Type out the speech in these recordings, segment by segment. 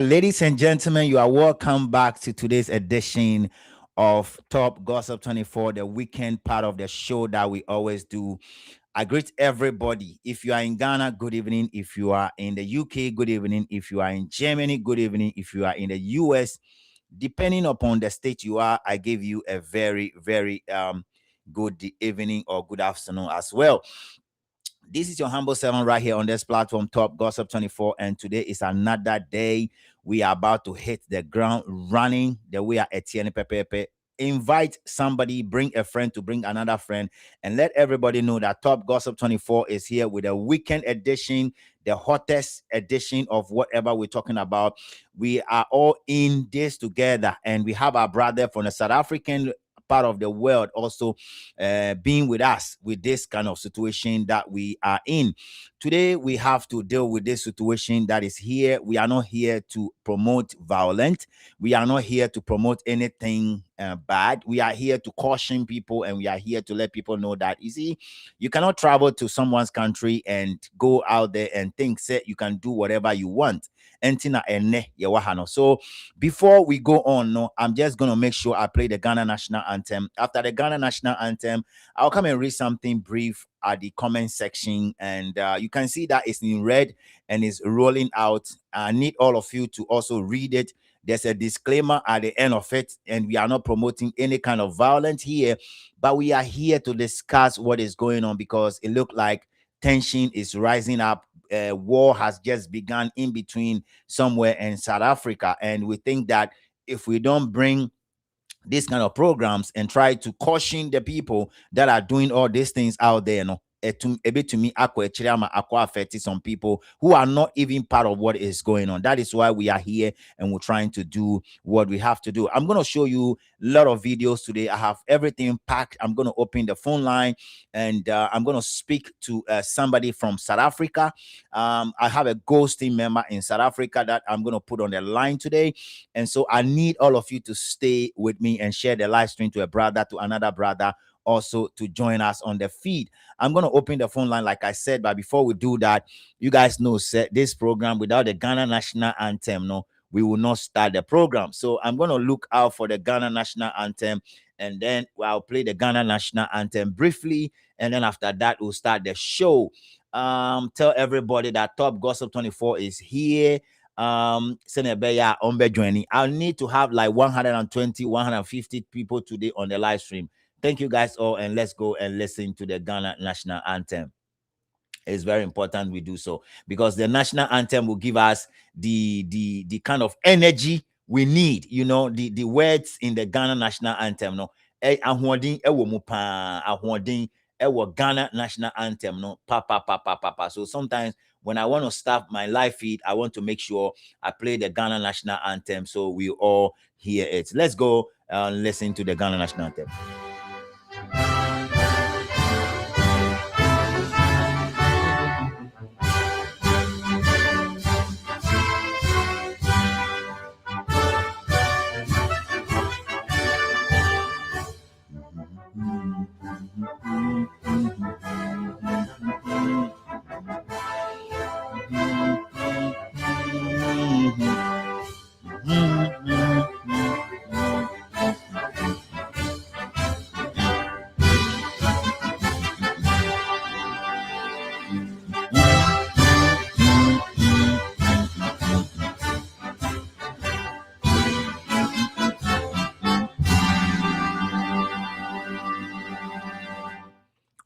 Ladies and gentlemen, you are welcome back to today's edition of Top Gossip 24, the weekend part of the show that we always do. I greet everybody. If you are in Ghana, good evening. If you are in the UK, good evening. If you are in Germany, good evening. If you are in the US, depending upon the state you are, I give you a very good evening or good afternoon as well. This is your humble servant right here on this platform, Top Gossip 24. And today is another day. We are about to hit the ground running. The way are Etienne Pepepe. Invite somebody, bring a friend to bring another friend, and let everybody know that Top Gossip 24 is here with a weekend edition, the hottest edition of whatever we're talking about. We are all in this together, and we have our brother from the South African part of the world also being with us with this kind of situation that we are in. Today, we have to deal with this situation that is here. We are not here to promote violence. We are not here to promote anything bad. We are here to caution people, and we are here to let people know that, you see, you cannot travel to someone's country and go out there and think say you can do whatever you want. So before we go on, no, I'm just gonna make sure I play the Ghana national anthem. After the Ghana national anthem, I'll come and read something brief at the comment section, and you can see that it's in red and it's rolling out. I need all of you to also read it. There's a disclaimer at the end of it, and we are not promoting any kind of violence here, but we are here to discuss what is going on because it looked like tension is rising up. War has just begun in between somewhere in South Africa, and we think that if we don't bring these kind of programs and try to caution the people that are doing all these things out there, no, a bit to me, affect some people who are not even part of what is going on. That is why we are here and we're trying to do what we have to do. I'm going to show you a lot of videos today. I have everything packed. I'm going to open the phone line, and I'm going to speak to somebody from South Africa. I have a ghost team member in South Africa that I'm going to put on the line today. And so I need all of you to stay with me and share the live stream to a brother, to another brother, also to join us on the feed. I'm going to open the phone line, like I said, but before we do that, you guys know this program without the Ghana national anthem, no, we will not start the program. So I'm going to look out for the Ghana national anthem, and then I'll play the Ghana national anthem briefly, and then after that we'll start the show. Tell everybody that Top Gossip 24 is here. I'll need to have like 120 150 people today on the live stream. Thank you guys all, and let's go and listen to the Ghana national anthem. It's very important we do so, because the national anthem will give us the kind of energy we need. You know, the words in the Ghana national anthem, no, Ghana national anthem, no, pa. So sometimes when I want to start my live feed, I want to make sure I play the Ghana national anthem so we all hear it. Let's go listen to the Ghana national anthem.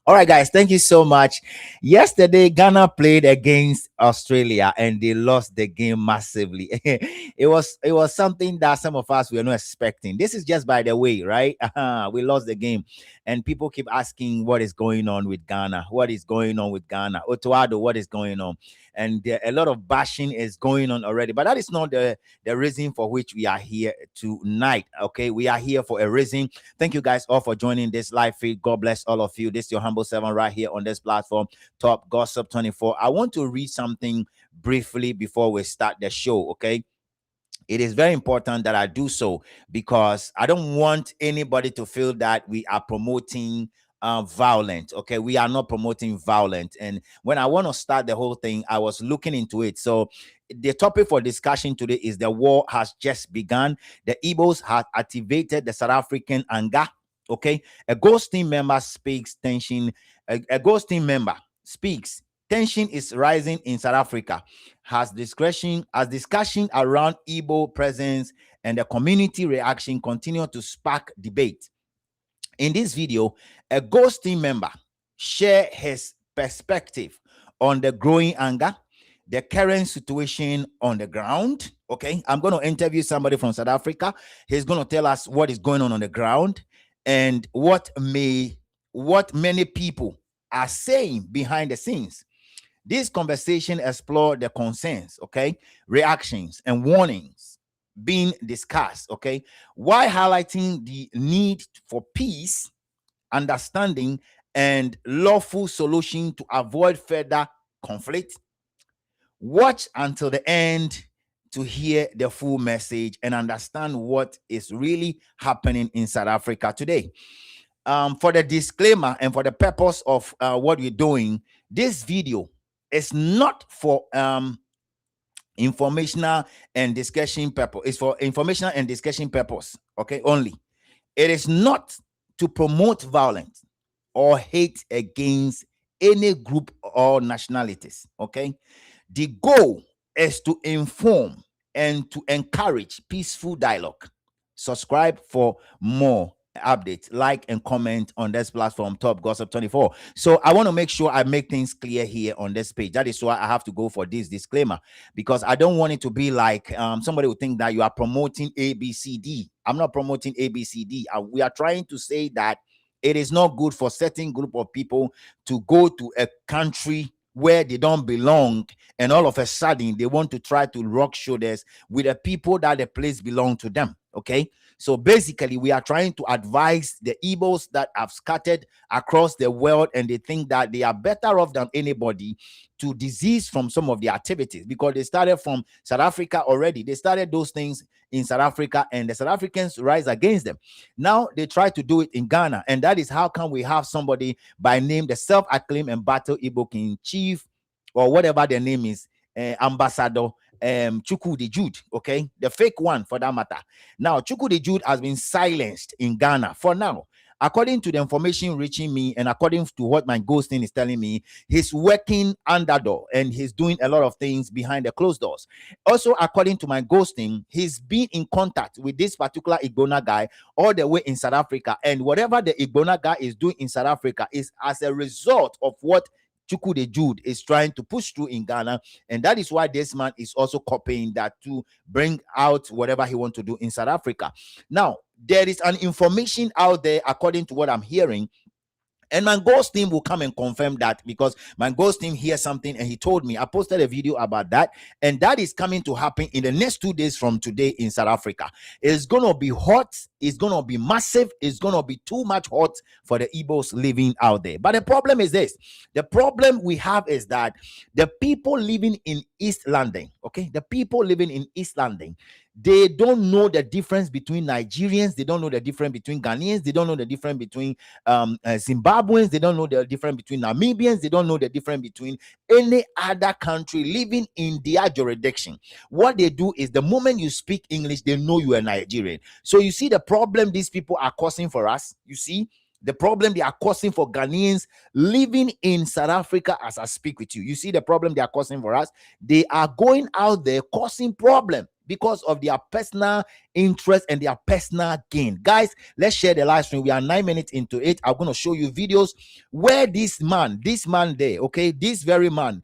All right, guys, thank you so much. Yesterday, Ghana played against Australia and they lost the game massively. It was something that some of us were not expecting. This is just by the way, right? We lost the game, and people keep asking what is going on with Ghana. What is going on with Ghana? Otoado, what is going on? And a lot of bashing is going on already, but that is not the reason for which we are here tonight. Okay, we are here for a reason. Thank you guys all for joining this live feed. God bless all of you. This is your humble servant right here on this platform, Top Gossip 24. I want to read something briefly before we start the show. Okay, it is very important that I do so, because I don't want anybody to feel that we are promoting violent. Okay, we are not promoting violence. And when I want to start the whole thing, I was looking into it. So the topic for discussion today is the war has just begun. The Igbos have activated the South African anger. Okay, a ghost team member speaks tension. A ghost team member speaks tension is rising in South Africa. Has discussion around Igbo presence and the community reaction continue to spark debate. In this video, a ghost team member share his perspective on the growing anger, the current situation on the ground. Okay, I'm going to interview somebody from South Africa. He's going to tell us what is going on the ground and what many people are saying behind the scenes. This conversation explore the concerns, okay, reactions and warnings being discussed, okay, while highlighting the need for peace, understanding, and lawful solution to avoid further conflict. Watch until the end to hear the full message and understand what is really happening in South Africa today. For the disclaimer and for the purpose of what we're doing, this video is not for informational and discussion purpose. It's for informational and discussion purpose, okay, only. It is not to promote violence or hate against any group or nationalities, okay? The goal is to inform and to encourage peaceful dialogue. Subscribe for more updates, like and comment on this platform, Top Gossip 24. So I want to make sure I make things clear here on this page. That is why I have to go for this disclaimer, because I don't want it to be like somebody would think that you are promoting ABCD. I'm not promoting ABCD. We are trying to say that it is not good for certain group of people to go to a country where they don't belong, and all of a sudden they want to try to rock shoulders with the people that the place belong to them. Okay, so basically we are trying to advise the Igbos that have scattered across the world, and they think that they are better off than anybody to disease from some of the activities, because they started from South Africa already. They started those things in South Africa, and the South Africans rise against them. Now they try to do it in Ghana, and that is how come we have somebody by name the self-acclaimed and battle Igbo King Chief, or whatever their name is, Ambassador Chuku the Jude, okay, the fake one for that matter. Now Chuku the Jude has been silenced in Ghana for now. According to the information reaching me and according to what my ghosting is telling me, he's working underdoor and he's doing a lot of things behind the closed doors. Also, according to my ghosting, he's been in contact with this particular Igbona guy all the way in South Africa, and whatever the Igbona guy is doing in South Africa is as a result of what Chuku the Jude is trying to push through in Ghana, and that is why this man is also copying that to bring out whatever he wants to do in South Africa. Now, there is an information out there, according to what I'm hearing, and my ghost team will come and confirm that, because my ghost team hears something and he told me. I posted a video about that, and that is coming to happen in the next 2 days from today in South Africa. It's gonna be hot, it's gonna be massive, it's gonna be too much hot for the Igbos living out there. But the problem is this: the problem we have is that the people living in East London, okay, the people living in East London, they don't know the difference between Nigerians, they don't know the difference between Ghanaians, they don't know the difference between Zimbabweans, they don't know the difference between Namibians, they don't know the difference between any other country living in their jurisdiction. What they do is the moment you speak English, they know you are Nigerian. So you see the problem these people are causing for us. You see the problem they are causing for Ghanaians living in South Africa as I speak with you. You see the problem they are causing for us. They are going out there causing problem because of their personal interest and their personal gain. Guys, let's share the live stream. We are 9 minutes into it. I'm going to show you videos where this man there, okay, this very man,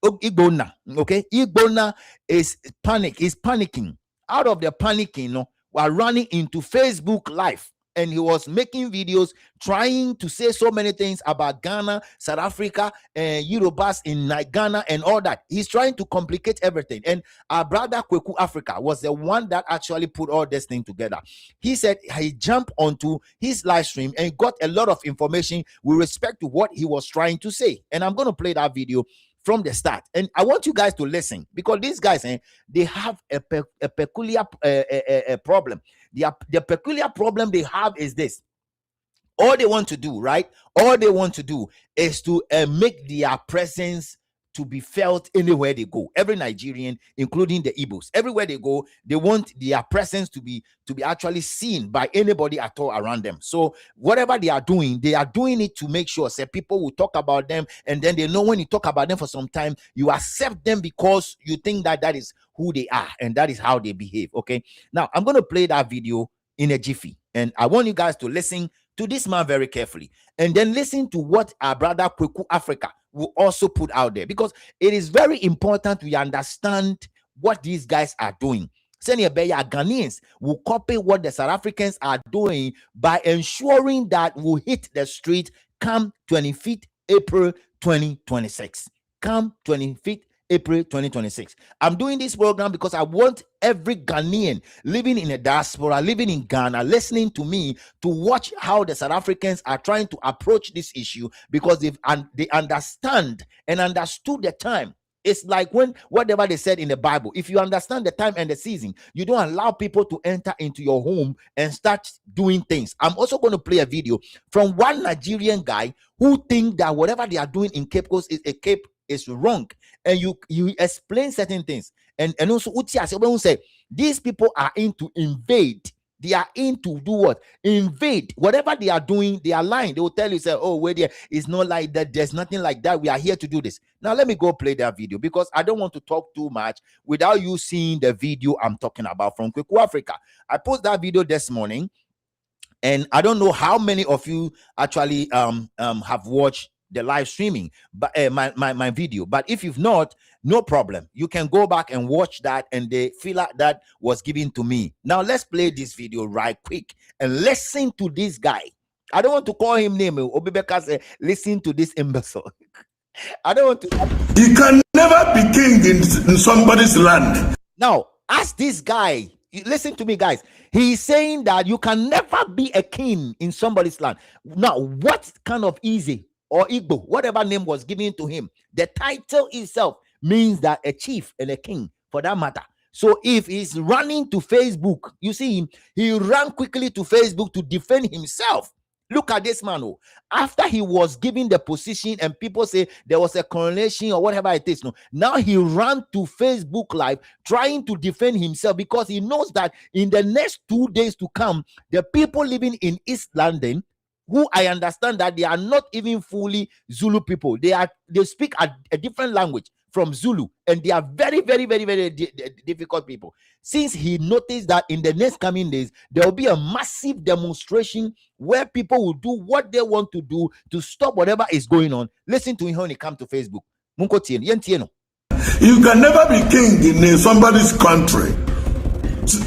Igbona, okay, Igbona is panicking. Out of the panicking, we're running into Facebook Live, and he was making videos trying to say so many things about Ghana, South Africa, and Yorubas in Ghana and all that. He's trying to complicate everything. And our brother Kweku Africa was the one that actually put all this thing together. He said he jumped onto his live stream and got a lot of information with respect to what he was trying to say. And I'm going to play that video from the start, and I want you guys to listen, because these guys, they have a peculiar problem. The peculiar problem they have is this: All they want to do, right? All they want to do is to make their presence to be felt anywhere they go. Every Nigerian, including the Igbos, everywhere they go, they want their presence to be actually seen by anybody at all around them. So whatever they are doing it to make sure that people will talk about them, and then they know when you talk about them for some time, you accept them because you think that that is who they are and that is how they behave. Okay, now I'm going to play that video in a jiffy, and I want you guys to listen to this man very carefully, and then listen to what our brother Kweku Africa will also put out there, because it is very important we understand what these guys are doing. Senior Beya Ghanaians will copy what the South Africans are doing by ensuring that we'll hit the street come 25th April 2026. Come 25th April 2026. I'm doing this program because I want every Ghanaian living in a diaspora, living in Ghana, listening to me, to watch how the South Africans are trying to approach this issue, because they understand and understood the time. It's like when whatever they said in the Bible, if you understand the time and the season, you don't allow people to enter into your home and start doing things. I'm also going to play a video from one Nigerian guy who think that whatever they are doing in Cape Coast is wrong, and you explain certain things, and also Uti say these people are into invade. They are in to do what? Invade. Whatever they are doing, they are lying. They will tell you, say, oh, wait, there is not like that. There's nothing like that. We are here to do this. Now, let me go play that video, because I don't want to talk too much without you seeing the video I'm talking about from Kweku Africa. I posted that video this morning, and I don't know how many of you actually have watched the live streaming, but my video. But if you've not, no problem, you can go back and watch that, and the filler that was given to me. Now let's play this video right quick and listen to this guy. I don't want to call him name, Obibeka say, listen to this imbecile. I don't want to. You can never be king in somebody's land. Now ask this guy, listen to me, guys. He's saying that you can never be a king in somebody's land. Now, what kind of easy or Igbo, whatever name was given to him, the title itself means that a chief and a king, for that matter. So if he's running to Facebook, you see him, he ran quickly to Facebook to defend himself. Look at this man. Oh, after he was given the position and people say there was a coronation or whatever it is, no, now he ran to Facebook Live trying to defend himself, because he knows that in the next 2 days to come, the people living in East London, who I understand that they are not even fully Zulu people, they speak a different language from Zulu, and they are very, very, very, very difficult people. Since he noticed that in the next coming days there will be a massive demonstration where people will do what they want to do to stop whatever is going on. Listen to him when he comes to Facebook. You can never be king in somebody's country.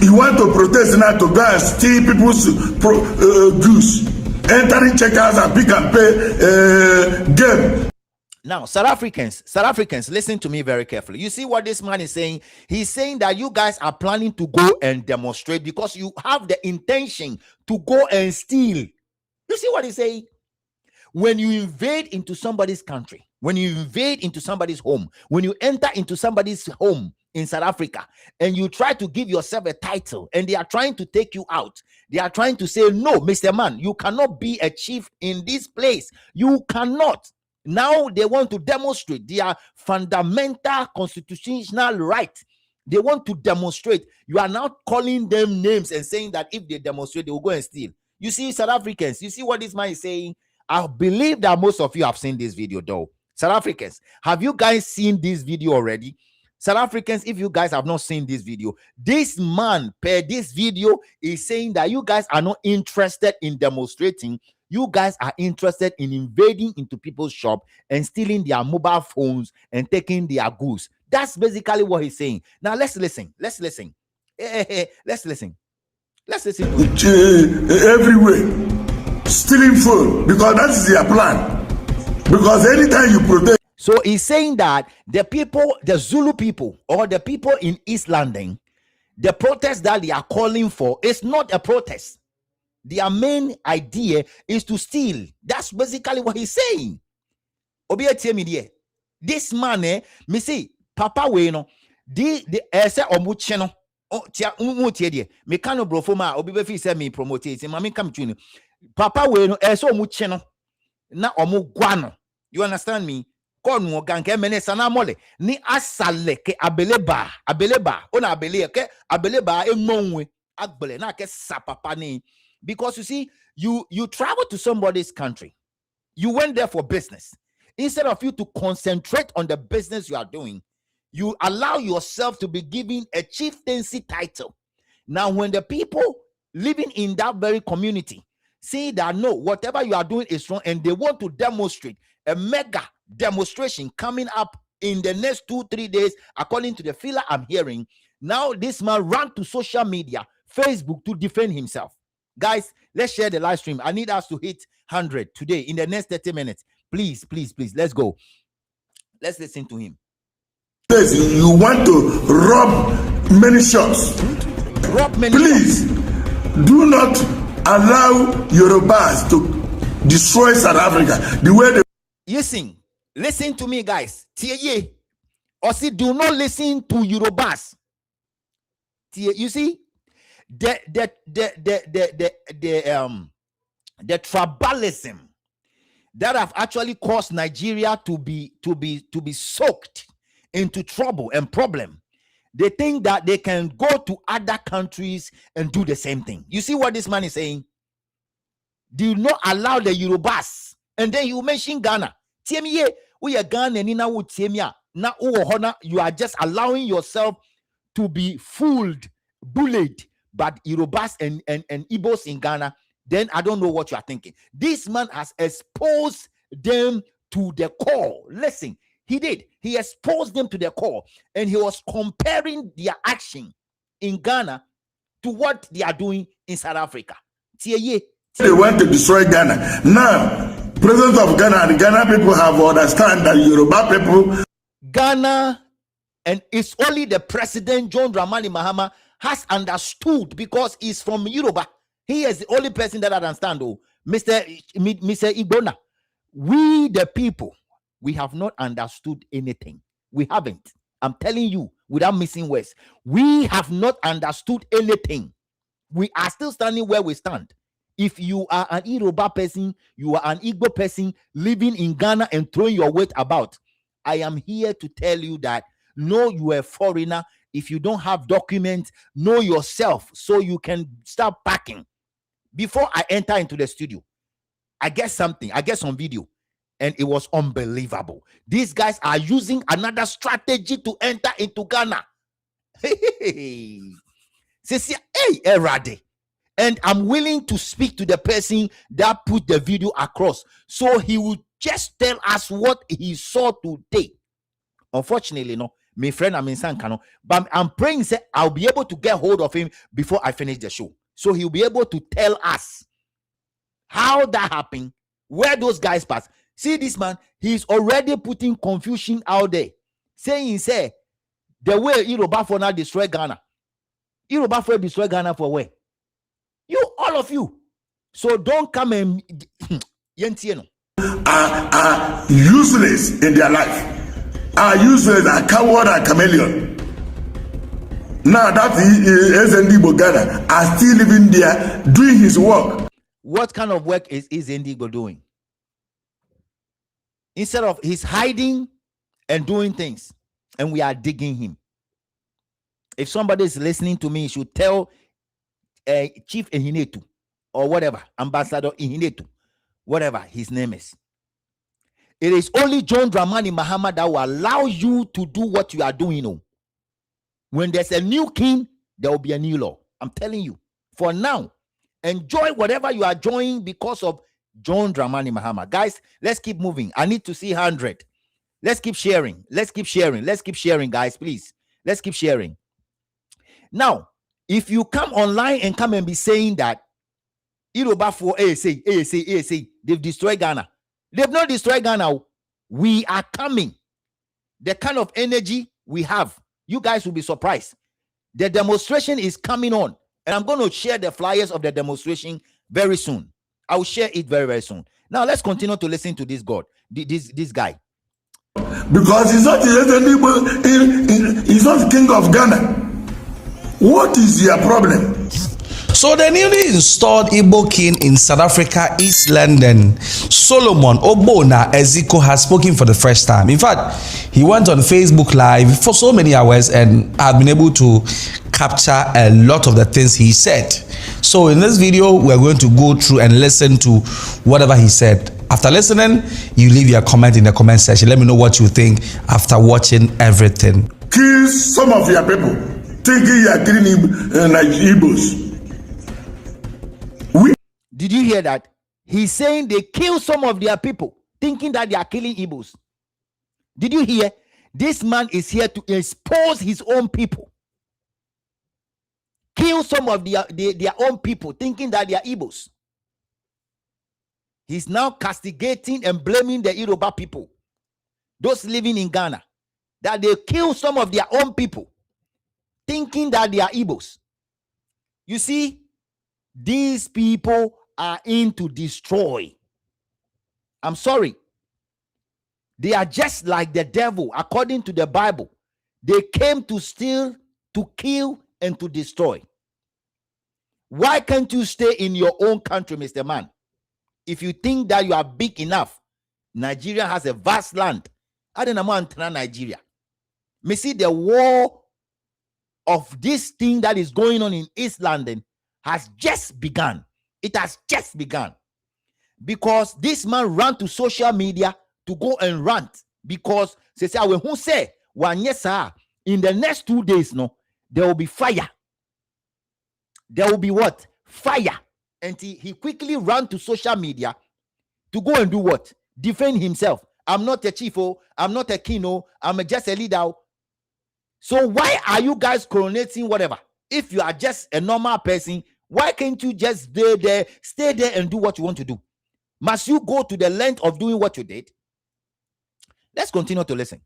You want to protest now to go and steal people's goods, entering checkers and pick and pay game. Now, South Africans, listen to me very carefully. You see what this man is saying? He's saying that you guys are planning to go and demonstrate because you have the intention to go and steal. You see what he's saying? When you invade into somebody's country, when you invade into somebody's home, when you enter into somebody's home in South Africa and you try to give yourself a title and they are trying to take you out, they are trying to say, no, Mr. Man, you cannot be a chief in this place. You cannot. Now they want to demonstrate their fundamental constitutional right. They want to demonstrate. You are now calling them names and saying that if they demonstrate, they will go and steal. You see, South Africans, you see what this man is saying? I believe that most of you have seen this video, though. South Africans, have you guys seen this video already? South Africans, if you guys have not seen this video, this man per this video is saying that you guys are not interested in demonstrating. You guys are interested in invading into people's shop and stealing their mobile phones and taking their goods. That's basically what he's saying. Now let's listen. Let's listen. Let's listen. Let's listen. Everywhere, stealing phone, because that is their plan. Because anytime you protect. So he's saying that the people, the Zulu people, or the people in East London, the protest that they are calling for is not a protest. Their main idea is to steal. That's basically what he's saying. This man, me say, Papa we no, the ese omuche no, tia umutie die. Me kano brofoma obi be fi say me promote it. Mami come tune. Papa we no so much no na omu guano. You understand me? Konu ganke mene sana mole ni asale ke abeleba ona abele ke abeleba emonwe agbele na ke sapapa ni. Because you see, you travel to somebody's country, you went there for business. Instead of you to concentrate on the business you are doing, you allow yourself to be given a chieftaincy title. Now when the people living in that very community see that no, whatever you are doing is wrong, and they want to demonstrate a mega demonstration coming up in the next 2-3 days, according to the filler I'm hearing, now this man ran to social media, Facebook, to defend himself. Guys, let's share the live stream. I need us to hit 100 today in the next 30 minutes. Please, please, please, let's go. Let's listen to him. You want to rob many shops. Rob many Please, shops. Do not allow Yorubas to destroy South Africa the way they... Listen to me, guys. Or see, do not listen to Yorubas. You see, the tribalism that have actually caused Nigeria to be soaked into trouble and problem. They think that they can go to other countries and do the same thing. You see what this man is saying? Do not allow the Yorubas. And then you mention Ghana. You are just allowing yourself to be fooled, bullied by Yorubas and Igbos in Ghana. Then I don't know what you are thinking. This man has exposed them to the core. Listen, he did. He exposed them to the core, and he was comparing their action in Ghana to what they are doing in South Africa. They want to destroy Ghana. Now, president of Ghana and Ghana people have understand that Yoruba people... Ghana, and it's only the president, John Dramani Mahama, has understood, because he's from Yoruba. He is the only person that understands. Oh, Mr. Igbona, we the people, we have not understood anything. We haven't. I'm telling you, without missing words, we have not understood anything. We are still standing where we stand. If you are an Yoruba person, you are an Igbo person living in Ghana and throwing your weight about, I am here to tell you that no, you are a foreigner. If you don't have documents, know yourself so you can start packing. Before I enter into the studio, I get something, I get some video, and it was unbelievable. These guys are using another strategy to enter into Ghana. Hey, Erade. And I'm willing to speak to the person that put the video across, so he will just tell us what he saw today. Unfortunately, no, my friend, I'm in San Cano, but I'm praying that I'll be able to get hold of him before I finish the show. So he'll be able to tell us how that happened, where those guys passed. See this man, he's already putting confusion out there, saying, say, the way Yoruba for now destroy Ghana. Yoruba for destroy Ghana for where? You, all of you. So don't come and are useless in their life. Are useless, are coward, are chameleon. Now that Igbo Ghana are still living there doing his work. What kind of work is Igbo doing? Instead of he's hiding and doing things, and we are digging him. If somebody is listening to me, you should tell Chief Ihinetu or whatever, Ambassador Ihinetu, whatever his name is. It is only John Dramani Mahama that will allow you to do what you are doing. Oh. When there's a new king, there will be a new law. I'm telling you. For now, enjoy whatever you are enjoying because of John Dramani Mahama. Guys, let's keep moving. I need to see 100. Let's keep sharing. Let's keep sharing. Let's keep sharing, guys, please. Let's keep sharing. Now, if you come online and come and be saying that Yoruba for ASA, they've destroyed Ghana. They've not destroyed Ghana. We are coming. The kind of energy we have, you guys will be surprised. The demonstration is coming on, and I'm going to share the flyers of the demonstration very soon. I will share it very, very soon. Now let's continue to listen to this God, this guy. Because he's not he's not the king of Ghana. What is your problem? So the newly installed Igbo king in South Africa, East London, Solomon Ogbonna Eziko, has spoken for the first time. In fact, he went on Facebook Live for so many hours and I've been able to capture a lot of the things he said. So in this video, we're going to go through and listen to whatever he said. After listening, you leave your comment in the comment section. Let me know what you think after watching everything. Kill some of your people, thinking you are killing like Igbos. Did you hear that? He's saying they kill some of their people, thinking that they are killing Igbos. Did you hear? This man is here to expose his own people. Kill some of their own people, thinking that they are Igbos. He's now castigating and blaming the Yoruba people, those living in Ghana, that they kill some of their own people, thinking that they are Igbos. You see, these people are in to destroy. I'm sorry. They are just like the devil, according to the Bible. They came to steal, to kill, and to destroy. Why can't you stay in your own country, Mr. Man? If you think that you are big enough, Nigeria has a vast land. I don't know Nigeria. Me see the war of this thing that is going on in East London has just begun. It has just begun. Because this man ran to social media to go and rant. Because they say, who say, in the next 2 days, no, there will be fire. There will be what? Fire. And he quickly ran to social media to go and do what? Defend himself. I'm not a chief, I'm not a king, I'm just a leader. So why are you guys coronating whatever? If you are just a normal person, why can't you just stay there and do what you want to do? Must you go to the length of doing what you did? Let's continue to listen.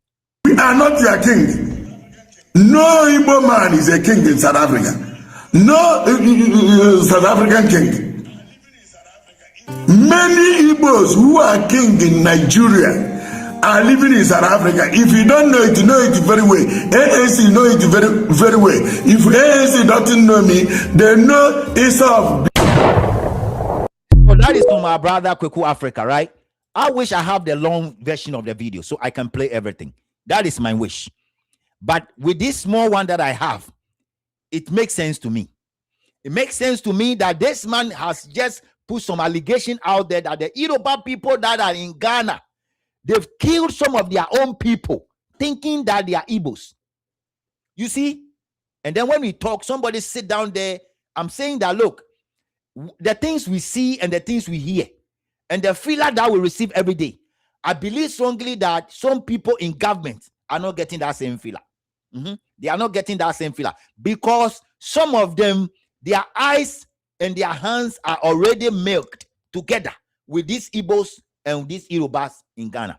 We are not your king. No Igbo man is a king in South Africa. No South African king. Many Igbos who are king in Nigeria are living in South Africa. If you don't know it, you know it very well. ANC know it very, very well. If ANC doesn't know me, they know it's of. So that is from my brother Kweku Africa, right? I wish I have the long version of the video so I can play everything. That is my wish. But with this small one that I have, it makes sense to me. It makes sense to me that this man has just put some allegation out there that the Yoruba people that are in Ghana, they've killed some of their own people, thinking that they are Igbos. You see? And then when we talk, somebody sit down there. I'm saying that, look, the things we see and the things we hear, and the feeler that we receive every day, I believe strongly that some people in government are not getting that same feeler. They are not getting that same feeler because some of them, their eyes and their hands are already milked together with these Igbos and these Yorubas in Ghana.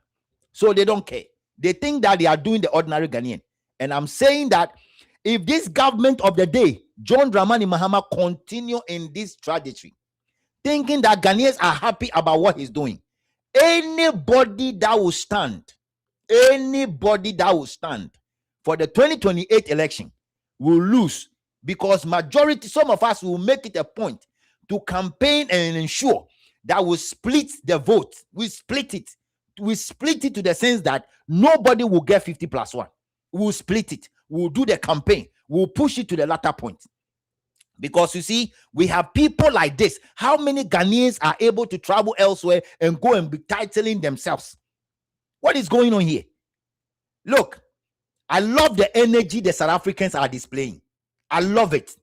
So they don't care. They think that they are doing the ordinary Ghanaian. And I'm saying that if this government of the day, John Dramani Mahama, continue in this trajectory, thinking that Ghanaians are happy about what he's doing, anybody that will stand for the 2028 election will lose, because majority, some of us will make it a point to campaign and ensure that we split the vote. We split it to the sense that nobody will get 50+1. We'll split it. We'll do the campaign. We'll push it to the latter point. Because you see, we have people like this. How many Ghanaians are able to travel elsewhere and go and be titling themselves? What is going on here? Look, I love the energy the South Africans are displaying. I love it.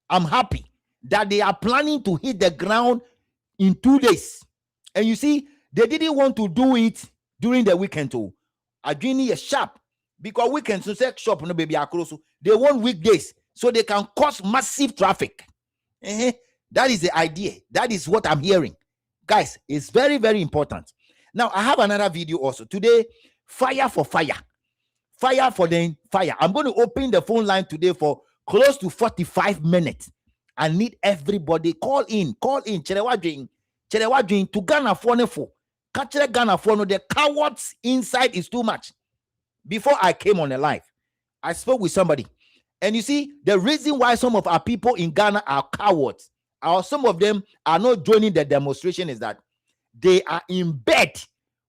I'm happy that they are planning to hit the ground in 2 days. And you see, they didn't want to do it during the weekend too. Adwini is sharp because weekends so shop no baby akroso. They want weekdays so they can cause massive traffic. That is the idea. That is what I'm hearing. Guys, it's very, very important. Now, I have another video also. Today, fire for fire. Fire for the fire. I'm going to open the phone line today for close to 45 minutes. I need everybody. Call in. Cherewa dream to Ghana for nefo. Catch Ghana for no. The cowards inside is too much. Before I came on the live, I spoke with somebody. And you see, the reason why some of our people in Ghana are cowards some of them are not joining the demonstration is that they are in bed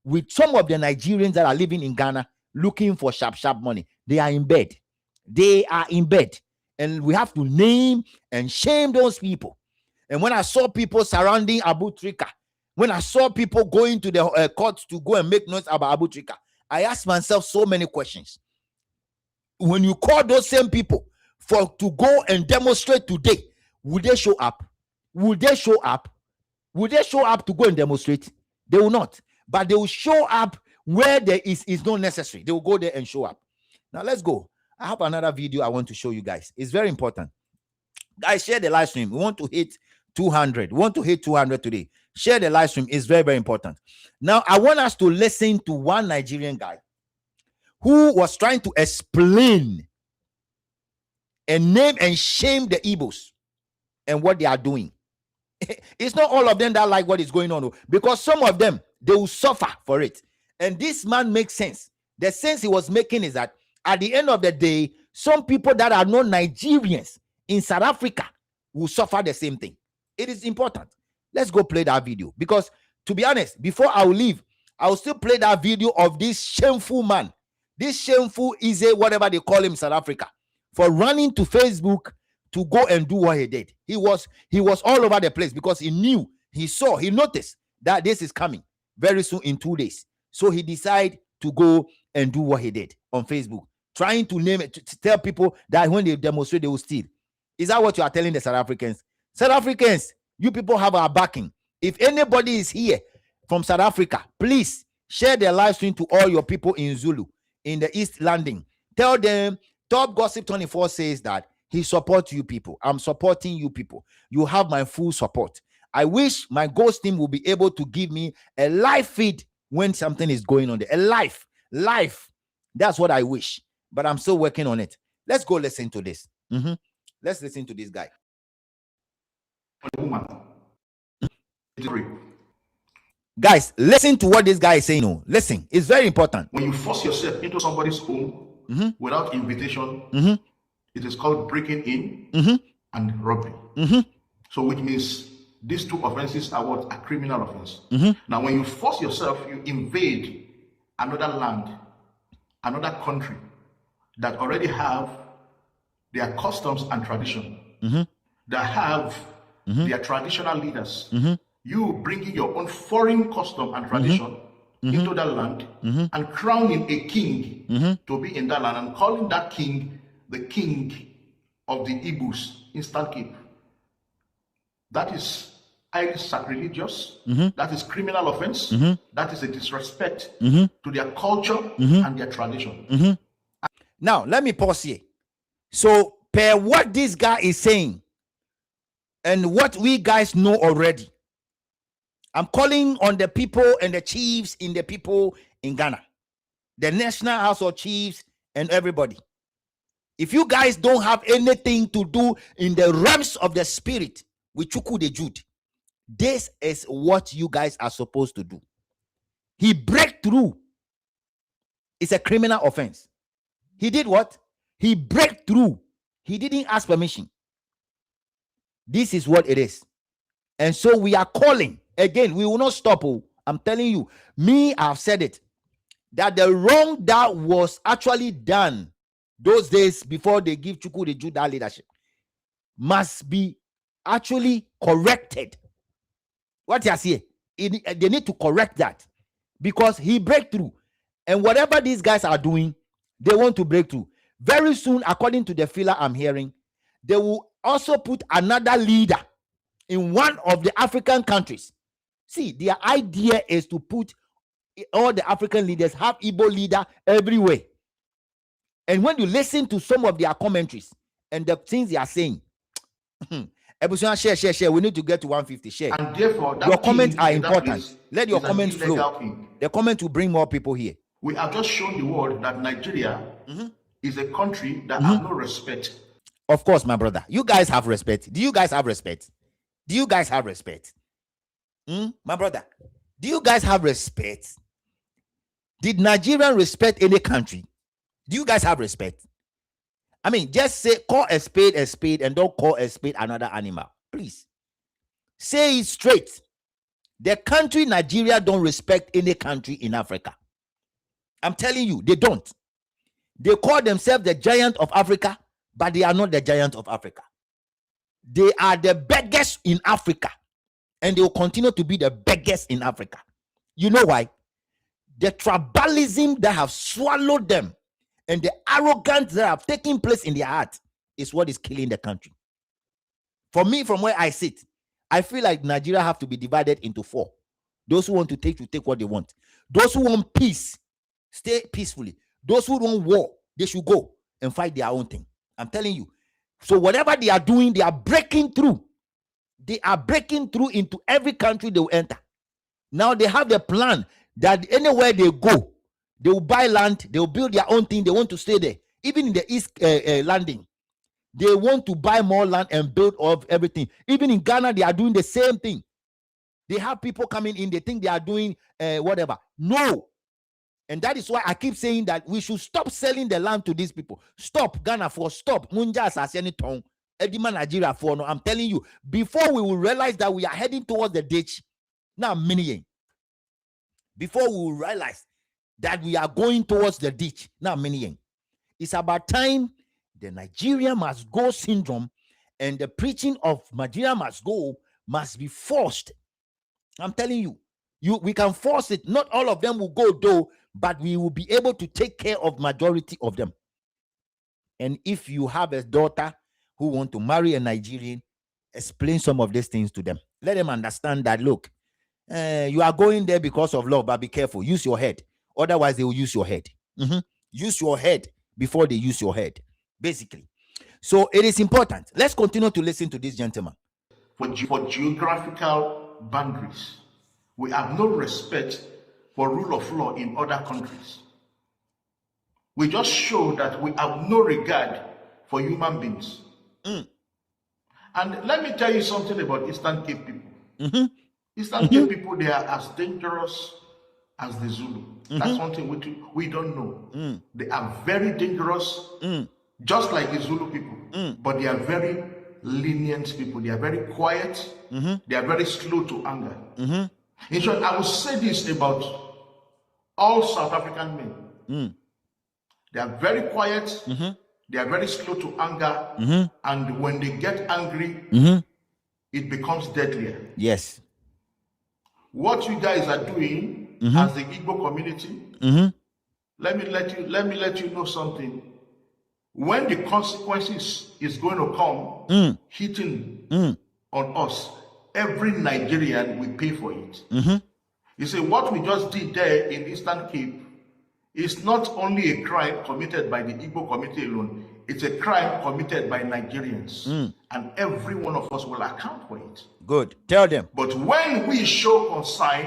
with some of the Nigerians that are living in Ghana looking for sharp money. They are in bed. They are in bed. And we have to name and shame those people. And when I saw people surrounding Abu Trika, when I saw people going to the courts to go and make noise about Abu Trika, I asked myself so many questions. When you call those same people to go and demonstrate today, would they show up? Would they show up? Would they show up to go and demonstrate? They will not. But they will show up where there is not necessary. They will go there and show up. Now let's go. I have another video I want to show you guys. It's very important. Guys, share the live stream. We want to hit 200. We want to hit 200 today. Share the live stream. It's very, very important. Now, I want us to listen to one Nigerian guy who was trying to explain and name and shame the Igbos and what they are doing. It's not all of them that like what is going on, because some of them, they will suffer for it. And this man makes sense. The sense he was making is that at the end of the day, some people that are not Nigerians in South Africa will suffer the same thing. It is important. Let's go play that video, because to be honest, before I will leave, I will still play that video of this shameful man. This shameful is whatever they call him in South Africa, for running to Facebook to go and do what he did. He was all over the place because he knew, he noticed that this is coming very soon in 2 days. So he decided to go and do what he did on Facebook, trying to name it, to tell people that when they demonstrate, they will steal. Is that what you are telling the South Africans? South Africans, you people have our backing. If anybody is here from South Africa, please share their live stream to all your people in Zulu, in the East Landing. Tell them Top Gossip 24 says that he supports you people. I'm supporting you people. You have my full support. I wish my ghost team will be able to give me a live feed when something is going on there. A live. That's what I wish. But I'm still working on it. Let's go listen to this. Let's listen to this guy. Guys, listen to what this guy is saying. No, listen, it's very important. When you force yourself into somebody's home without invitation, it is called breaking in and robbery. So which means these two offenses are criminal offense. Now, when you force yourself, you invade another land, another country that already have their customs and tradition, that have their traditional leaders. You bringing your own foreign custom and tradition into that land and crowning a king to be in that land and calling that king the king of the Igbos, Eastern Cape. That is highly sacrilegious. That is criminal offense. That is a disrespect to their culture and their tradition. Now, let me pause here. So, per what this guy is saying and what we guys know already, I'm calling on the people and the chiefs in the people in Ghana, the National House of Chiefs and everybody. If you guys don't have anything to do in the realms of the spirit with Chuku the Jude, this is what you guys are supposed to do. He break through. It's a criminal offense. He did what? He break through. He didn't ask permission. This is what it is. And so we are calling. Again, we will not stop. I'm telling you, I've said it, that the wrong that was actually done those days before they give Chuku the Jude that leadership must be actually corrected. What you see, they need to correct that, because he break through. And whatever these guys are doing, they want to break through. Very soon, according to the filler I'm hearing, they will also put another leader in one of the African countries. See, their idea is to put all the African leaders, have Igbo leader everywhere. And when you listen to some of their commentaries and the things they are saying, share. We need to get to 150. Share. And therefore, your comments are important. Let your comments flow. The comment will bring more people here. We have just shown the world that Nigeria is a country that has no respect. Of course, my brother. You guys have respect. Do you guys have respect? Do you guys have respect? My brother, do you guys have respect? Did Nigeria respect any country? Do you guys have respect? I mean, just say, call a spade, and don't call a spade another animal. Please. Say it straight. The country Nigeria don't respect any country in Africa. I'm telling you, they don't. They call themselves the giant of Africa, but they are not the giant of Africa. They are the biggest in Africa, and they will continue to be the biggest in Africa. You know why? The tribalism that have swallowed them and the arrogance that have taken place in their heart is what is killing the country. For me, from where I sit, I feel like Nigeria have to be divided into 4. Those who want to take what they want. Those who want peace, stay peacefully. Those who want war, they should go and fight their own thing. I'm telling you. So whatever they are doing, they are breaking through. They are breaking through into every country they will enter. Now they have the plan that anywhere they go, they will buy land, they will build their own thing, they want to stay there. Even in the East Landing, they want to buy more land and build of everything. Even in Ghana, they are doing the same thing. They have people coming in, they think they are doing whatever. No. And that is why I keep saying that we should stop selling the land to these people. Stop, Ghana for stop. Munja asasiani tong. Edima Nigeria for no. I'm telling you, before we will realize that we are heading towards the ditch, now many. Before we will realize that we are going towards the ditch, now many. It's about time the Nigeria must go syndrome and the preaching of Nigeria must go must be forced. I'm telling you, we can force it. Not all of them will go though, but we will be able to take care of majority of them. And if you have a daughter who want to marry a Nigerian, explain some of these things to them. Let them understand that, look, you are going there because of love, but be careful. Use your head. Otherwise, they will use your head. Use your head before they use your head, basically. So it is important. Let's continue to listen to this gentleman. For geographical boundaries, we have no respect for rule of law in other countries. We just show that we have no regard for human beings. And let me tell you something about Eastern Cape people. Eastern Cape people, they are as dangerous as the Zulu. That's one thing we don't know. They are very dangerous, just like the Zulu people, but they are very lenient people. They are very quiet. They are very slow to anger. In short, I will say this about all South African men. They are very quiet. They are very slow to anger. And when they get angry, it becomes deadlier. Yes. What you guys are doing as the Igbo community, let me let you know something. When the consequences is going to come hitting on us, every Nigerian will pay for it. You see, what we just did there in Eastern Cape is not only a crime committed by the Igbo community alone, it's a crime committed by Nigerians. And every one of us will account for it. Good. Tell them. But when we show concern,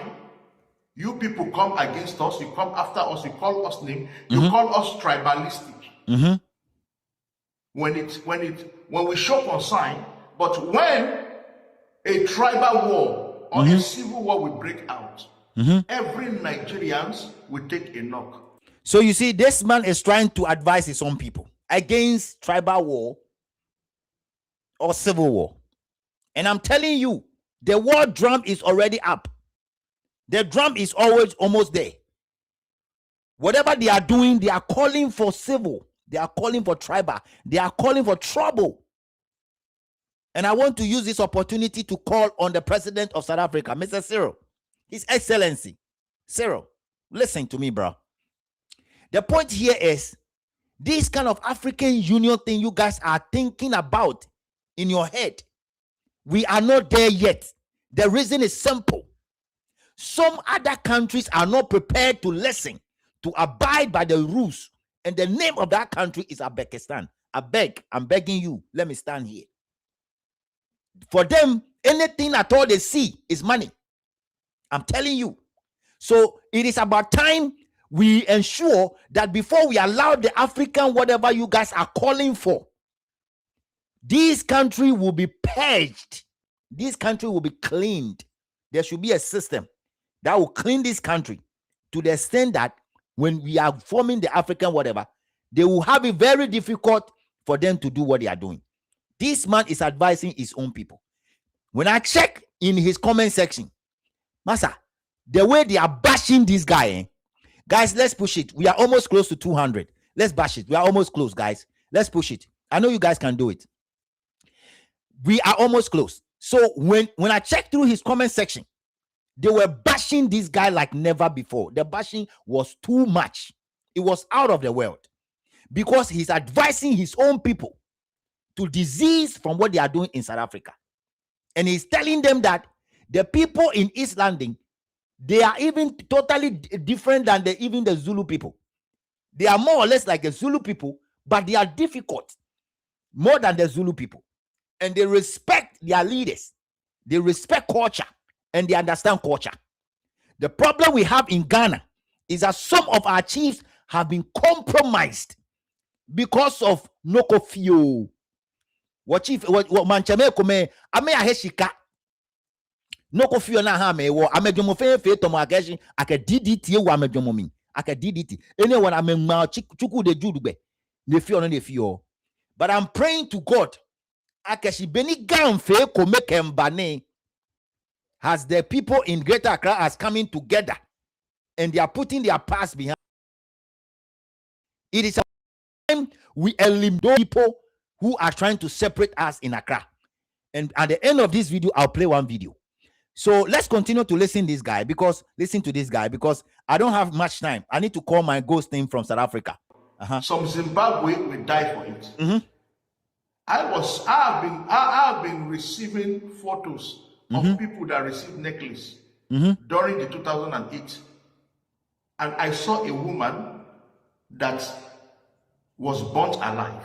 you people come against us, you come after us, you call us name, you call us tribalistic. When we show concern, but when a tribal war or a civil war will break out, every Nigerians will take a knock. So you see, this man is trying to advise his own people against tribal war or civil war. And I'm telling you, the war drum is already up. The drum is always almost there. Whatever they are doing, they are calling for civil. They are calling for tribal. They are calling for trouble. And I want to use this opportunity to call on the president of South Africa, Mr. Cyril, His Excellency. Cyril, listen to me, bro. The point here is, this kind of African Union thing you guys are thinking about in your head, we are not there yet. The reason is simple. Some other countries are not prepared to listen, to abide by the rules. And the name of that country is Uzbekistan. I'm begging you, let me stand here. For them, anything at all they see is money. I'm telling you. So it is about time we ensure that before we allow the African whatever you guys are calling for, this country will be purged. This country will be cleaned. There should be a system that will clean this country to the extent that when we are forming the African whatever, they will have it very difficult for them to do what they are doing. This man is advising his own people. When I check in his comment section. Massa, the way they are bashing this guy, guys, let's push it. We are almost close to 200. Let's bash it. We are almost close, guys. Let's push it. I know you guys can do it. We are almost close. So when I checked through his comment section, they were bashing this guy like never before. The bashing was too much. It was out of the world because he's advising his own people to disease from what they are doing in South Africa. And he's telling them that the people in East London, they are even totally different than even the Zulu people. They are more or less like the Zulu people, but they are difficult more than the Zulu people. And they respect their leaders. They respect culture and they understand culture. The problem we have in Ghana is that some of our chiefs have been compromised because of Nokofio. What chief, what manchame kome, ame aheshika. Nokofio na ha me wo amedwomo fe tomo agashi aka DDT wo amedwomo mi aka DDT. Anyone amemma chuku de judugbe. Ne fio no ne fio. But I'm praying to God. Akeshi beni gamfe kome kembane. As the people in Greater Accra are coming together and they are putting their past behind. It is a time we eliminate people who are trying to separate us in Accra. And at the end of this video, I'll play one video. So let's continue to listen to this guy because I don't have much time. I need to call my ghost team from South Africa. Some Zimbabwe will die for it. I have been receiving photos of people that received necklace during the 2008. And I saw a woman that was burnt alive.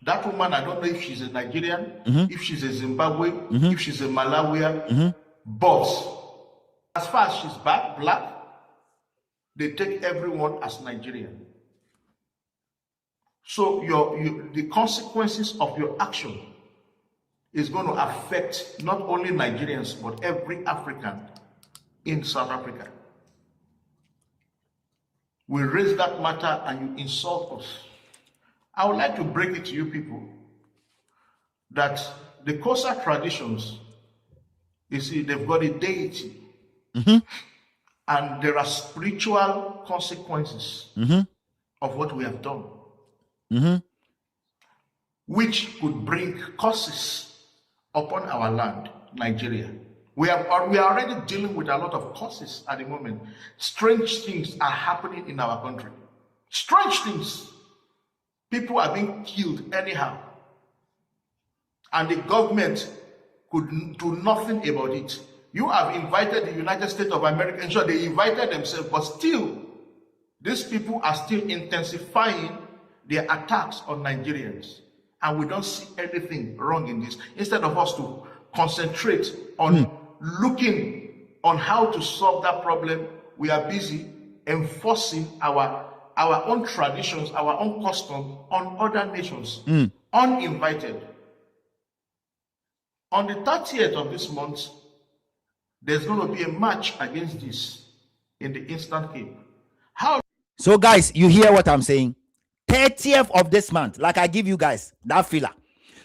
That woman, I don't know if she's a Nigerian, if she's a Zimbabwe, if she's a Malawian, but as far as she's black, they take everyone as Nigerian. So the consequences of your action is going to affect not only Nigerians, but every African in South Africa. We raise that matter and you insult us. I would like to break it to you people that the Xhosa traditions, you see, they've got a deity. And there are spiritual consequences of what we have done. Which could bring curses upon our land, Nigeria. We are already dealing with a lot of curses at the moment. Strange things are happening in our country. Strange things. People are being killed anyhow. And the government could do nothing about it. You have invited the United States of America, and sure, they invited themselves, but still, these people are still intensifying their attacks on Nigerians. And we don't see anything wrong in this. Instead of us to concentrate on looking on how to solve that problem, we are busy enforcing our own traditions, our own customs on other nations, uninvited. On the 30th of this month, there's going to be a march against this in the Eastern Cape. So guys, you hear what I'm saying? 30th of this month, like I give you guys that filler.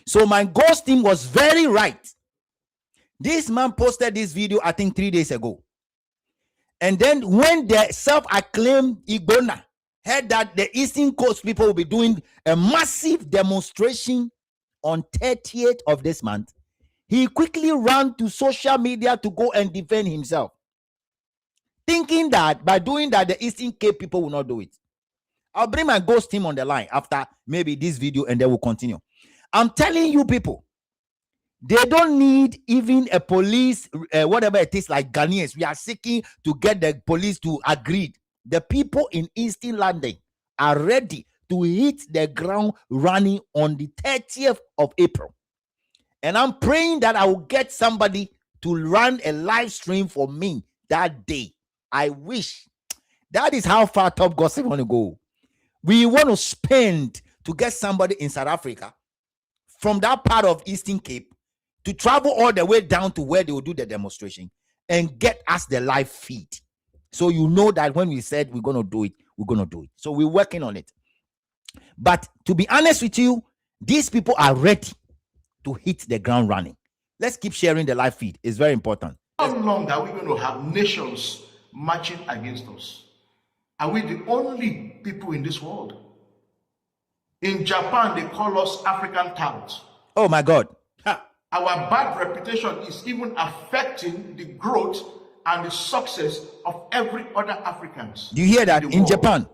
So my ghost team was very right. This man posted this video, I think 3 days ago. And then when the self-acclaimed Igbo heard that the Eastern Coast people will be doing a massive demonstration on 30th of this month, he quickly ran to social media to go and defend himself, thinking that by doing that, the Eastern Cape people will not do it. I'll bring my ghost team on the line after maybe this video and then we'll continue. I'm telling you people, they don't need even a police, whatever it is, like Ghanaians. We are seeking to get the police to agree. The people in Eastern London are ready to hit the ground running on the 30th of April. And I'm praying that I will get somebody to run a live stream for me that day. I wish. That is how far Top Gossip want to go. We want to spend to get somebody in South Africa from that part of Eastern Cape to travel all the way down to where they will do the demonstration and get us the live feed. So you know that when we said we're going to do it, we're going to do it. So we're working on it. But to be honest with you, these people are ready to hit the ground running. Let's keep sharing the live feed. It's very important. How long are we going to have nations marching against us? Are we the only people in this world? In Japan, they call us African touts. Oh my God. Our bad reputation is even affecting the growth and the success of every other Africans. You hear that in Japan?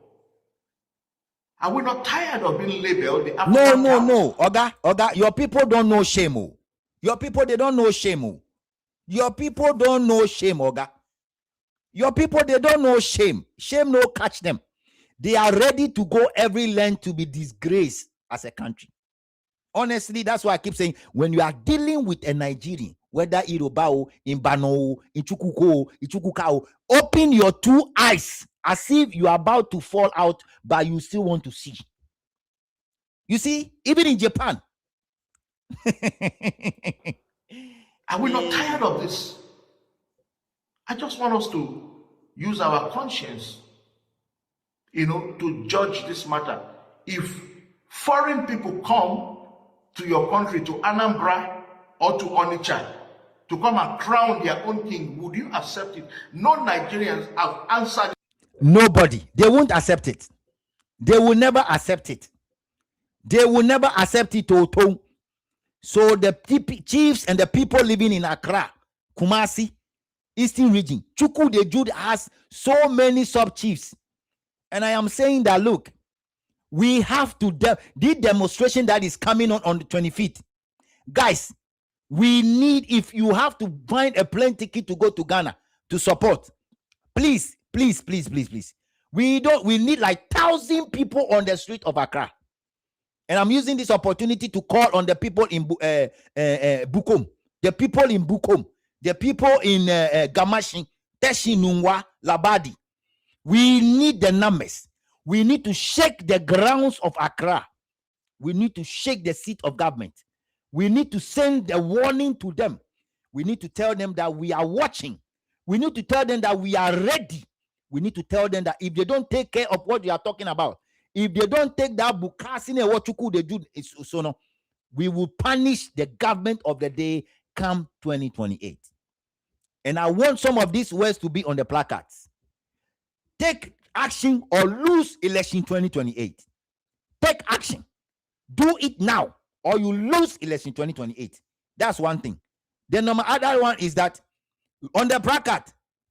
Are we not tired of being labeled the African touts? No. Oga, your people don't know shame. Oh. Your people, they don't know shame. Oh. Your people don't know shame, Oga. Your people, they don't know shame. Shame no catch them. They are ready to go every length to be disgraced as a country. Honestly, that's why I keep saying, when you are dealing with a Nigerian, whether Irobao, Imbano, Ichukuko, Ichukukao, open your two eyes as if you are about to fall out, but you still want to see. You see, even in Japan. Are we not tired of this? I just want us to use our conscience, to judge this matter. If foreign people come to your country, to Anambra or to Onitsha, to come and crown their own king, would you accept it? No Nigerians have answered. Nobody. They won't accept it. They will never accept it. They will never accept it. So the chiefs and the people living in Accra, Kumasi, Eastern region, Chuku the Jude has so many sub-chiefs. And I am saying that, look, we have to, the demonstration that is coming on the 25th. Guys, we need, if you have to find a plane ticket to go to Ghana to support, please. We need like 1,000 people on the street of Accra. And I'm using this opportunity to call on the people in Bukom, the people in Bukom, the people in Gamashi, Teshi, Nungwa, Labadi. We need the numbers. We need to shake the grounds of Accra. We need to shake the seat of government. We need to send a warning to them. We need to tell them that we are watching. We need to tell them that we are ready. We need to tell them that if they don't take care of what you are talking about, if they don't take that bukasine what you could do, we will punish the government of the day come 2028. And I want some of these words to be on the placards. Take action or lose election 2028. Take action. Do it now or you lose election 2028. That's one thing. The other one is that on the placard,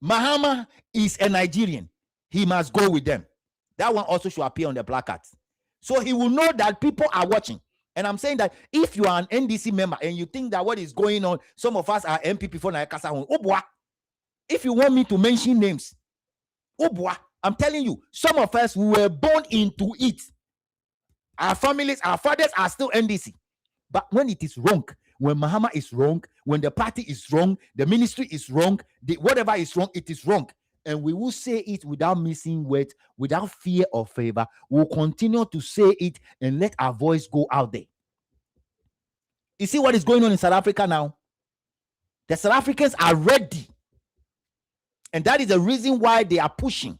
Mahama is a Nigerian. He must go with them. That one also should appear on the placards. So he will know that people are watching. And I'm saying that if you are an NDC member and you think that what is going on, some of us are MPP for Naikasa. If you want me to mention names, I'm telling you, some of us were born into it. Our families, our fathers are still NDC. But when it is wrong, when Mahama is wrong, when the party is wrong, the ministry is wrong, whatever is wrong, it is wrong. And we will say it without missing words, without fear or favor. We'll continue to say it and let our voice go out there. You see what is going on in South Africa now? The South Africans are ready. And that is the reason why they are pushing.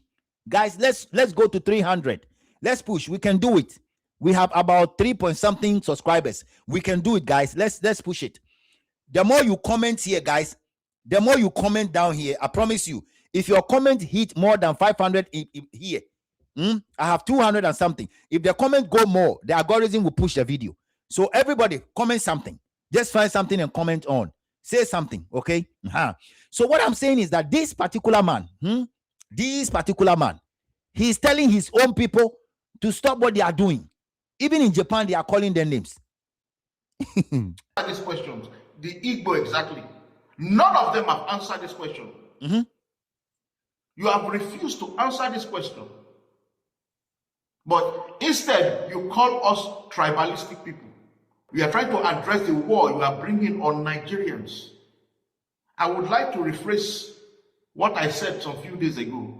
Guys, let's go to 300. Let's push. We can do it. We have about 3-point-something subscribers. We can do it, guys. Let's push it. The more you comment here, guys, the more you comment down here, I promise you, if your comment hit more than 500 here, I have 200 and something. If the comment go more, the algorithm will push the video. So everybody comment something. Just find something and comment on. Say something, okay? So what I'm saying is that this particular man, he's telling his own people to stop what they are doing. Even in Japan, they are calling their names. These questions, the Igbo exactly. None of them have answered this question. You have refused to answer this question. But instead, you call us tribalistic people. We are trying to address the war you are bringing on Nigerians. I would like to rephrase what I said some few days ago.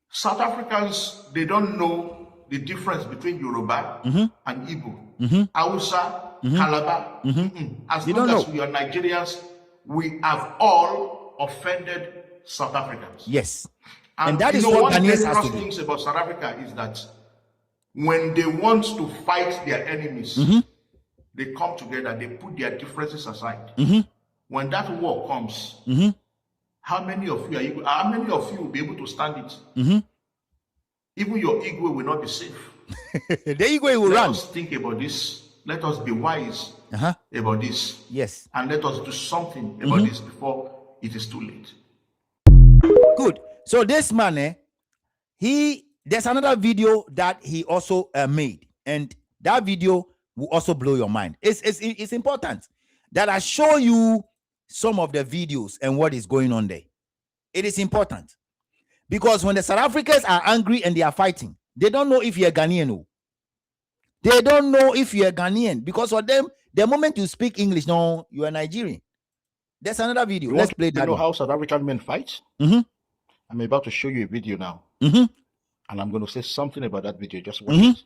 South Africans, they don't know the difference between Yoruba and Igbo. Hausa, Calabar. As long as we are Nigerians, we have all offended South Africans. Yes. And that is what Ghanaians has to do. Things about South Africa is that when they want to fight their enemies, they come together, they put their differences aside. When that war comes, how many of you will be able to stand it? Even your ego will not be safe. The ego will Let run. us think about this. Let us be wise about this. Yes. And let us do something about this before it is too late. Good. So this man, there's another video that he also made, and that video will also blow your mind. It's important that I show you some of the videos and what is going on there. It is important because when the South Africans are angry and they are fighting, they don't know if you're Ghanaian. They don't know if you're Ghanaian because for them, the moment you speak English, no, you are Nigerian. There's another video. Let's play that. You know one. how South African men fight? I'm about to show you a video now. And I'm going to say something about that video. Just watch it.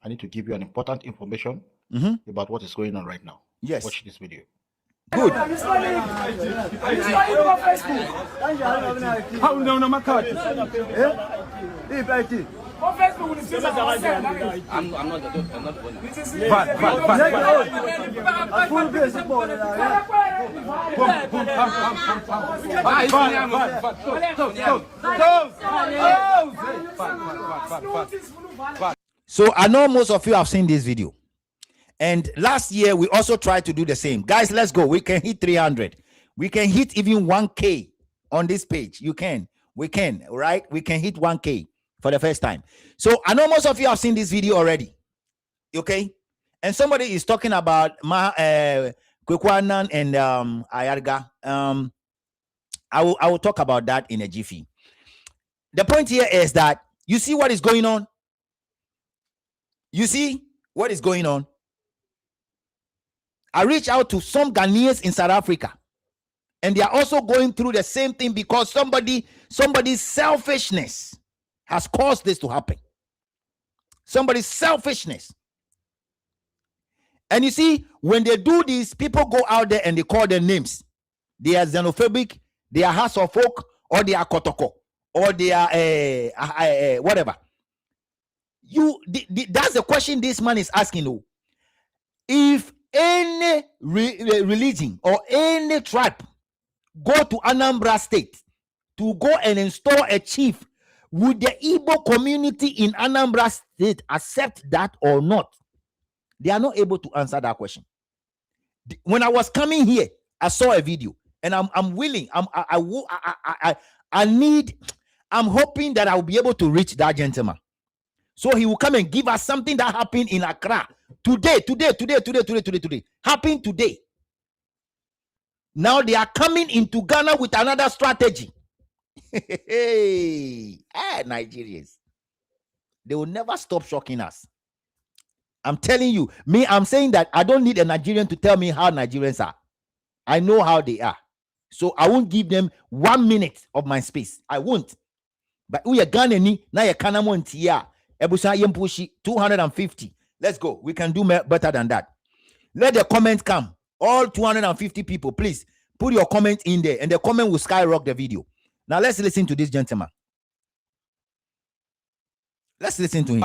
I need to give you an important information about what is going on right now. Yes. Watch this video. Good. I'm not the So I know most of you have seen this video. And last year, we also tried to do the same. Guys, let's go. We can hit 300. We can hit even 1K on this page. You can. We can, right? We can hit 1K for the first time. So I know most of you have seen this video already. Okay? And somebody is talking about Kwekwanan and Ayarga. I will talk about that in a jiffy. The point here is that you see what is going on? You see what is going on? I reached out to some Ghanaians in South Africa, and they are also going through the same thing because somebody's selfishness has caused this to happen. Somebody's selfishness. And you see, when they do this, people go out there and they call their names. They are xenophobic, they are House of Folk, or they are Kotoko, or they are whatever. That's the question this man is asking you. If any religion or any tribe go to Anambra State to go and install a chief, would the Igbo community in Anambra State accept that or not? They are not able to answer that question. When I was coming here, I saw a video, and I'm willing. I'm hoping that I will be able to reach that gentleman, so he will come and give us something that happened in Accra today. Happened today. Now they are coming into Ghana with another strategy. Hey, Nigerians, they will never stop shocking us. I'm telling you, I'm saying that I don't need a Nigerian to tell me how Nigerians are. I know how they are. So I won't give them 1 minute of my space. I won't. But we are Ghanaian, now you can't want here. 250. Let's go. We can do better than that. Let the comments come. All 250 people, please put your comment in there, and the comment will skyrocket the video. Now let's listen to this gentleman. Let's listen to him.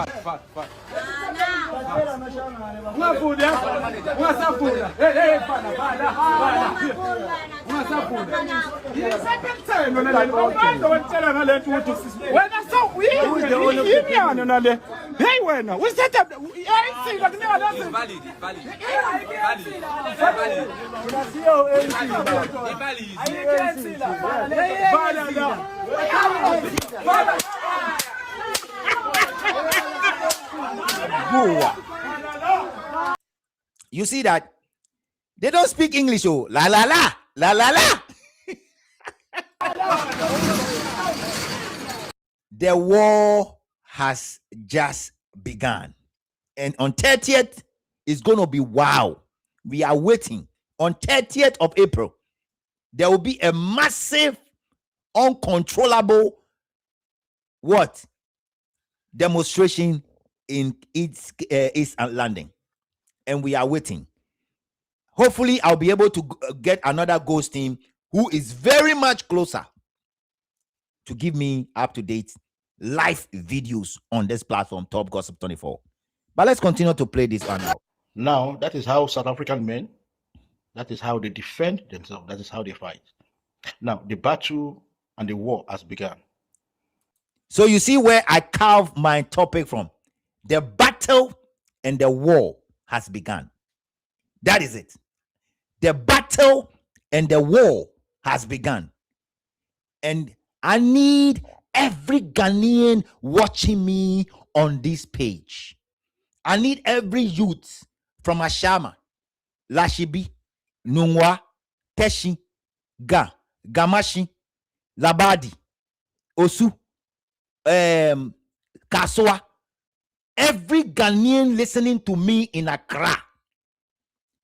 You see that they don't speak English. Oh, la la la la la la. The war has just begun, and on 30th is going to be wow. We are waiting. On 30th of April, there will be a massive, uncontrollable demonstration in East London, and we are waiting. Hopefully, I'll be able to get another ghost team who is very much closer to give me up-to-date live videos on this platform, Top Gossip 24. But let's continue to play this one now. Now, that is how South African men, that is how they defend themselves. That is how they fight. Now, the battle and the war has begun. So you see where I carve my topic from. The battle and the war has begun. That is it. The battle and the war has begun. And I need every Ghanaian watching me on this page. I need every youth from Ashama, Lashibi, Nungwa, Teshi, Gamashi, Labadi, Osu, Kaswa. Every Ghanaian listening to me in Accra.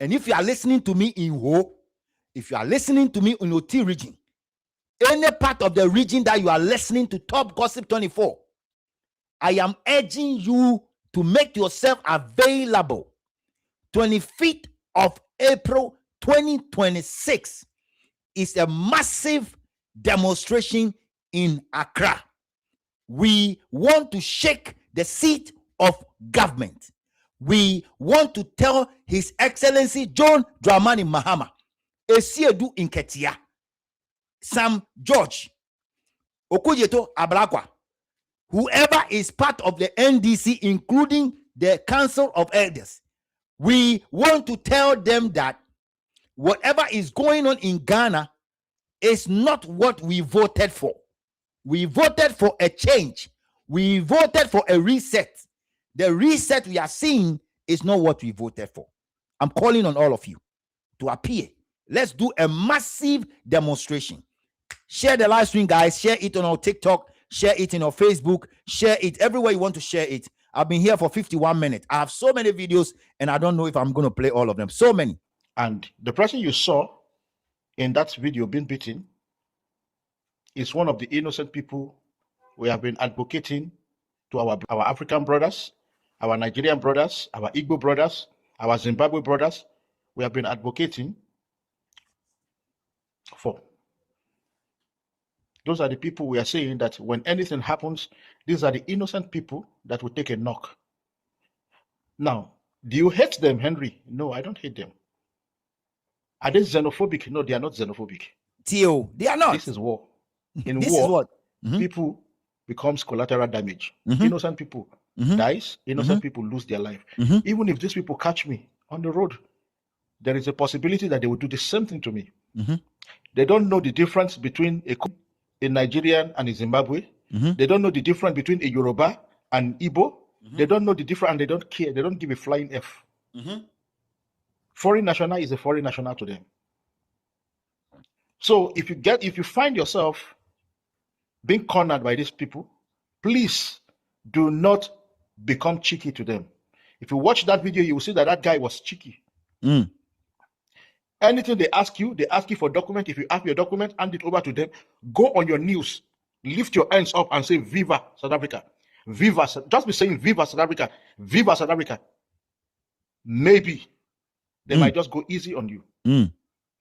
And if you are listening to me in Ho, if you are listening to me in Oti region, any part of the region that you are listening to Top Gossip 24, I am urging you to make yourself available. 25th of April 2026 is a massive demonstration in Accra. We want to shake the seat of government. We want to tell His Excellency John Dramani Mahama, Esiedu Inketia, Sam George, Okujeto Ablakwa, whoever is part of the NDC, including the Council of Elders, we want to tell them that whatever is going on in Ghana is not what we voted for. We voted for a change. We voted for a reset. The reset we are seeing is not what we voted for. I'm calling on all of you to appear. Let's do a massive demonstration. Share the live stream, guys. Share it on our TikTok. Share it in our Facebook. Share it everywhere you want to share it. I've been here for 51 minutes. I have so many videos, and I don't know if I'm going to play all of them. So many. And the person you saw in that video being beaten is one of the innocent people we have been advocating to our African brothers, our Nigerian brothers, our Igbo brothers, our Zimbabwe brothers. We have been advocating for. Those are the people we are saying that when anything happens, these are the innocent people that will take a knock. Now, do you hate them, Henry? No, I don't hate them. Are they xenophobic? No, they are not xenophobic. Tio, they are not. This is war. In This war, is what? people becomes collateral damage. Innocent people dies. Innocent people lose their life. Even if these people catch me on the road, there is a possibility that they will do the same thing to me. They don't know the difference between a Nigerian and a Zimbabwe. They don't know the difference between a Yoruba and Igbo. They don't know the difference, and they don't care. They don't give a flying F. Foreign national is a foreign national to them. So if you find yourself being cornered by these people, please do not become cheeky to them. If you watch that video, you will see that that guy was cheeky. Anything they ask you for document. If you have your document, hand it over to them. Go on your knees, lift your hands up and say, Viva South Africa. Viva, just be saying Viva South Africa. Viva South Africa. Maybe they might just go easy on you.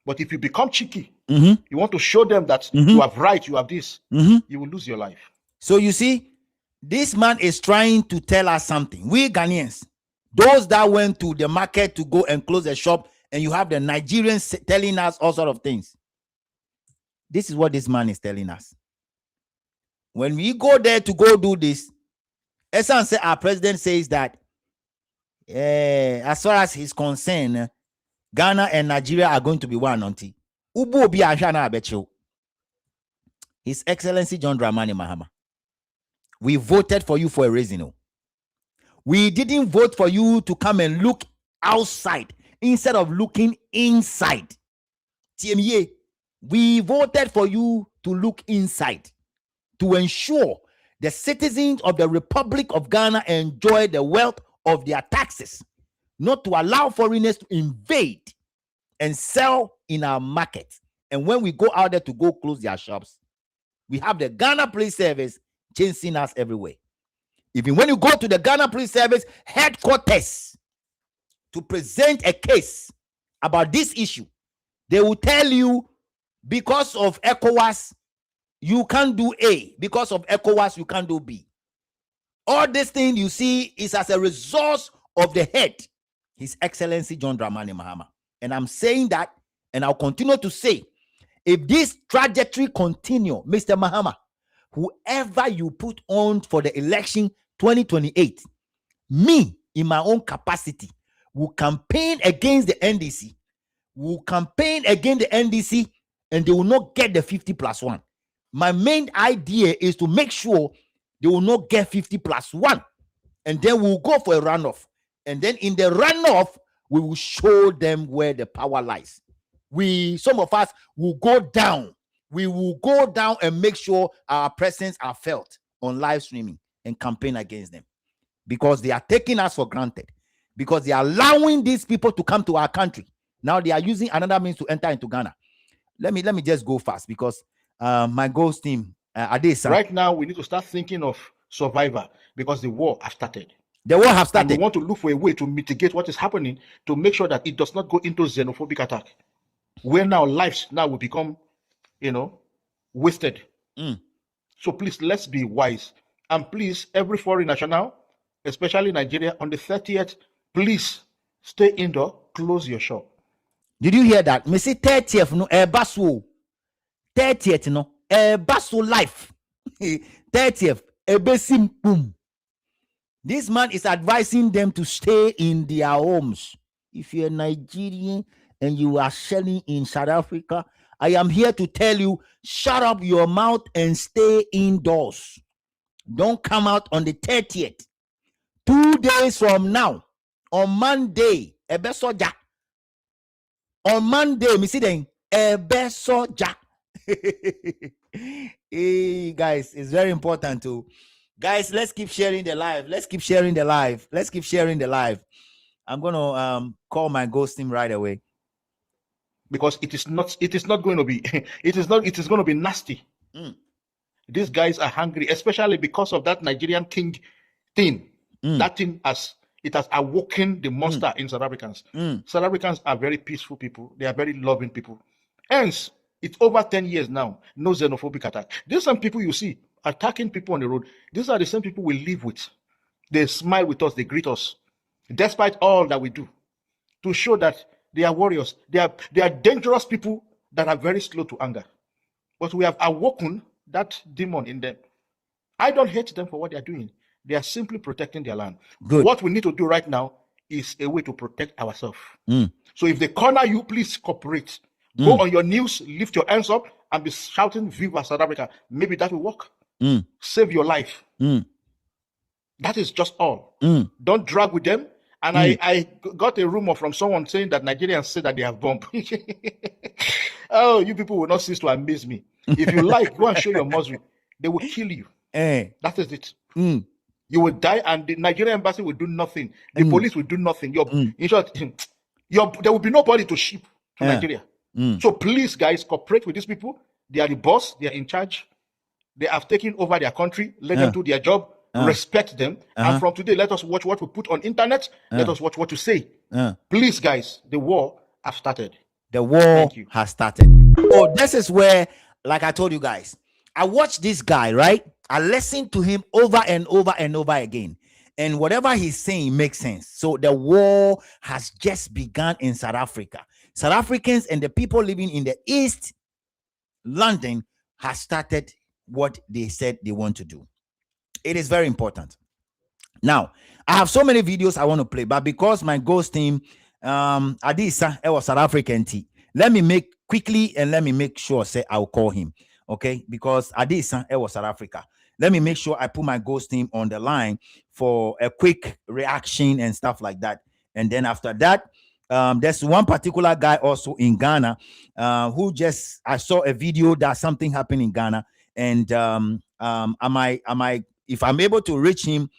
But if you become cheeky, you want to show them that you have right, you have this, you will lose your life. So you see, this man is trying to tell us something. We Ghanaians, those that went to the market to go and close a shop, and you have the Nigerians telling us all sort of things. This is what this man is telling us. When we go there to go do this, our president says that as far as he's concerned, Ghana and Nigeria are going to be one auntie. His Excellency John Dramani Mahama, we voted for you for a reason. We didn't vote for you to come and look outside instead of looking inside. TMA, we voted for you to look inside, to ensure the citizens of the Republic of Ghana enjoy the wealth of their taxes, not to allow foreigners to invade and sell in our market. And when we go out there to go close their shops, we have the Ghana Police Service chasing us everywhere. Even when you go to the Ghana Police Service headquarters to present a case about this issue, they will tell you, because of ECOWAS, you can't do A. Because of ECOWAS, you can't do B. All this thing you see is as a result of the head His Excellency John Dramani Mahama. And I'm saying that, and I'll continue to say, if this trajectory continue, Mr. Mahama, whoever you put on for the election 2028, me, in my own capacity, will campaign against the NDC, and they will not get the 50+1. My main idea is to make sure they will not get 50+1. And then we'll go for a runoff. And then in the runoff, we will show them where the power lies. Some of us will go down. We will go down and make sure our presence are felt on live streaming and campaign against them. Because they are taking us for granted. Because they are allowing these people to come to our country. Now they are using another means to enter into Ghana. Let me just go fast because my ghost team, right now, we need to start thinking of survivor because the war has started. The war has started. And we want to look for a way to mitigate what is happening to make sure that it does not go into xenophobic attack, where now lives now will become, wasted. So please, let's be wise. And please, every foreign national, especially Nigeria, on the 30th, please stay indoor, close your shop. Did you hear that? Me say 30th, no, basu. 30th, no, basu life. 30th, besim boom. This man is advising them to stay in their homes. If you're Nigerian and you are selling in South Africa, I am here to tell you, shut up your mouth and stay indoors. Don't come out on the 30th. 2 days from now, on Monday, Ebesoja. On Monday, me see them, Ebesoja. Hey, guys, it's very important to... Guys, let's keep sharing the live. Let's keep sharing the live. Let's keep sharing the live. I'm gonna call my ghost team right away. Because it is not going to be, it is going to be nasty. These guys are hungry, especially because of that Nigerian king thing. That thing has awoken the monster in South Africans. South Africans are very peaceful people. They are very loving people. Hence, it's over 10 years now, no xenophobic attack. There's some people you see attacking people on the road. These are the same people we live with. They smile with us, they greet us, despite all that we do, to show that they are warriors. They are dangerous people that are very slow to anger. But we have awoken that demon in them. I don't hate them for what they are doing. They are simply protecting their land. Good. What we need to do right now is a way to protect ourselves. So if they corner you, please cooperate. Go on your knees, lift your hands up, and be shouting Viva South Africa. Maybe that will work. Save your life. That is just all. Don't drag with them. And I got a rumor from someone saying that Nigerians say that they have bomb. Oh, you people will not cease to amaze me. If you like, go and show your muscle. They will kill you. That is it. You will die, and the Nigerian embassy will do nothing. The police will do nothing. In short, there will be nobody to ship to Nigeria. So please, guys, cooperate with these people. They are the boss. They are in charge. They have taken over their country. Let them do their job. Respect them. And from today, let us watch what we put on internet. Let us watch what you say. Please, guys, the war has started. The war has started. Oh, this is where, like I told you guys, I watched this guy, right? I listened to him over and over and over again. And whatever he's saying makes sense. So the war has just begun in South Africa. South Africans and the people living in the East London has started what they said they want to do. It is very important. Now, I have so many videos I want to play, but because my ghost team, Adisa, it was South African tea. Let me make quickly and let me make sure say I'll call him. Okay, because Adisa, it was South Africa. Let me make sure I put my ghost team on the line for a quick reaction and stuff like that. And then after that, there's one particular guy also in Ghana who just, I saw a video that something happened in Ghana. And if I'm able to reach him,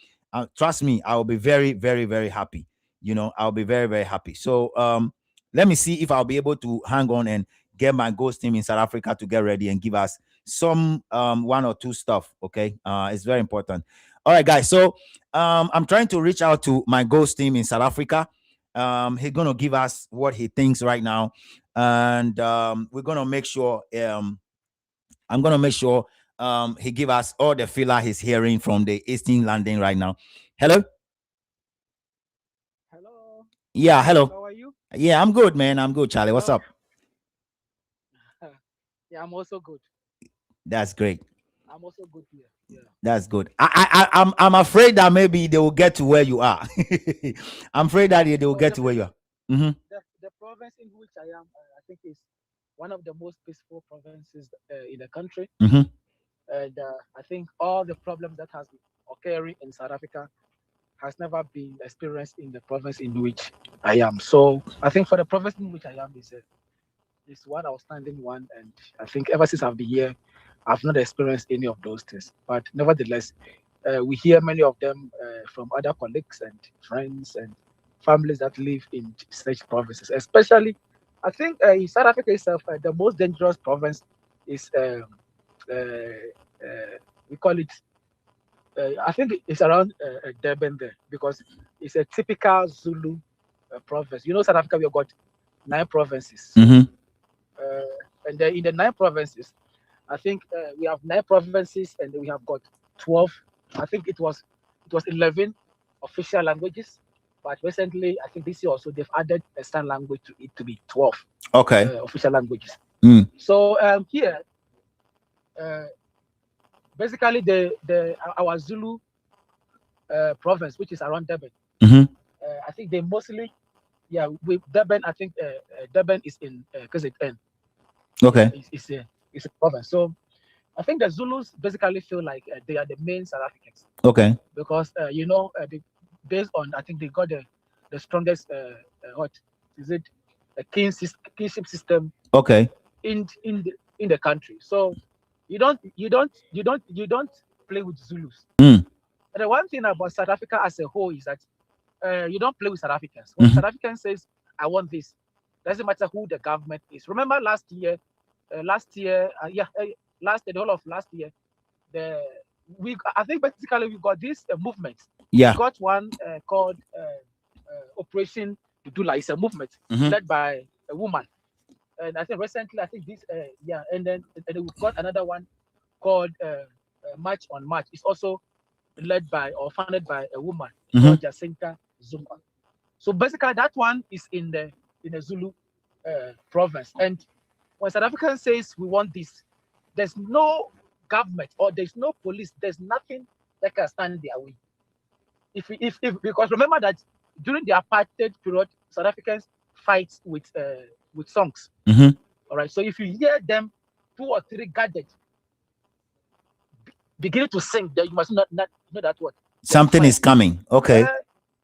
trust me, I'll be very, very, very happy. You know, I'll be very, very happy. So let me see if I'll be able to hang on and get my ghost team in South Africa to get ready and give us some one or two stuff. Okay, it's very important. All right, guys. So I'm trying to reach out to my ghost team in South Africa. He's gonna give us what he thinks right now, and we're gonna make sure. I'm gonna make sure he give us all the filler he's hearing from the Eastern London right now. Hello. Hello. Yeah, hello. How are you? Yeah, I'm good, man. I'm good, Charlie. What's Hello? up? Yeah, I'm also good. That's great. I'm also good here. Yeah. That's good. I'm afraid that maybe they will get to where you are. I'm afraid that they will No, get to where you are. Mm-hmm. the province in which I am, I think, is one of the most peaceful provinces in the country. Mm-hmm. And I think all the problems that has been occurring in South Africa has never been experienced in the province in which I am. So I think for the province in which I am is one outstanding one. And I think ever since I've been here, I've not experienced any of those things. But nevertheless, we hear many of them from other colleagues and friends and families that live in such provinces. Especially, I think in South Africa itself, the most dangerous province is uh, we call it. I think it's around Durban there because it's a typical Zulu province. You know, South Africa, we have got 9 provinces. So, Mm-hmm. and then in the 9 provinces, I think we have 9 provinces and we have got 12. I think it was 11 official languages, but recently I think this year also they've added a sign language to it to be 12 Okay. official languages. Mm. So here, uh, basically our Zulu province, which is around Durban, Mm-hmm. I think they mostly, yeah, with Durban. I think Durban is in KZN. Okay. It's a province. So I think the Zulus basically feel like they are the main South Africans Okay. because based on I think they got the strongest what is it a kinship system Okay. in the country. So you don't play with Zulus. Mm. And the one thing about South Africa as a whole is that you don't play with South Africans. When Mm-hmm. South African says, "I want this," doesn't matter who the government is. Remember last year, last year, the whole of last year, I think basically we got this movement. Yeah. We got one called Operation Dudula. It's a movement Mm-hmm. led by a woman, and I think recently, I think this, and then we've got another one called March on March. It's also led by or funded by a woman called Jacinta Zuma. So basically, that one is in the Zulu province. And when South African says we want this, there's no government or there's no police. There's nothing that can stand their way. If because remember that during the apartheid period, South Africans fight with songs. Mm-hmm. All right. So if you hear them 2 or 3 gathered beginning to sing, then you must not know that what Something is coming. Okay.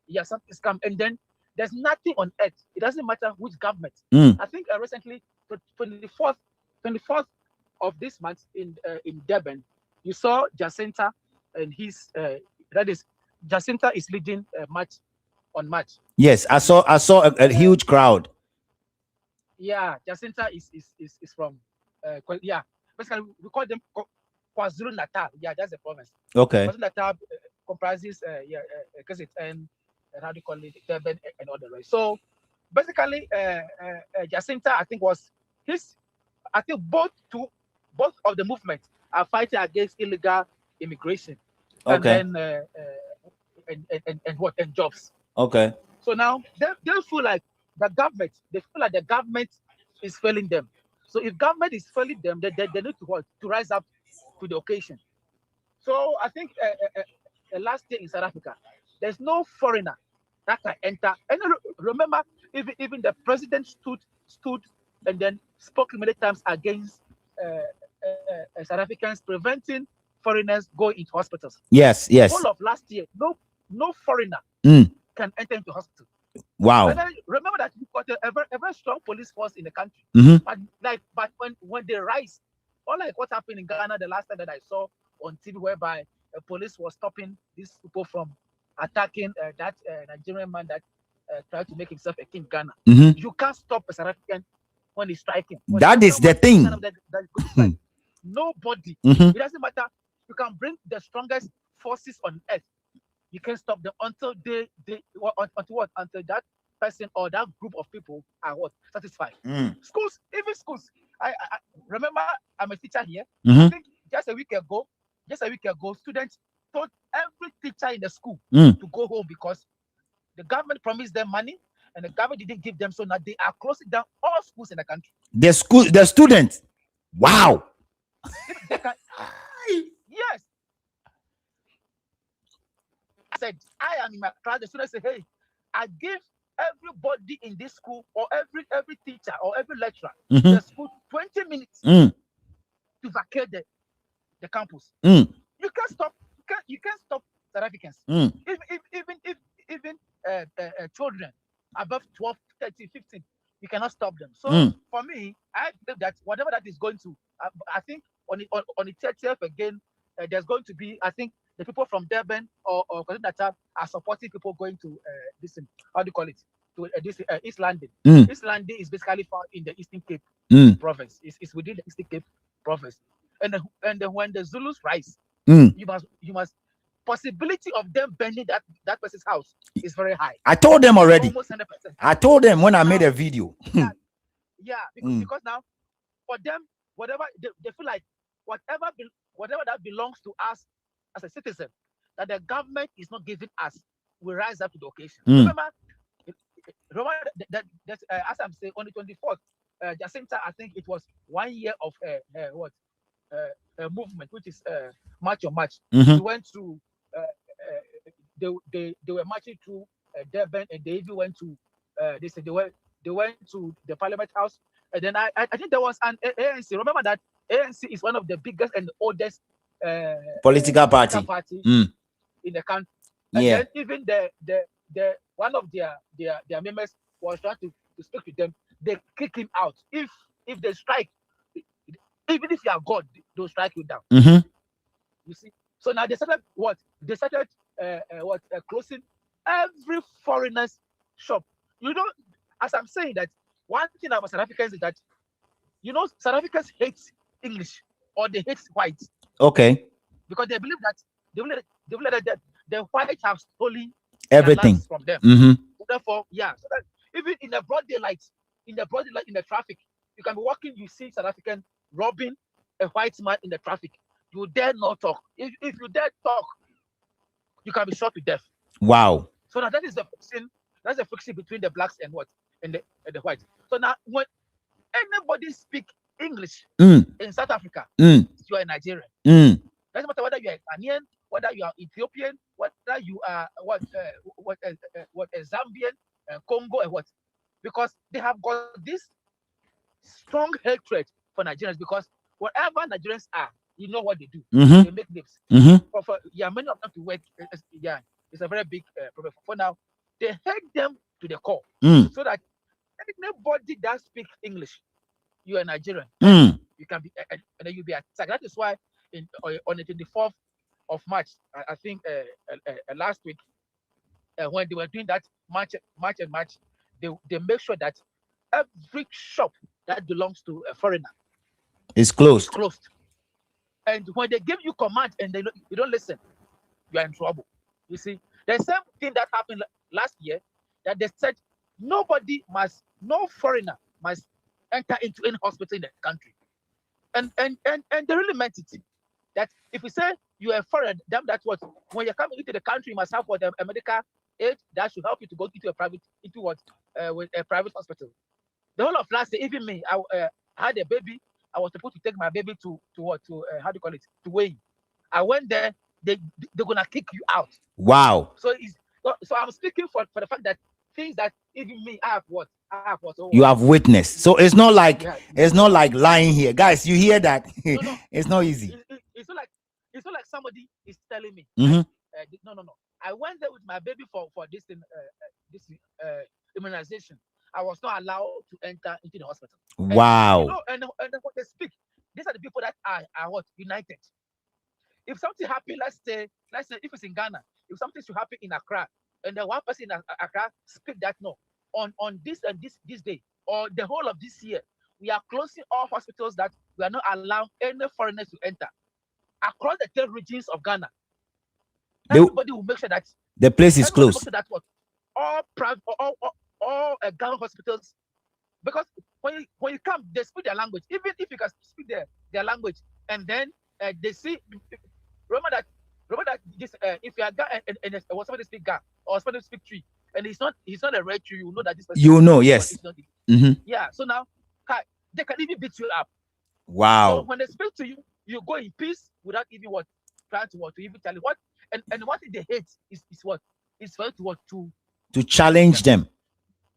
Yeah, something is coming, and then there's nothing on earth. It doesn't matter which government. Mm. I think recently, 24th of this month in Durban, you saw Jacinta and his that is Jacinta is leading March on March. Yes, I saw a huge crowd. Yeah, Jacinta is from yeah. Basically, we call them KwaZulu Natal. Yeah, that's the province. Okay. KwaZulu Natal comprises and how do you call it, Durban and all the rest. So basically, Jacinta, I think was his. I think both of the movements are fighting against illegal immigration, Okay. and then and jobs. Okay. So now they feel like they feel like the government is failing them. So if government is failing them, they need to rise up to the occasion. So I think last year in South Africa, there's no foreigner that can enter. And remember, even the president stood and then spoke many times against South Africans preventing foreigners going into hospitals. Yes. All of last year, no foreigner can enter into hospital. Wow. And then remember that we've got a very strong police force in the country. Mm-hmm. But when they rise, or like what happened in Ghana the last time that I saw on TV, whereby the police was stopping these people from attacking that Nigerian man that tried to make himself a king in Ghana. Mm-hmm. You can't stop a South African when he's striking. That is the thing. Nobody. Mm-hmm. It doesn't matter. You can bring the strongest forces on earth. You can stop them until until that person or that group of people are satisfied. Schools, even schools. I remember I'm a teacher here. Mm-hmm. I think just a week ago, students told every teacher in the school to go home because the government promised them money and the government didn't give them, so now they are closing down all schools in the country. The students. Wow. They can, yes. I said, I am in my class. The students say, hey, I give everybody in this school, or every teacher or every lecturer, the school 20 minutes to vacate the campus. You can't stop. You can't stop South Africans. Even children above 12, 13, 15, you cannot stop them. So for me, I believe that whatever that is going to, I think on the 30th again, there's going to be, I think, the people from Durban or Natal are supporting people going to this, how do you call it, to this East London. East London is basically found in the Eastern Cape province. It's within the Eastern Cape province. And when the Zulus rise, you must possibility of them burning that person's house is very high. I told them already. Almost 100%. I told them when I made a video. Because now for them, whatever they feel like, whatever that belongs to us as a citizen, that the government is not giving us, we rise up to the occasion. Remember that as I'm saying, on the 24th, Jacinta, I think it was 1 year of movement, which is March on March. We went to they were marching through Durban, and they even went to they went to the Parliament House, and then I think there was an ANC. Remember that ANC is one of the biggest and oldest political party in the country. And yeah. then even the one of their members was trying to speak to them. They kick him out. If they strike, even if you are God, they'll strike you down. You see. So now they started what? They started closing every foreigner's shop. You know, as I'm saying that, one thing about South Africans is that, you know, South Africans hate English, or they hate whites. Okay. Because they believe that the whites have stolen everything from them. Therefore, so that even in the broad daylight, in the traffic, you can be walking, you see South African robbing a white man in the traffic. You dare not talk. If you dare talk, you can be shot to death. Wow. So now that is the friction. That's the friction between the blacks and the whites. So now when anybody speak English in South Africa, you are a Nigerian. Doesn't matter whether you are Ghanaian, whether you are Ethiopian, whether you are Zambian, Congo, and what, because they have got this strong hatred for Nigerians, because whatever Nigerians are, you know what they do. They make names. For many of them to work. It's a very big problem. For now, they hate them to the core, so that anybody that speaks English, you are Nigerian. You can be, and then you'll be attacked. That is why on the 24th of March, I think last week, when they were doing that march, they make sure that every shop that belongs to a foreigner is closed. And when they give you command and you don't listen, you are in trouble. You see, the same thing that happened last year, that they said no foreigner must enter into any hospital in the country. And they really meant it. That if you say you are a foreigner, that's what, when you're coming into the country, you must have a medical aid that should help you to go into a private hospital. The whole of last year, even me, I had a baby. I was supposed to take my baby to weigh. I went there. They're gonna kick you out. Wow. So I'm speaking for the fact that things that even me, I have what. You have witnessed. So it's not like lying here, guys. You hear that? No. It's not easy. It's not like somebody is telling me. No. I went there with my baby for this immunization. I was not allowed to enter into the hospital. Wow. And what they speak, these are the people that are united. If something happens, let's say if it's in Ghana, if something should happen in Accra, and the one person in Accra speak that on this and this day, or the whole of this year, we are closing all hospitals, that we are not allowing any foreigners to enter across the 10 regions of Ghana. Everybody will make sure that the place is closed. So that's what all private, all Ghana hospitals, because when you come, they speak their language. Even if you can speak their language, and then they see. Remember that this if you are Ghana and somebody speak Ghana or somebody speak Tree, and he's not a red tree, you know that this person You know, yes. not Mm-hmm. yeah. So now they can even beat you up. Wow. So when they speak to you, you go in peace without even trying to even tell you what. And what they hate is what? It's for you to challenge them.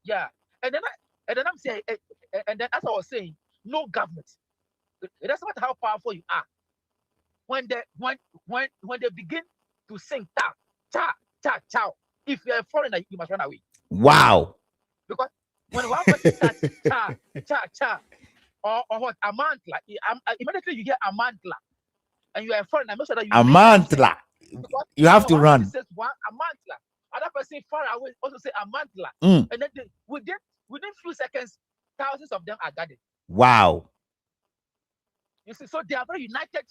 Yeah. And then I'm saying, and then as I was saying, no government. It doesn't matter how powerful you are. When they begin to sing ta ta ta ta, if you're a foreigner, you must run away. Wow. Because when one person starts cha cha cha or what amantla, immediately you hear amantla, and you are a foreigner, make sure that you amantla. You have to run. Says one amantla, other person far away also say amantla, and then within few seconds, thousands of them are gathered. Wow. You see, so they are very united,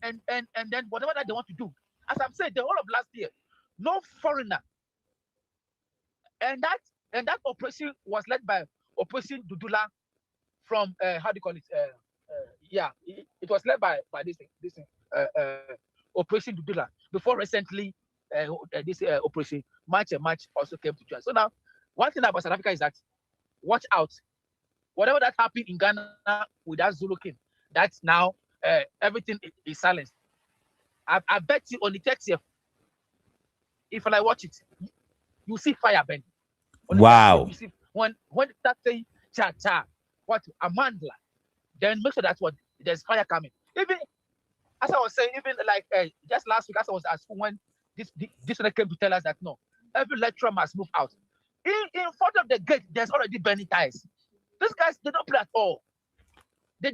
and then whatever that they want to do. As I'm saying, the whole of last year, no foreigner, and that operation was led by Operation Dudula from how do you call it? It was led by this Operation Dudula. Before recently, this Operation March and March also came to join. So now, one thing about South Africa is that watch out. Whatever that happened in Ghana with that Zulu king, that's now everything is silenced. I bet you on the 30th, if I watch it, you see fire burning. Wow. You see when that saying cha cha, what amandla, then make sure that's what there's fire coming. Even as I was saying, even like just last week, as I was at school, when this one came to tell us that no, every lecturer must move out. In front of the gate, there's already burning tires. These guys, they don't play at all. They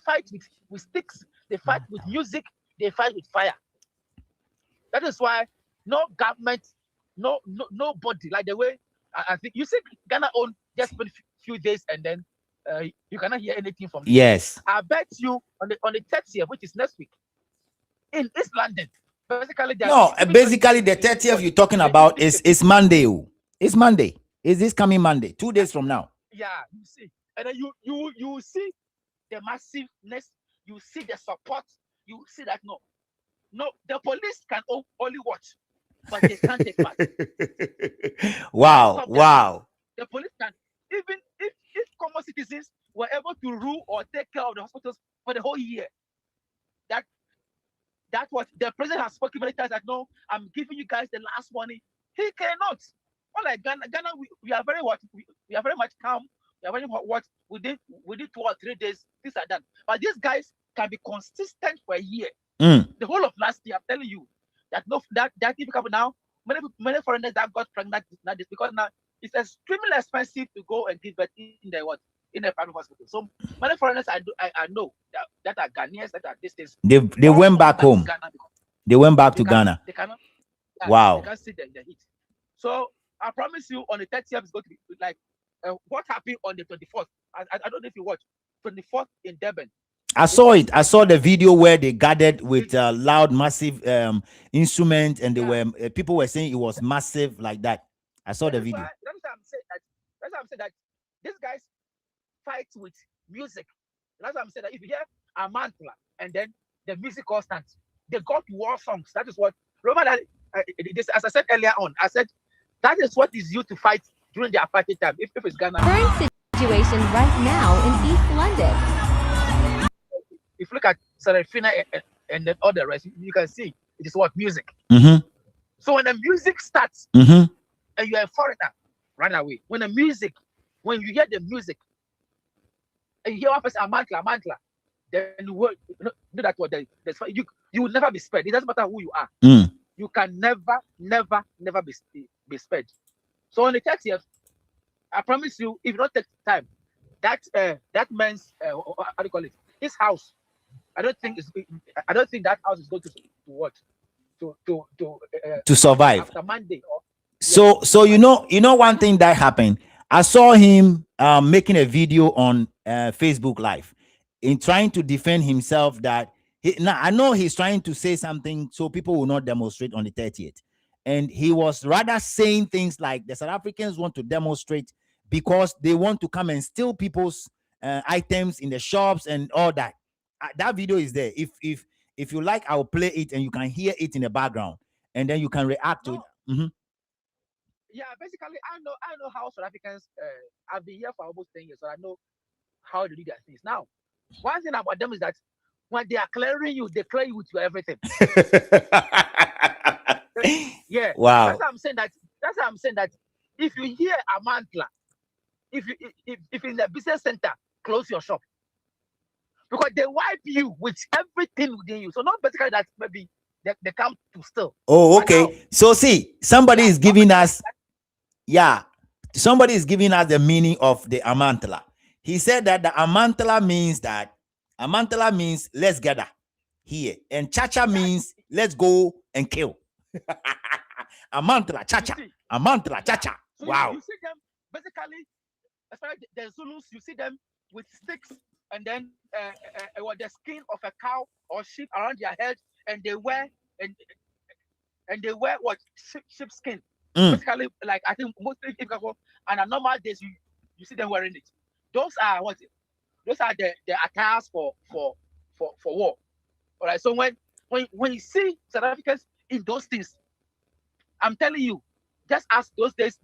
fight with sticks, they fight with music, they fight with fire. That is why no government, nobody, like the way I think you see Ghana own just a few days and then you cannot hear anything from them. Yes. I bet you on the 30th, which is next week, in East London, basically the 30th you're talking about is Monday. It's Monday. Is this coming Monday? 2 days from now. Yeah, you see. And then you see the massiveness, you see the support, you see that no, the police can only watch, but they can't take part. Wow. The police can, even if common citizens were able to rule or take care of the hospitals for the whole year, that what the president has spoken many times that no, I'm giving you guys the last warning. He cannot. Unlike Ghana, we are very we are very much calm. We are very what within 2 or 3 days, things are done. But these guys can be consistent for a year. The whole of last year, I'm telling you that that difficult now. Many foreigners that got pregnant now because now it's extremely expensive to go and give birth in the private hospital. So many foreigners I know that are Ghanaians that are distance. They went back home. They went back to Ghana. They cannot. Wow. They can't sit there in the heat. So I promise you, on the 30th, it's going to be like what happened on the 24th. I don't know if you watched 24th in Durban. I saw it. I saw the video where they gathered with loud, massive instrument, and they were people were saying it was massive like that. I saw the video. That's why I'm saying that these guys fight with music. That's why I'm saying that if you hear a mantra and then the music all stands, they got war songs. That is what. Remember that as I said earlier on, I said that is what is used to fight during the apartheid time. If it's Ghana. Current situation right now in East London. If you look at Serafina and then all the rest, you can see it is what music. So when the music starts and you're a foreigner, run away. When you hear the music and you hear one person mantla, then you do that what you will never be spared. It doesn't matter who you are. You can never be spared. So on the 30th, I promise you, if you don't take time, that man's how do you call it? His house. I don't think that house is going to what to survive after Monday. So you know one thing that happened. I saw him making a video on Facebook Live in trying to defend himself that now I know he's trying to say something so people will not demonstrate on the 30th. And he was rather saying things like the South Africans want to demonstrate because they want to come and steal people's items in the shops and all that. That video is there. If you like, I'll play it and you can hear it in the background and then you can react to it. Yeah, basically, I know how South Africans. I've been here for almost 10 years, so I know how they do their things. Now, one thing about them is that when they are clearing you, they clear you with your everything. Yeah, Wow. That's why I'm saying that if you hear a mantla, if in the business center, close your shop because they wipe you with everything within you. So not basically that maybe they come to steal. Oh, But now, okay. So see, somebody yeah, is giving us, yeah, somebody is giving us the meaning of the amantala. He said that the amantala means let's gather here, and chacha means let's go and kill. Amantala, chacha, amantala, chacha. So Wow. you see them basically, especially the Zulus, you see them with sticks and then the skin of a cow or sheep around their head, and they wear what sheep skin. Basically, like I think mostly people, and on normal days you see them wearing it. Those are what? Those are the attires for war. All right. So when you see South Africans in those things, I'm telling you, just as those days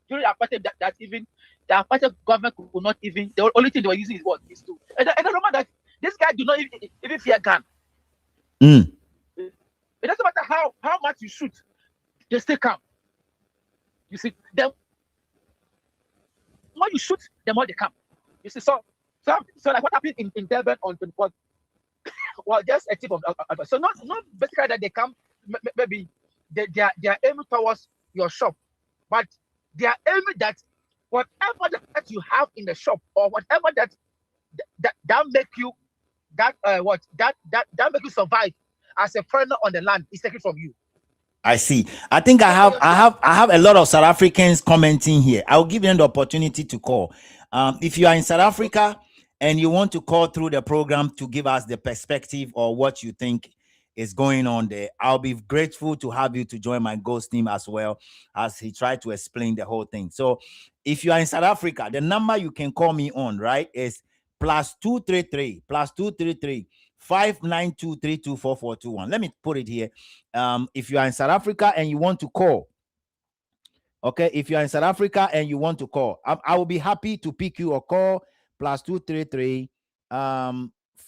during apartheid, that even the apartheid government could not even. The only thing they were using is what is to. And I remember that this guy do not even fear gun. It doesn't matter how much you shoot, they still come. You see them. When you shoot, the more they come. You see, so like what happened in Durban on 24th. Well, just a tip of so not basically that they come. Maybe they are aiming towards your shop, but they are aiming that whatever that you have in the shop or whatever that make you that make you survive as a foreigner on the land is taken from you. I see. I think I have a lot of South Africans commenting here. I'll give them the opportunity to call. If you are in South Africa and you want to call through the program to give us the perspective or what you think is going on there, I'll be grateful to have you to join my ghost team as well as he tried to explain the whole thing. So if you are in South Africa, the number you can call me on, right, is +233 592324421. Let me put it here. If you are in South Africa and you want to call, okay, if you are in South Africa and you want to call, I will be happy to pick you or call +233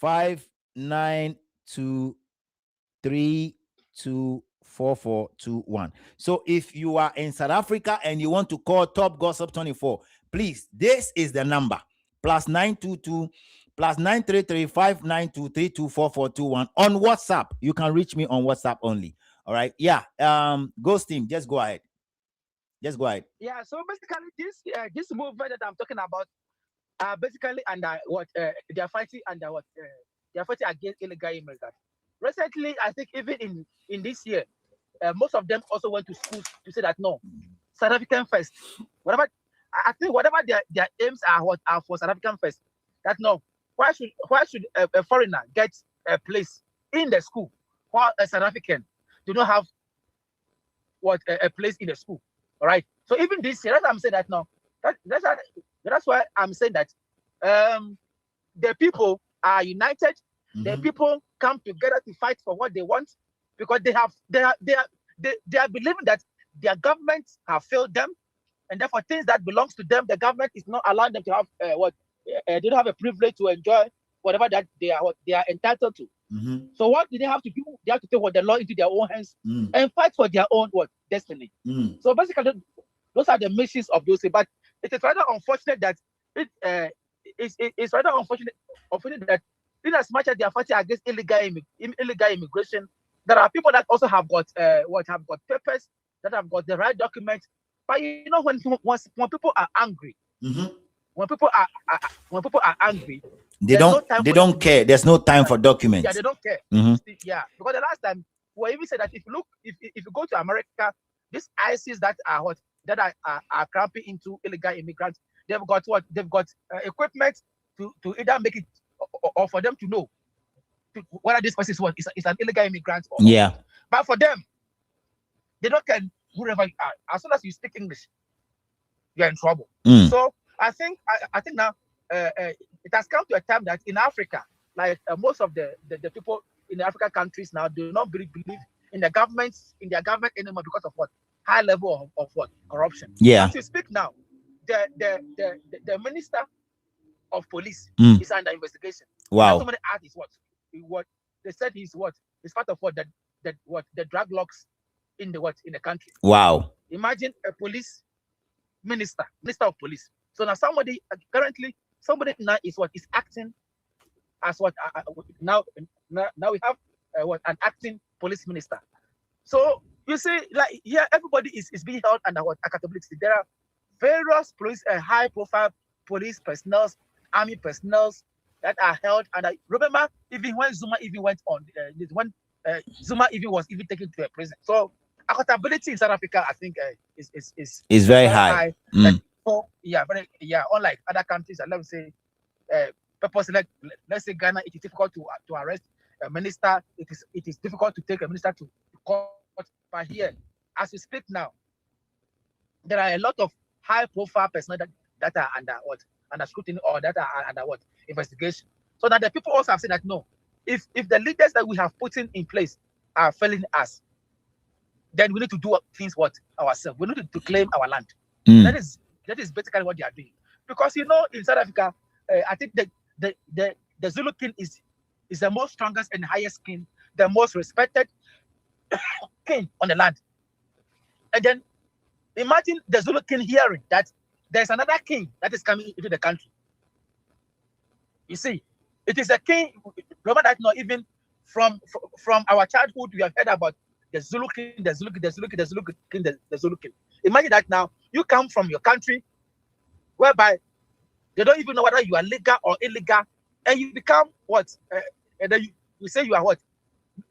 592324421. So if you are in South Africa and you want to call Top Gossip 24, please, this is the number +922 +933 592324421 on WhatsApp. You can reach me on WhatsApp only. All right. Yeah. Ghost team, just go ahead. Just go ahead. Yeah. So basically, this movement that I'm talking about, basically under what they are fighting under what they are fighting against illegal immigrants. Recently, I think even in this year, most of them also went to schools to say that no, South African first. Whatever I think, whatever their aims are, what are for South African first. That no, why should a foreigner get a place in the school while a South African do not have a place in the school? All right. So even this year, I'm saying that no, that's why I'm saying that the people are united. The people come together to fight for what they want because they are believing that their governments have failed them, and therefore things that belongs to them, the government is not allowing them to have they don't have a privilege to enjoy whatever that they are entitled to. So what do they have to do? They have to take the law into their own hands and fight for their own destiny. So basically, those are the missions of those. But it is rather unfortunate that it's rather unfortunate that in as much as they are fighting against illegal immigration, there are people that also have got papers, that have got the right documents. But you know, when people are angry, when people are angry, they don't care. There's no time for documents. Yeah, they don't care. Yeah, because the last time we even said that if you go to America, these ISIS that are cramping into illegal immigrants, they've got equipment to either make it or for them to know whether this person is an illegal immigrant or not. But for them, they don't care whoever you are. As soon as you speak English, you're in trouble. So I think now it has come to a time that in Africa, like most of the people in the African countries now do not believe in their government anymore because of what? high level of what corruption. Yeah. As we speak now, the minister of police is under investigation. Wow. Somebody asked is what they said he's what is part of what the drug locks in the country. Wow. Imagine a police minister of police. So now somebody currently somebody now is acting as now we have an acting police minister. So you see, like here, everybody is being held under accountability. There are various police high profile police personnel, army personnel that are held. And remember, even when Zuma even went on, Zuma even was taken to a prison. So accountability in South Africa, I think, is very high. Unlike other countries, and let me say, let's say Ghana, it is difficult to arrest a minister. It is difficult to take a minister to court. But here, as we speak now, there are a lot of high-profile personnel that are under scrutiny or that are under investigation. So that the people also have said that no, if the leaders that we have put in place are failing us, then we need to do things ourselves. We need to claim our land. That is basically what they are doing. Because in South Africa, I think the Zulu king is the most strongest and highest king, the most respected king on the land. And then imagine the Zulu king hearing that there's another king that is coming into the country. You see, it is a king. Remember that not even from our childhood we have heard about the Zulu king, the Zulu king, the Zulu king, the Zulu king, the Zulu king. Imagine that now you come from your country whereby they don't even know whether you are legal or illegal, and you become and then you say you are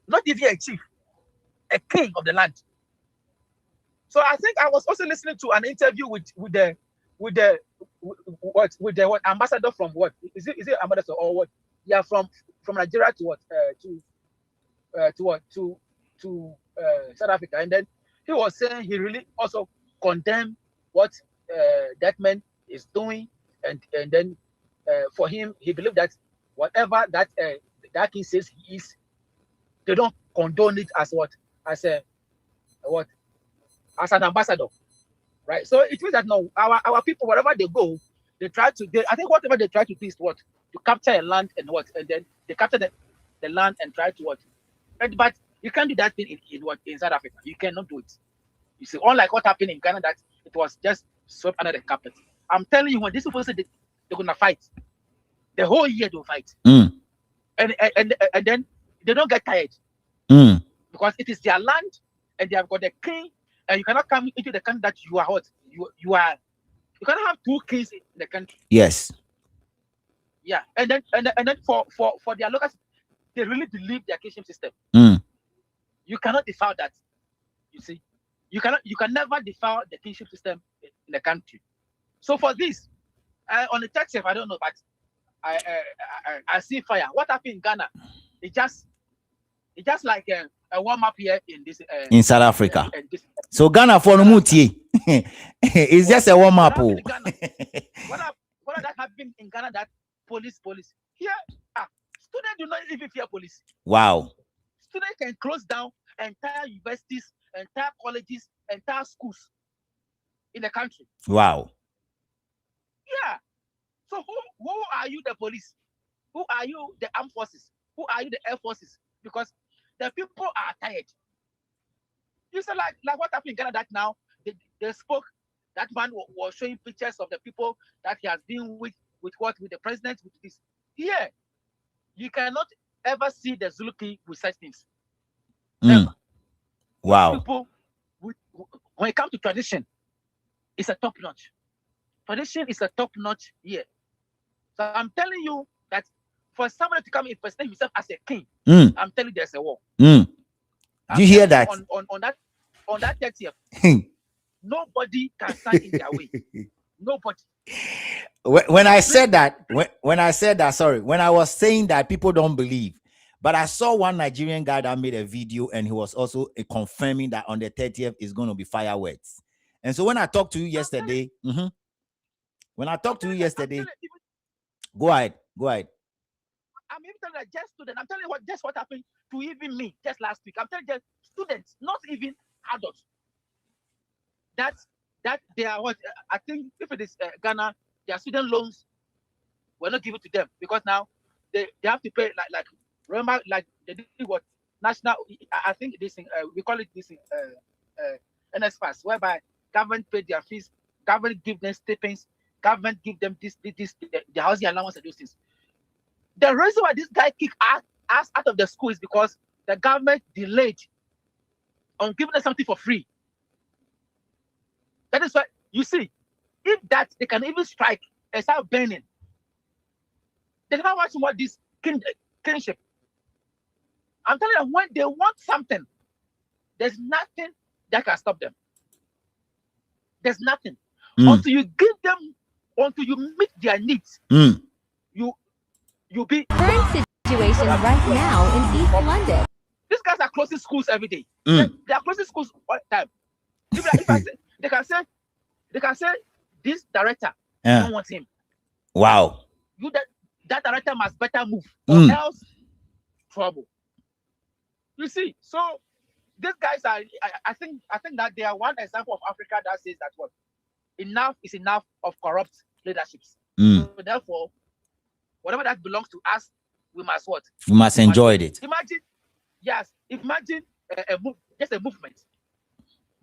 not even a chief, a king of the land. So I think I was also listening to an interview with the ambassador from is it ambassador or what? Yeah, from Nigeria to South Africa, and then he was saying he really also condemned what that man is doing, and then for him he believed that whatever that king says he is, they don't condone it as an ambassador, right? So it means that no, our people, wherever they go, they try to. I think whatever they try to do is to capture a land and then they capture the land and try to but you can't do that thing in South Africa. You cannot do it. You see, unlike what happened in Ghana, that it was just swept under the carpet. I'm telling you, when these people say they're gonna fight, the whole year they'll fight, and then they don't get tired because it is their land and they have got the king. And you cannot come into the country that you are you cannot have two kings in the country. Yes. Yeah, and then for their locals, they really believe their kingship system. You cannot defile that. You see, you can never defile the kingship system in the country. So for this, on the text, I don't know, but I see fire. What happened in Ghana? It just like a warm up here in this in South Africa. So Ghana for Muti. It's just a warm up. What that happened in Ghana? That police here, students do not even fear police. Wow. Students can close down entire universities, entire colleges, entire schools in the country. Wow. Yeah. So who are you, the police? Who are you, the armed forces? Who are you, the air forces? Because the people are tired. You said like what happened in Ghana that now they spoke. That man was showing pictures of the people that he has been with the president, with this. Here, you cannot ever see the Zulu king with such things. Never. Wow. People, when it comes to tradition, it's a top notch. Tradition is a top notch here. So I'm telling you that for somebody to come and present himself as a king, I'm telling you there's a war. Do you hear that? On that 30th, nobody can stand in their way. Nobody. When I said that, when I was saying that people don't believe, but I saw one Nigerian guy that made a video and he was also confirming that on the 30th is going to be fireworks. And so when I talked to you yesterday, go ahead. I'm even telling you just students. I'm telling you what happened to even me just last week. I'm telling you students, not even adults. that they are what I think if it is Ghana, their student loans were not given to them because now they have to pay like remember like they did what national I think this thing we call it this thing NSFAS whereby government paid their fees, government give them stipends, government give them this the housing allowance and those things. The reason why this guy kicked us out of the school is because the government delayed on giving us something for free. That is why you see, if that they can even strike and start burning, they never watch more this kinship. I'm telling you, when they want something, there's nothing that can stop them. There's nothing until you give them, until you meet their needs. You be Current situation right now in East London. These guys are closing schools every day. They are closing schools all the time. If I say, they can say this director don't want him. Wow. That director must better move or else trouble. You see, so these guys are I think that they are one example of Africa that says that what enough is enough of corrupt leaderships. So therefore, whatever that belongs to us, we must what? We must enjoy it. Imagine just a movement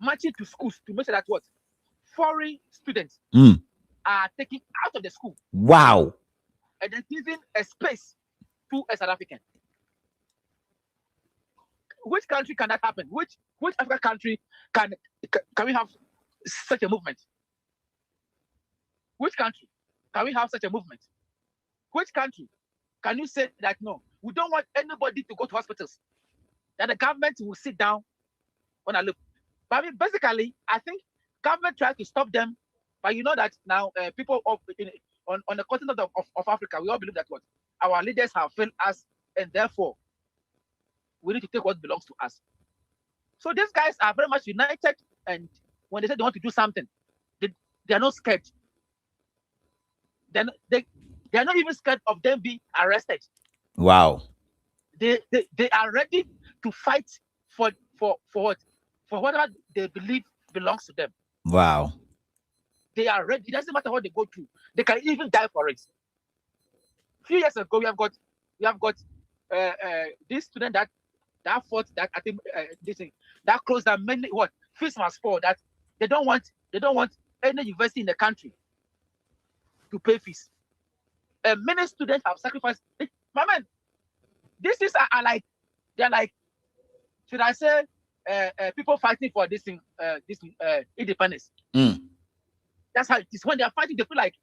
marching to schools to make sure that what foreign students are taken out of the school. Wow. And then giving a space to a South African. Which country can that happen? Which African country can we have such a movement? Which country can we have such a movement? Which country can you say that no, we don't want anybody to go to hospitals? That the government will sit down on a look. But I mean, basically, I think government tried to stop them. But you know that now people on the continent of Africa, we all believe that what our leaders have failed us, and therefore we need to take what belongs to us. So these guys are very much united, and when they say they want to do something, they are not scared. They are not even scared of them being arrested. Wow. They are ready to fight for what? For whatever they believe belongs to them. Wow. They are ready. It doesn't matter what they go through. They can even die for it. A few years ago, we have got this student that fought that I think this thing that closed down many what fees must fall that they don't want any university in the country to pay fees. Many students have sacrificed. My man, this is like they're like, should I say people fighting for this thing independence. That's how it is. When they are fighting, they feel like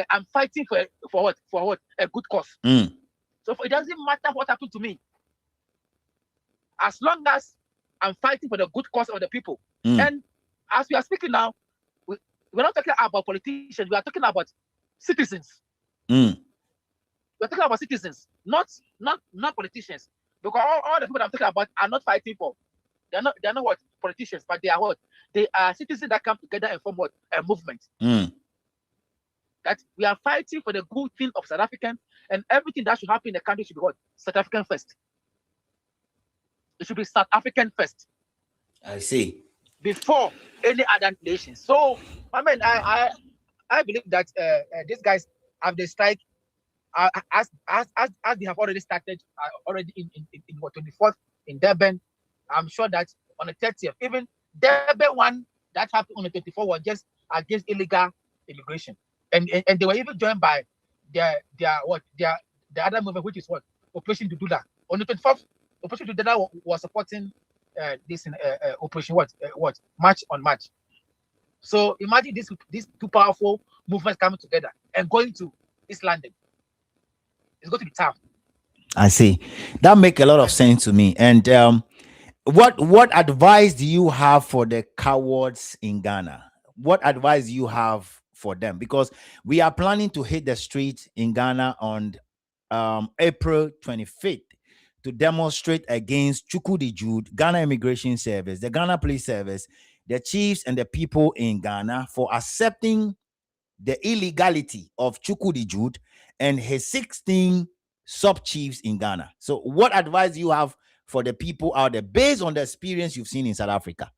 I'm fighting for what a good cause. So it doesn't matter what happened to me, as long as I'm fighting for the good cause of the people. And as we are speaking now, we're not talking about politicians. We are talking about citizens. We're talking about citizens, not politicians. Because all the people I'm talking about are not fighting for. They're not what politicians, but they are what? They are citizens that come together and form what? A movement. That we are fighting for the good thing of South African, and everything that should happen in the country should be what? South African first. It should be South African first. I see. Before any other nation. So I mean, I believe that these guys have the strike as they have already started already in what 24th in Durban. I'm sure that on the 30th, even Durban one that happened on the 24th was just against illegal immigration, and they were even joined by their the other movement, which is what Operation Dududa. On the 24th, Operation Dududa was supporting this Operation what March on March. So imagine these two powerful movements coming together and going to East London. It's going to be tough. I see. That make a lot of sense to me. And what advice do you have for the cowards in Ghana? What advice do you have for them? Because we are planning to hit the street in Ghana on April 25th to demonstrate against Chukudi Jude, Ghana Immigration Service, the Ghana Police Service, the chiefs and the people in Ghana for accepting the illegality of Chukudi Jude and his 16 sub-chiefs in Ghana. So what advice do you have for the people out there based on the experience you've seen in South Africa?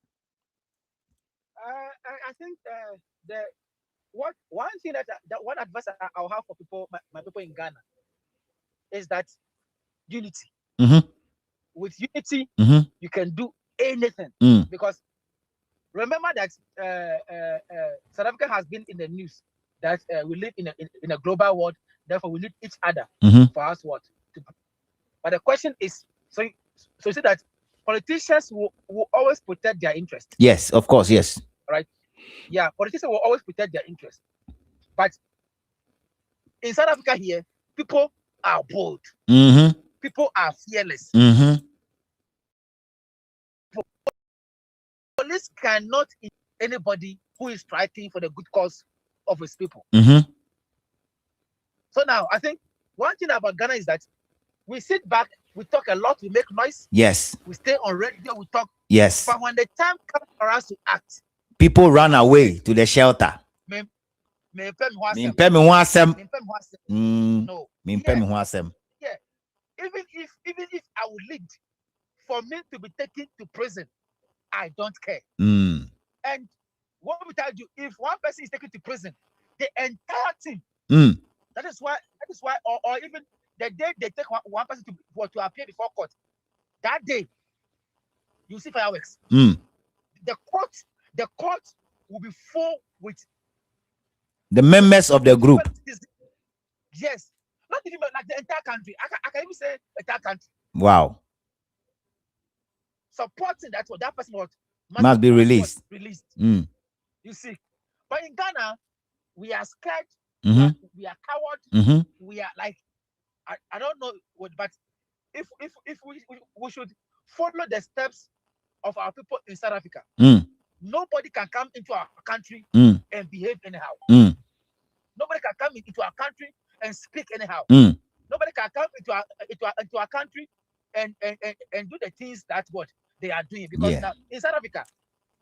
think the one thing that one advice I'll have for people, my people in Ghana, is that unity. With unity, you can do anything. Because remember that South Africa has been in the news that we live in a global world, therefore we need each other for us what. But the question is, so you see that politicians will always protect their interest. Yes, of course, yes. Right? Yeah, politicians will always protect their interest. But in South Africa here, people are bold. People are fearless. Police cannot eat anybody who is striking for the good cause of his people. So now, I think one thing about Ghana is that we sit back, we talk a lot, we make noise. Yes. We stay on radio, we talk. Yes. But when the time comes for us to act, people run away to the shelter. No. Yeah. Even if I would lead for me to be taken to prison, I don't care. And what we tell you, if one person is taken to prison, the entire team. That is why, or even the day they take one person to appear before court, that day you see fireworks. The court will be full with the members of the group. Yes, not even like the entire country. I can even say the entire country. Wow. Supporting that what that person must be released. You see, but in Ghana, we are scared. We are coward. We are like, I don't know what, but if we should follow the steps of our people in South Africa, nobody can come into our country and behave anyhow. Nobody can come into our country and speak anyhow. Nobody can come into our country and do the things that what they are doing, because now in South Africa,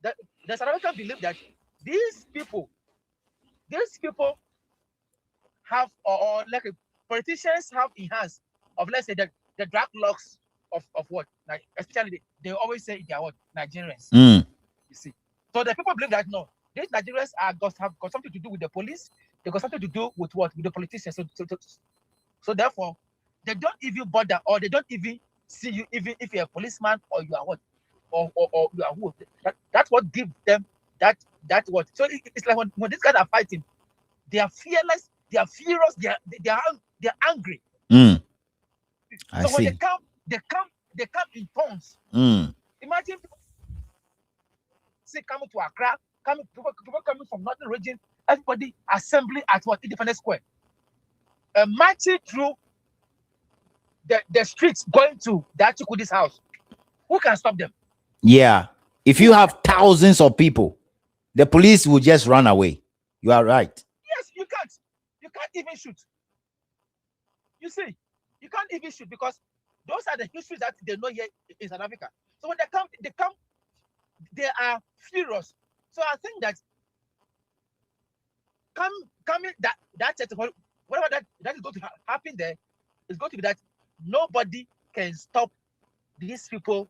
the South Africans believe that these people have, or like politicians have in hands of, let's say, the drug lords of what, like, especially they always say they are what, Nigerians. You see, so the people believe that no, these Nigerians have got something to do with the police. They got something to do with what, with the politicians. So therefore, they don't even bother, or they don't even see you, even if you're a policeman or you are what, or you are who. That's what gives them that what. So it's like when these guys are fighting, they are fearless, they are furious, they are angry. I so when see. they come in tons. Imagine people coming to Accra, people coming from northern region, everybody assembling at what, Independence Square, marching through the streets going to that Chukwudi's house. Who can stop them? Yeah, if you have thousands of people, the police will just run away. You are right. Yes, you can't even shoot. You see, you can't even shoot, because those are the histories that they know here in South Africa. So when they come, they are furious. So I think that coming that whatever that is going to happen there is going to be that nobody can stop these people.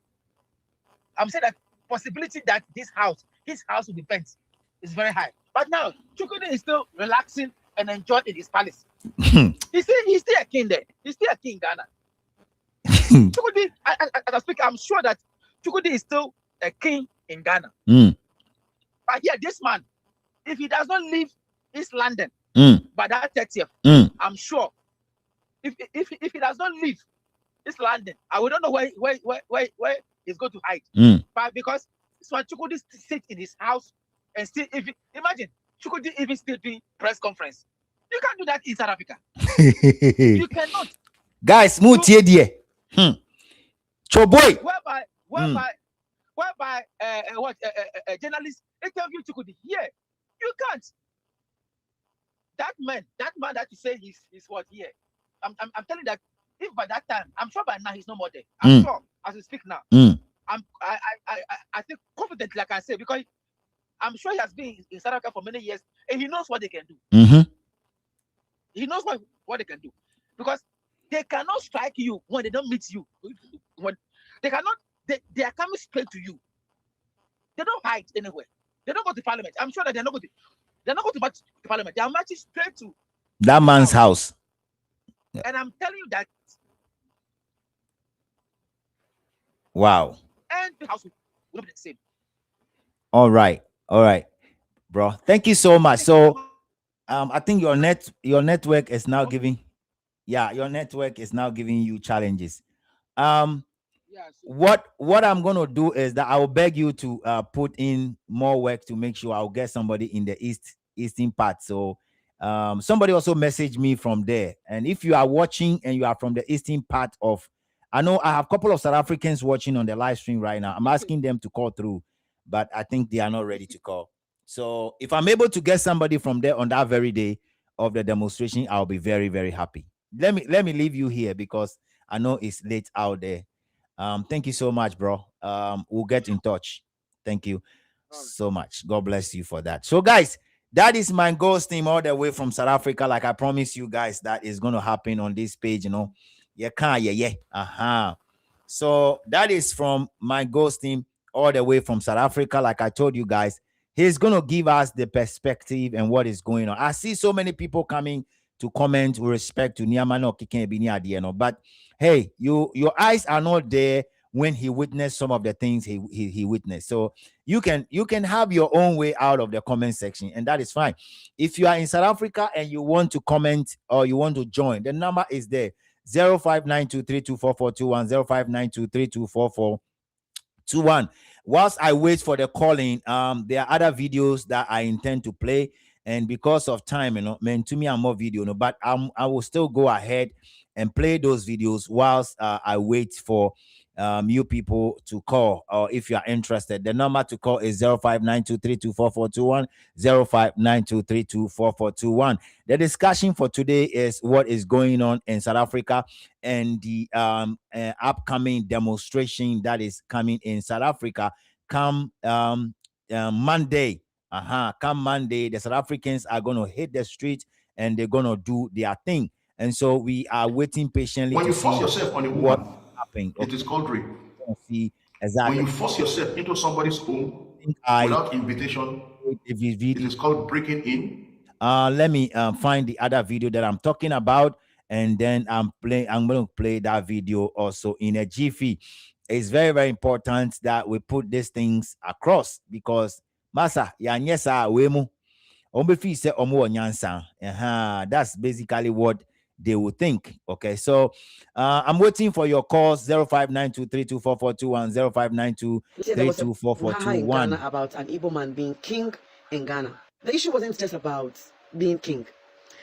I'm saying that possibility that his house will be burnt is very high. But now Chukwudi is still relaxing and enjoying in his palace. He's still a king there. He's still a king in Ghana. Chukwudi, as I speak, I'm sure that Chukwudi is still a king in Ghana. But here, this man, if he does not leave East London by that 30th, I'm sure if he does not leave East London, I don't know where he's going to hide. But because so Chukwudi sit in his house and still, imagine Chukwudi even still doing press conference. You can't do that in South Africa. You cannot. Guys, smooth here, dear. Choboy. Whereby journalists interview Chukwudi. Yeah, you can't. That man that you say he's what here. I'm telling you that if by that time, I'm sure by now he's no more there. I'm sure as we speak now. I think confidently, like I say, because I'm sure he has been in South Africa for many years and he knows what they can do. He knows what they can do, because they cannot strike you when they don't meet you. When they cannot, they are coming straight to you. They don't hide anywhere. They don't go to parliament. I'm sure that they're not going to march to parliament. They are marching straight to that man's house. And I'm telling you that. Wow. And the house will not be the same. All right, bro. Thank you so much. So, I think your network is now giving, your network is now giving you challenges. What I'm gonna do is that I will beg you to put in more work to make sure I'll get somebody in the eastern part. So somebody also messaged me from there, and if you are watching and you are from the eastern part of, I know I have a couple of South Africans watching on the live stream right now. I'm asking them to call through, but I think they are not ready to call. So if I'm able to get somebody from there on that very day of the demonstration, I'll be very, very happy. Let me leave you here because I know it's late out there. Thank you so much, bro. We'll get in touch. Thank you so much. God bless you for that. So, guys, that is my ghost team all the way from South Africa. Like I promised you guys, that is going to happen on this page, So that is from my ghost team all the way from South Africa. Like I told you guys, he's going to give us the perspective and what is going on. I see so many people coming to comment with respect to Niamano Kikenbini, but hey, your eyes are not there when he witnessed some of the things he witnessed. So you can have your own way out of the comment section, and that is fine. If you are in South Africa and you want to comment or you want to join, the number is there: 0592324421, 0592324421. Whilst I wait for the calling, there are other videos that I intend to play, and because of time, to me, I'm more video, but I will still go ahead and play those videos whilst I wait for you people to call, or if you are interested. The number to call is 0592324421, 0592324421. The discussion for today is what is going on in South Africa and the upcoming demonstration that is coming in South Africa come Monday. Come Monday, the South Africans are going to hit the street and they're going to do their thing. And so we are waiting patiently. When you force yourself on a woman, it is called rape. See exactly. When you force yourself into somebody's home without invitation, it is called breaking in. Let me find the other video that I'm talking about, and then I'm going to play that video also in a jiffy. It's very, very important that we put these things across, because Masa Yanyesa Wemu that's basically what they will think. Okay, so I'm waiting for your calls. 0592324421, 0592324421. About an Igbo man being king in Ghana. The issue wasn't just about being king.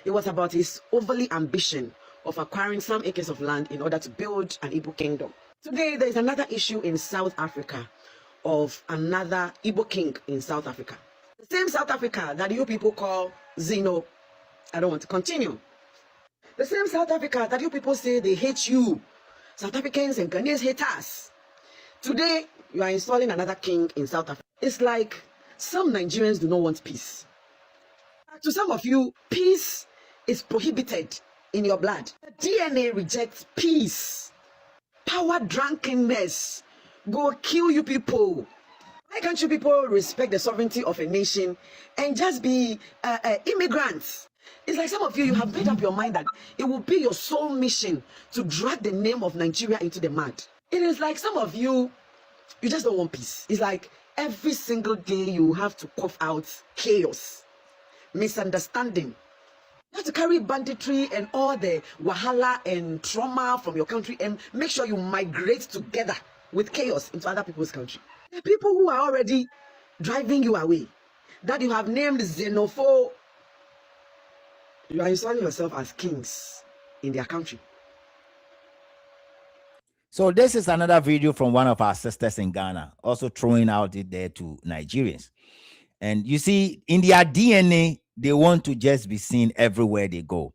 It was about his overly ambition of acquiring some acres of land in order to build an Igbo kingdom. Today, there is another issue in South Africa of another Igbo king in South Africa. The same South Africa that you people call Zeno. I don't want to continue. The same South Africa that you people say they hate you. South Africans and Ghanaians hate us. Today, you are installing another king in South Africa. It's like some Nigerians do not want peace. To some of you, peace is prohibited in your blood. The DNA rejects peace. Power drunkenness go kill you people. Why can't you people respect the sovereignty of a nation and just be immigrants? It's like some of you have made up your mind that it will be your sole mission to drag the name of Nigeria into the mud. It is like some of you just don't want peace. It's like every single day you have to cough out chaos, misunderstanding. You have to carry banditry and all the wahala and trauma from your country and make sure you migrate together with chaos into other people's country. The people who are already driving you away, that you have named xenophobe, you are installing yourself as kings in their country. So this is another video from one of our sisters in Ghana, also throwing out it there to Nigerians. And you see, in their DNA, they want to just be seen everywhere they go.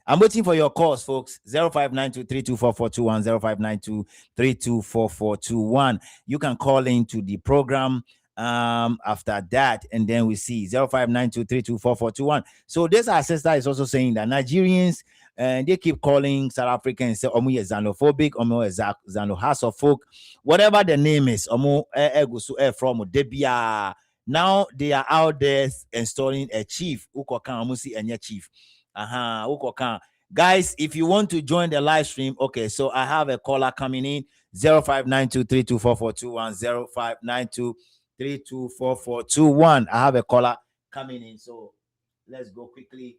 I'm waiting for your calls, folks. 0592324421, 0592324421. You can call into the program after that, and then we see 0592324421. So this our sister is also saying that Nigerians, and they keep calling South Africans, say omo is xenophobic, omo is xenohasophobic, whatever the name is, omo egusu from debia Now they are out there installing a chief. Ukokan Musi and your chief. Ukokan. Guys, if you want to join the live stream, okay, so I have a caller coming in 0592324421 0592324421. I have a caller coming in, so let's go quickly.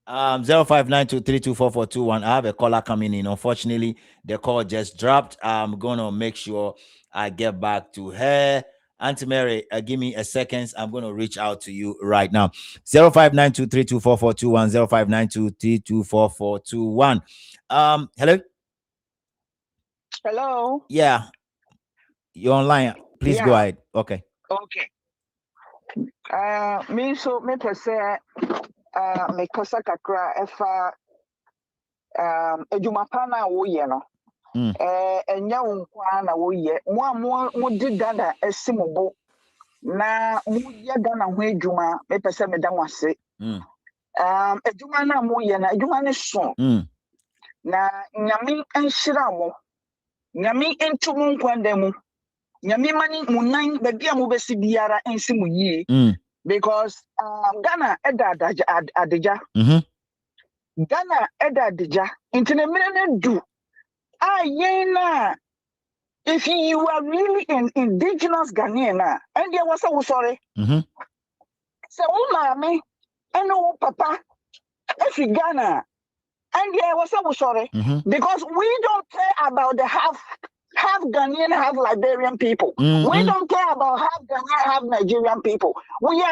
0592324421. I have a caller coming in. Unfortunately, the call just dropped. I'm gonna make sure I get back to her. Auntie Mary, give me a second. I'm going to reach out to you right now. 0592324421 0592324421. Hello. Hello. Yeah, you're online. Please go ahead. Okay. Me so me per se me kosa kakra efa ejumapa na wo ye no. Enya wonkwa na wo ye. Mo di Ghana esimobo. Na mo ye Ghana ho ejuma me per se me da wase. Ejuma na mo ye na ejuma ne so. Na nyame enhira mo. Nyame entu mo nkwanda mu. Nyame mani munan baby mo besi biara ensi mo yie. Because Ghana eda adija. Ghana eda adija. Intine mene do. Yena. If you are really an indigenous Ghanaian, and there was a sorry. So, mommy, and no papa, if you Ghana, and there was a sorry. Because we don't care about the half Ghanaian, half Liberian people. We don't care about half Ghanaian, half Nigerian people. We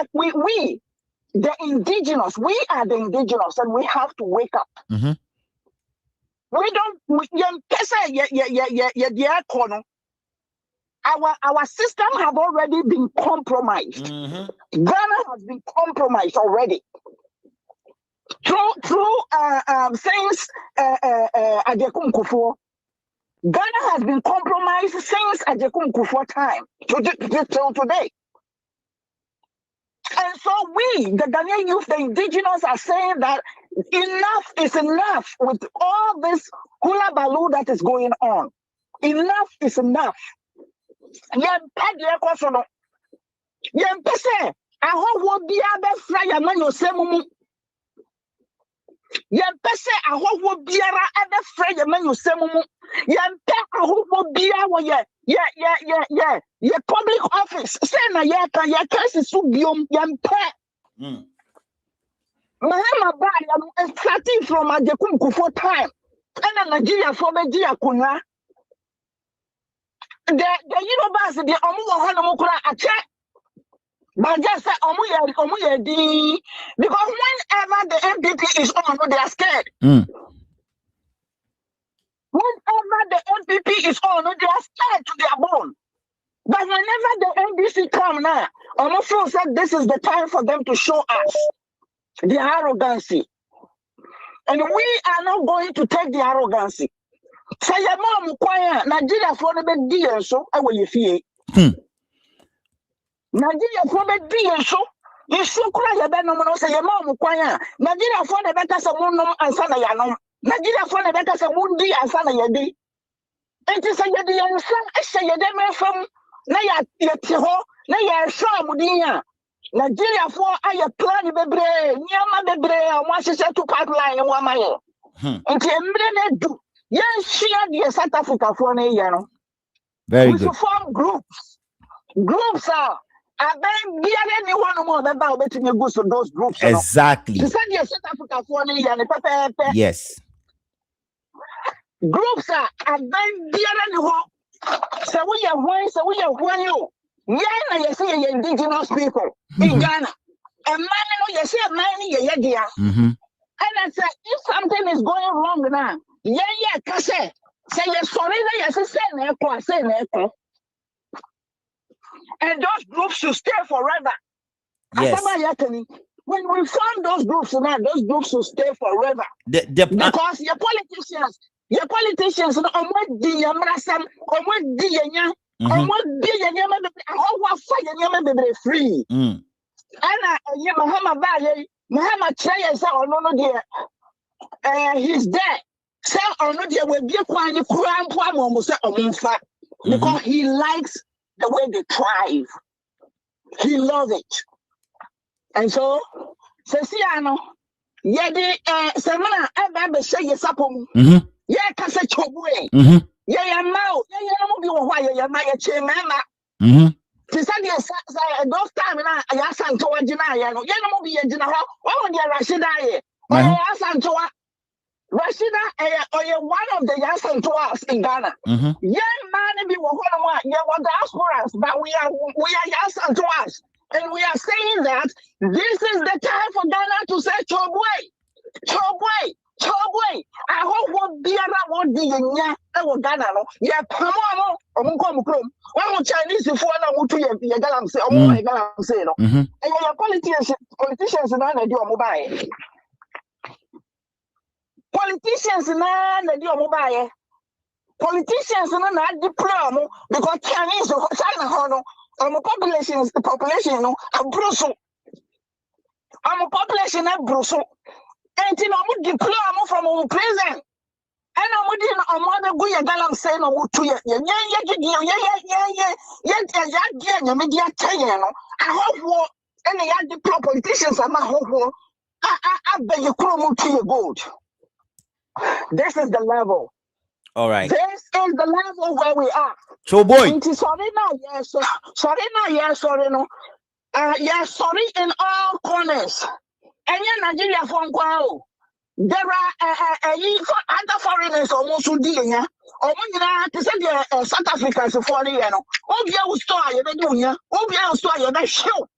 the indigenous, we are the indigenous, and we have to wake up. We don't. Our system have already been compromised. Ghana has been compromised already. Through since Ajekum Kufuor. Ghana has been compromised since Ajekum Kufuor time till today. And so we, the Ghanaian youth, the indigenous, are saying that enough is enough with all this hula baloo that is going on. Enough is enough. Public office. Starting from Ajekum Kufuor time, and Nigeria for the Yorubas, the Omuwa a check. But just say Omuya, because whenever the MPP is on, they are scared. Whenever the MPP is on, they are scared to their bone. But whenever the NDC come now, Omofu said this is the time for them to show us the arrogancy. And we are not going to take the arrogancy. Say your mom quiet, Nigeria for the deal, so I will you feel. Nigeria for the deal, so you so cry your no say your mom quiet. Nigeria for the better someone and sana yanom. Nigeria for the better someone di and sana yadi. It is a yadi and some essay yadem from Naya Yetiho, Naya Shamudia. Nigeria for I plan bebre, Yama bebre, and once to pipeline and 1 mile. Until Embrene do. Yes, she had the South Africa for a year. Very we good. should form groups. Groups are then anyone more than about betting a goose to those groups. Exactly. She said yes, South Africa for a year. Yes. Groups are then anyone. So we are one, you. Yeah, you see indigenous people in Ghana. And man, you see a man, yeah. And I said, if something is going wrong now, Kase. Say you're sorry, say and those groups should stay forever. Yes. When we form those groups now, those groups should stay forever. Because your politicians, free. He's dead. Say, no, there will be a quite almost a month. because he likes the way they thrive. He loves it. And so, Sesiano, Yedi, Semana, Abba say yes upon. Yeah, Cassa Chobway. Yeah, now, yeah, be why you're my chairman. To say yes, those time I asked Antoa Jina, you be a Jina, oh, dear Rashida, I asked Antoa. Rashida, one of the young to us in Ghana. Young man, be one, diasporas, but we are young to us. And we are saying that this is the time for Ghana to say, Chobway. I hope what be around the Ghana. Yeah, Pamano, one Chinese for the Galam say, oh my God, say no. And your politicians and I do a mobile. Politicians na the mobile. Politicians na diploma because Chinese or China hono. Population no a brusso. I'm a population a brusso. And you know diploma from our prison. And I'm within a mother Guya Galam saying no to you. Yeah. Media Chayano. I hope what any diploma politicians are my hope. I beg you chromo to your gold. This is the level. All right. This is the level where we are. So boy. Sorry now, yes. Sorry no. Yes, sorry in all corners. And in Nigeria from Kwao. There are other foreigners almost who did ya. Or when you say South Africa is a foreigner. Obia store you do ya. Obia store you that show.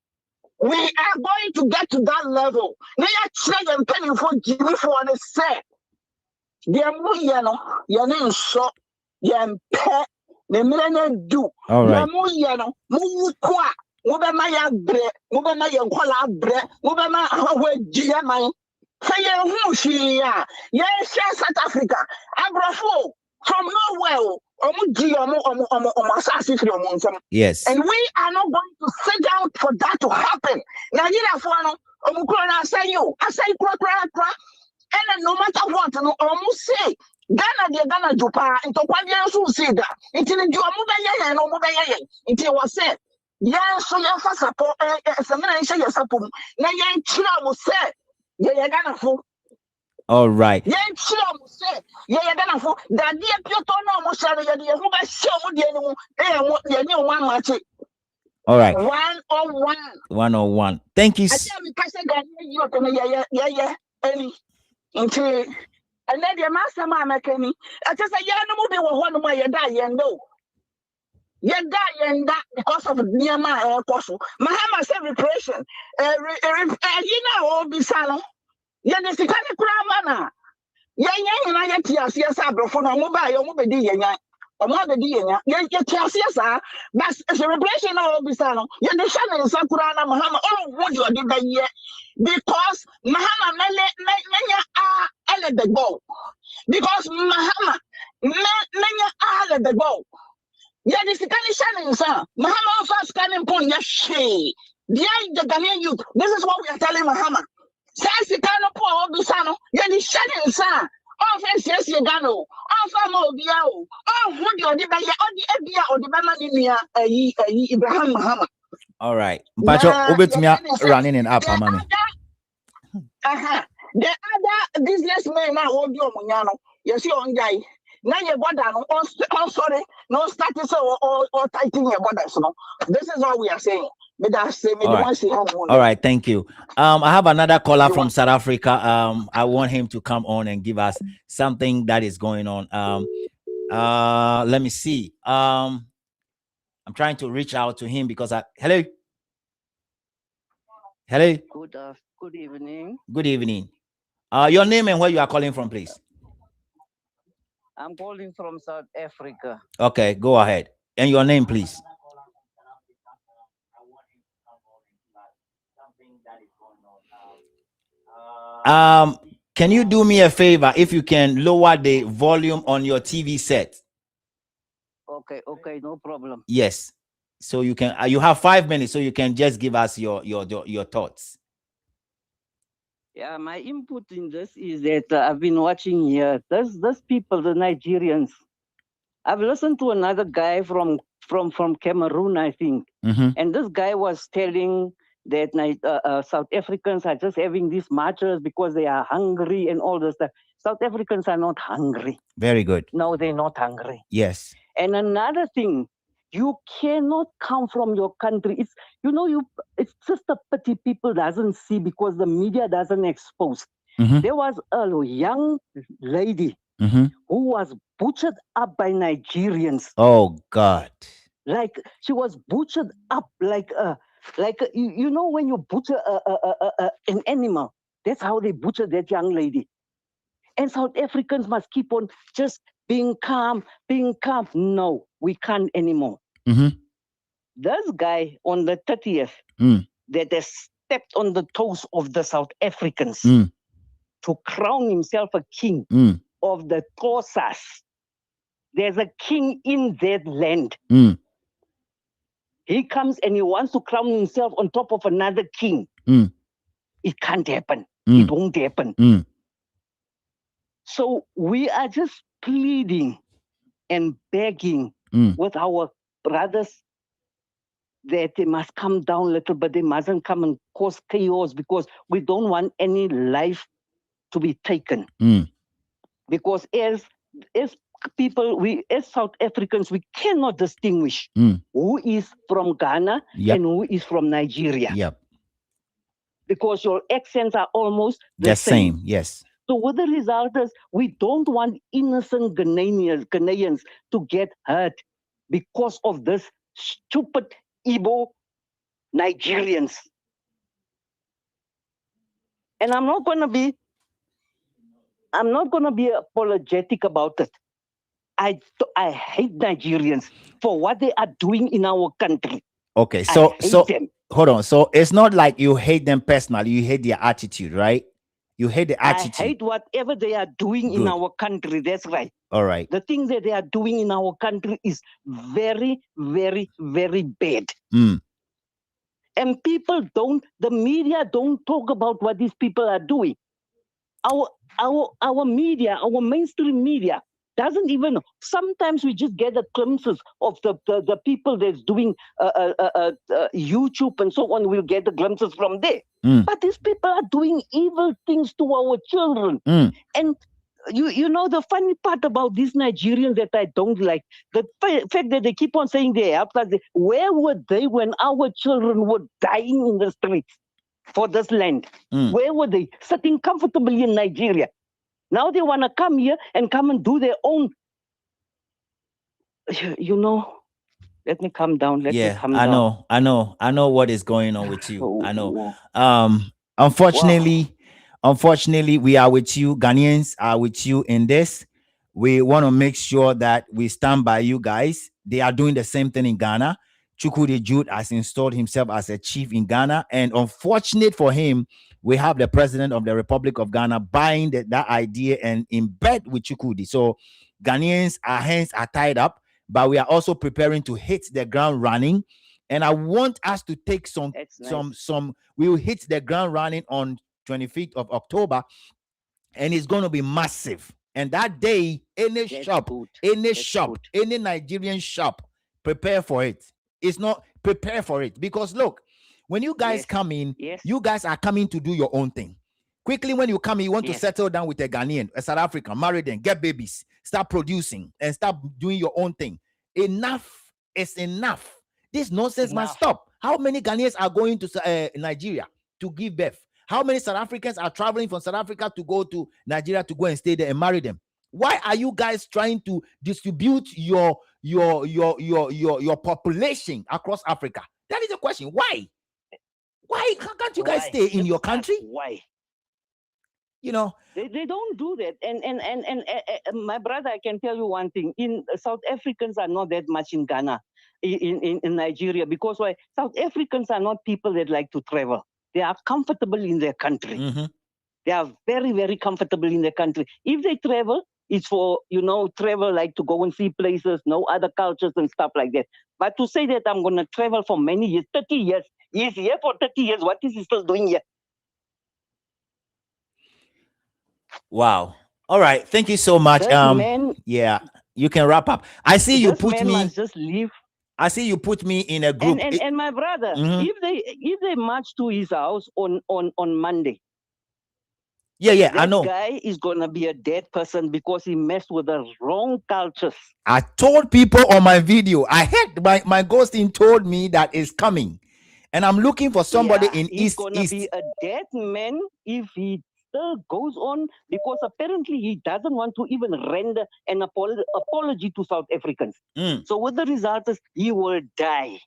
We are going to get to that level. They are trying and penny for Jimmy for the set. Dear Muyano, Yanin so Yan pet, the millionaire do. All right. Muyano, Mukwa, Mubamaya bre, Mubamaya Kola bre, Mubama Hawe Giamai. Say, who she, yes, South Africa, Abrafo, from nowhere, yes. And we are not going to sit down for that to happen. Nigeria for no, I say you, crack. And no matter what, no almost say Ghana Jupa into Quadia so say that it's in the Jumaya and Omobaya. It was said, yes, so your first support, some men say your support. Now, young Chila say, yeah, Ghana fool. All right. Young Chila say, yeah, Ghana fool. That dear Piotono Mosara, who I show the new one match. All right. 101. 101. Thank you. I tell me, Pastor, yeah, any. Into and then the master mamma kenny. I just say, yeah, no more one of my die and no. You die and that because of near my apostle. Mahama said repression. You know, all be salon. Yeah, the second cramana. Yeah, and I get yes, I brought for no mobile, mobile, or mother dear. Yeah, yes, but as a repression all be salon. Yeah, the Shannon Sakurana Mahama, oh, what you did that yet. Because Mahama menya are the go. Because Mahama menya are the go. Yeah, this is Shannon, sir. Mahama first scanning point, yes, she. The Ghanaian youth. This is what we are telling Mahama. Says the kind of poor Bisano. Yeah, the Shannon, sir. Oh, yes, you gano. Oh, Famo Biao. Oh, who do you the Ebia or the Bama Ibrahim Mahama? All right. But you're running in up, mommy. The other businessmen now hold you Munyano. You see on guy. Now your border no sorry, no status or tightening your borders. No. This is what we are saying. But that's all right, thank you. I have another caller from South Africa. I want him to come on and give us something that is going on. Let me see. I'm trying to reach out to him because hello. Good evening. Good evening. Your name and where you are calling from, please. I'm calling from South Africa. Okay, go ahead. And your name, please. Can you do me a favor if you can lower the volume on your TV set? Okay, no problem. Yes. So you can you have 5 minutes, so you can just give us your thoughts. Yeah, my input in this is that I've been watching here. Those people, the Nigerians, I've listened to another guy from Cameroon, I think, and this guy was telling that South Africans are just having these marches because they are hungry and all this stuff. South Africans are not hungry. Very good. No, they're not hungry. Yes. And another thing, you cannot come from your country. It's it's just a pity people doesn't see because the media doesn't expose. There was a young lady who was butchered up by Nigerians. Oh God. Like she was butchered up like when you butcher an animal, that's how they butcher that young lady. And South Africans must keep on just being calm. No, we can't anymore. This guy on the 30th that has stepped on the toes of the South Africans to crown himself a king of the Xhosas. There's a king in that land. He comes and he wants to crown himself on top of another king. It can't happen. It won't happen. So we are just pleading and begging with our brothers that they must come down a little, but they mustn't come and cause chaos because we don't want any life to be taken. Because as people, as South Africans, we cannot distinguish who is from Ghana and who is from Nigeria. Because your accents are almost the same. Yes. So what the result is, we don't want innocent Ghanaians to get hurt because of this stupid Igbo Nigerians. And I'm not going to be apologetic about it. I hate Nigerians for what they are doing in our country. Okay, so them. Hold on. So it's not like you hate them personally, you hate their attitude, right? You hate the attitude. I hate whatever they are doing in our country. That's right. All right. The things that they are doing in our country is very, very, very bad. And the media don't talk about what these people are doing. Our media, our mainstream media doesn't even know. Sometimes we just get the glimpses of the people that's doing YouTube and so on. We'll get the glimpses from there. But these people are doing evil things to our children. And you know the funny part about these Nigerians that I don't like, the fact that they keep on saying they help us. Where were they when our children were dying in the streets for this land? Where were they? Sitting comfortably in Nigeria. Now they want to come here and come and do their own. Let me calm down. Let me calm down. I know what is going on with you. I know. Unfortunately, we are with you. Ghanaians are with you in this. We want to make sure that we stand by you guys. They are doing the same thing in Ghana. Chukwudi Jude has installed himself as a chief in Ghana. And unfortunate for him, we have the president of the Republic of Ghana buying that idea and in bed with Chukwudi. So Ghanaians, our hands are tied up, but we are also preparing to hit the ground running. And I want us to take we will hit the ground running on 25th of October, and it's going to be massive. And that day, any Nigerian shop, prepare for it. It's not prepare for it, because look, when you guys come in, you guys are coming to do your own thing. Quickly, when you come in, you want to settle down with a Ghanaian, a South African, marry them, get babies, start producing, and start doing your own thing. Enough is enough. This nonsense must stop. How many Ghanaians are going to Nigeria to give birth? How many South Africans are traveling from South Africa to go to Nigeria to go and stay there and marry them? Why are you guys trying to distribute your population across Africa? That is the question. Why? Why can't you guys stay in your country? Why? You know, they don't do that. And my brother, I can tell you one thing. In South Africans are not that much in Ghana, in Nigeria, because why? South Africans are not people that like to travel. They are comfortable in their country. They are very, very comfortable in their country. If they travel, it's for, travel like to go and see places, no other cultures and stuff like that. But to say that I'm going to travel for many years, 30 years, he's here for 30 years, what is he still doing here? Wow. All right. Thank you so much. Man, yeah. You can wrap up. I see you This put man me. must just leave. I see you put me in a group. And my brother, if they march to his house on Monday, yeah, that I know. guy is gonna be a dead person because he messed with the wrong cultures. I told people on my video. I heard my ghosting told me that it's coming, and I'm looking for somebody in he's East. Gonna be a dead man if he still goes on, because apparently he doesn't want to even render an apology to South Africans. So what the result is, he will die.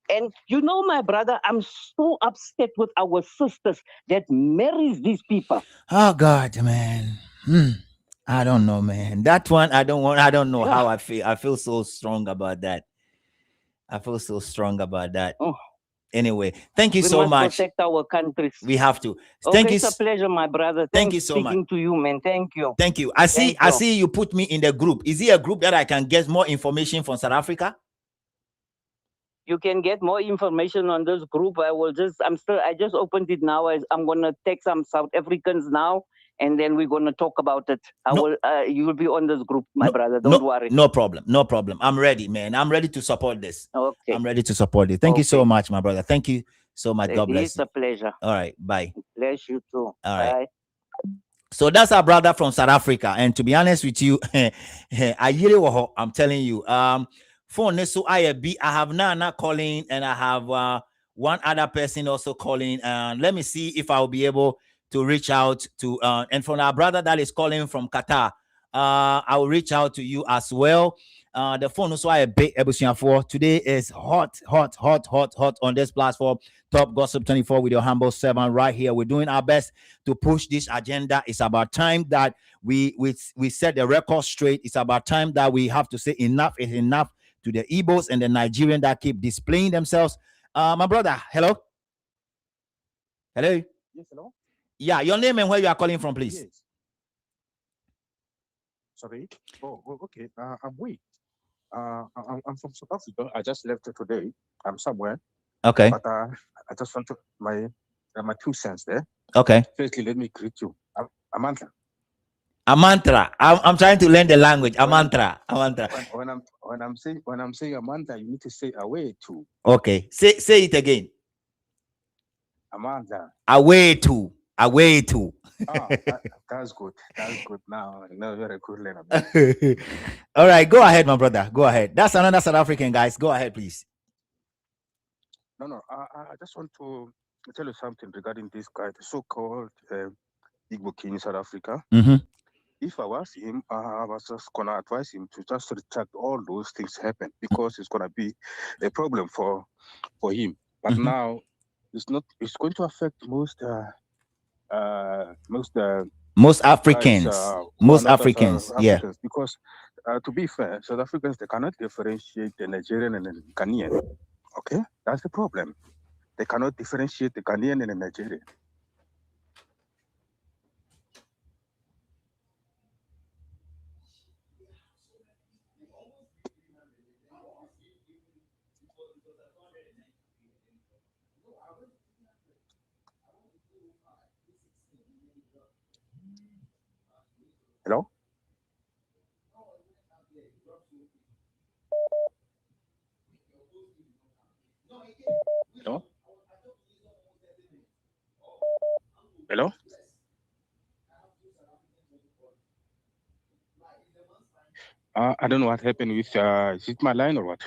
And you know, my brother, I'm so upset with our sisters that marries these people. Oh God, man. I don't know, man. That one I don't know how I feel. I feel so strong about that. Anyway, thank you so much. Protect our countries. We have to. Okay, it's a pleasure, my brother. Thank you so much. Speaking to you, man. Thank you. Thank you. I see you put me in the group. Is it a group that I can get more information from South Africa? You can get more information on this group. I just opened it now. I'm gonna take some South Africans now, and then we're gonna talk about it. You will be on this group, my brother. Don't worry. No problem. I'm ready, man. I'm ready to support this. Okay. I'm ready to support it. Thank you so much, my brother. Thank you so much. God bless you. It's a pleasure. All right. Bye. Bless you too. All right. Bye. So that's our brother from South Africa. And to be honest with you, I'm telling you, phone so I have Nana calling, and I have one other person also calling. Let me see if I'll be able to reach out to and from our brother that is calling from Qatar. I will reach out to you as well. The phone also I for today is hot on this platform. Top Gossip 24 with your humble servant right here. We're doing our best to push this agenda. It's about time that we set the record straight. It's about time that we have to say enough is enough to the Igbos and the Nigerians that keep displaying themselves. My brother, hello. Yes, hello. Yeah, your name and where you are calling from, please. Yes. Sorry. Oh, okay. I'm weak. I'm from South Africa. I just left today. I'm somewhere. Okay. But I just want to my 2 cents there. Okay. Firstly, let me greet you. Amantha. Amantra. I'm trying to learn the language. Amantra. When I'm saying Amantha, you need to say away to. Okay. Say it again. Amantha. Away to. That's good. Now you're a good learner. All right, go ahead, my brother. Go ahead. That's another South African, guys. Go ahead, please. No. I just want to tell you something regarding this guy, the so-called Igbo king in South Africa. If I was him, I was just gonna advise him to just retract all those things happen, because it's gonna be a problem for him. But now it's going to affect most Africans. Yeah. Because to be fair, South Africans, they cannot differentiate the Nigerian and the Ghanaian. Okay, that's the problem. They cannot differentiate the Ghanaian and the Nigerian. Hello? Hello? Hello? I don't know what happened with, is it my line or what?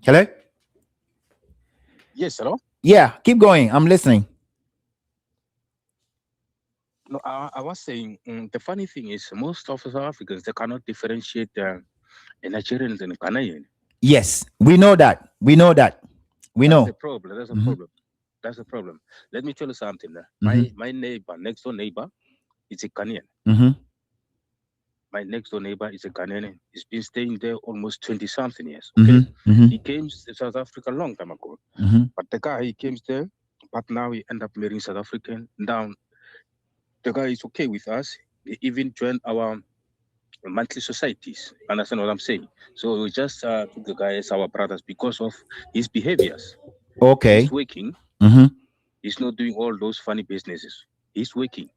Hello? Yes, hello? Yeah, keep going. I'm listening. No, I was saying, the funny thing is, most of South Africans, they cannot differentiate the Nigerians and Ghanaian. Yes, we know that. We know. That's a problem. That's a problem. Let me tell you something. My neighbor, next door neighbor, is a Ghanaian. My next door neighbor is a Ghanaian. He's been staying there almost 20-something years. Okay, he came to South Africa a long time ago. But the guy, he came there but now we end up marrying South African. Now the guy is okay with us. He even joined our monthly societies. Understand what I'm saying? So we just took the guy as our brothers because of his behaviors. Okay. He's working. He's not doing all those funny businesses. He's working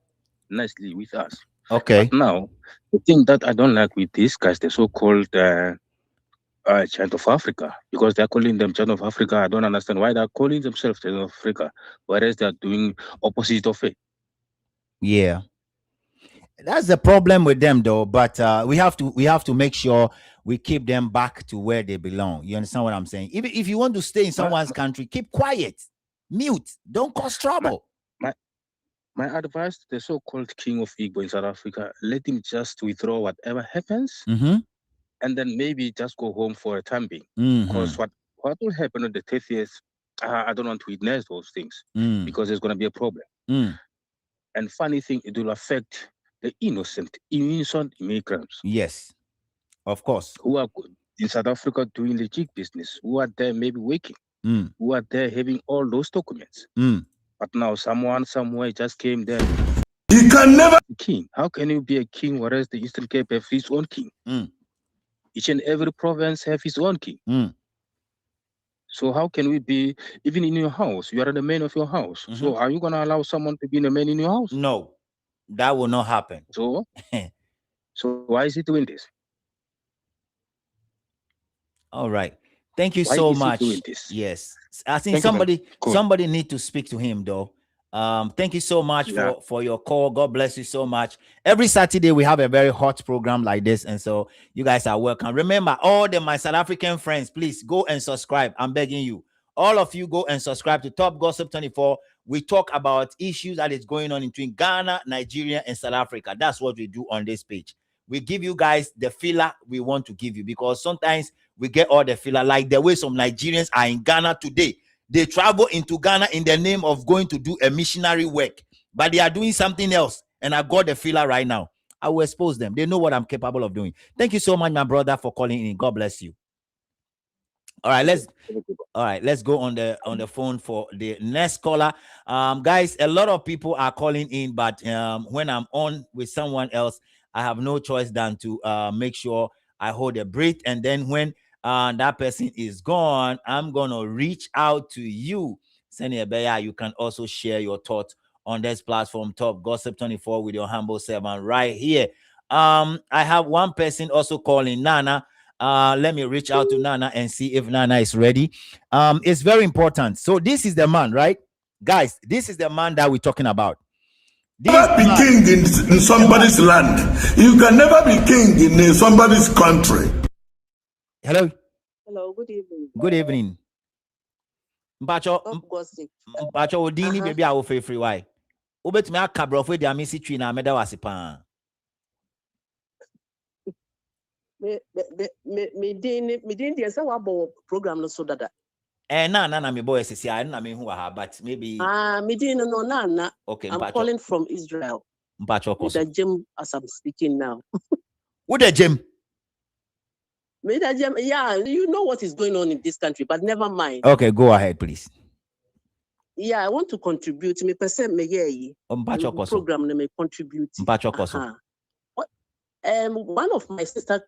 nicely with us. Okay. But now, the thing that I don't like with these guys, the so-called Giant of Africa, because they're calling them Giant of Africa. I don't understand why they're calling themselves Giant of Africa, whereas they're doing opposite of it. Yeah. That's the problem with them though, but we have to make sure we keep them back to where they belong. You understand what I'm saying? Even if you want to stay in someone's country, keep quiet, mute, don't cause trouble. My advice to the so-called king of Igbo in South Africa, let him just withdraw whatever happens, and then maybe just go home for a time being. Because what will happen on the 30th, I don't want to witness those things, because there's going to be a problem. And funny thing, it will affect the innocent immigrants. Yes, of course. Who are in South Africa doing legit business, who are there maybe working, who are there having all those documents. But now someone somewhere just came there. You can never king. How can you be a king whereas the Eastern Cape have his own king? Each and every province have his own king. So how can we be, even in your house, you are the man of your house. So are you going to allow someone to be the man in your house? No, that will not happen. So why is he doing this? All right. Thank you Why so is he much. doing this? Yes. I think somebody need to speak to him though. Thank you so much for your call. God bless you so much. Every Saturday we have a very hot program like this, and so you guys are welcome. Remember, all my South African friends, please go and subscribe. I'm begging you. All of you go and subscribe to Top Gossip 24. We talk about issues that is going on between Ghana, Nigeria, and South Africa. That's what we do on this page. We give you guys the filler we want to give you, because sometimes we get all the filler, like the way some Nigerians are in Ghana today. They travel into Ghana in the name of going to do a missionary work, but they are doing something else. And I got the filler right now. I will expose them. They know what I'm capable of doing. Thank you so much, my brother, for calling in. God bless you. All right, let's go on the phone for the next caller. Guys, a lot of people are calling in, but when I'm on with someone else, I have no choice than to make sure I hold a breath, and then when that person is gone, I'm gonna reach out to you. Senior Beya, you can also share your thoughts on this platform, Top Gossip 24, with your humble servant right here. I have one person also calling, Nana. Let me reach out to Nana and see if Nana is ready. It's very important. So this is the man, right? Guys, this is the man that we're talking about. Never be king in somebody's land. You can never be king in somebody's country. Hello. Hello, good evening. Good evening. Mpacho odini baby I will free why. Ubet me akabro for dia misi twi na meda wasipa. Me din dia say wa program no so dada. Na me boy sisi I na me hu ha, but maybe me din no na. Okay, I'm calling from Israel. Mpacho with the gym as I'm speaking now. With the gym? Yeah, you know what is going on in this country, but never mind. Okay, go ahead, please. Yeah, I want to contribute. Me percent me program me contribute. One of my sisters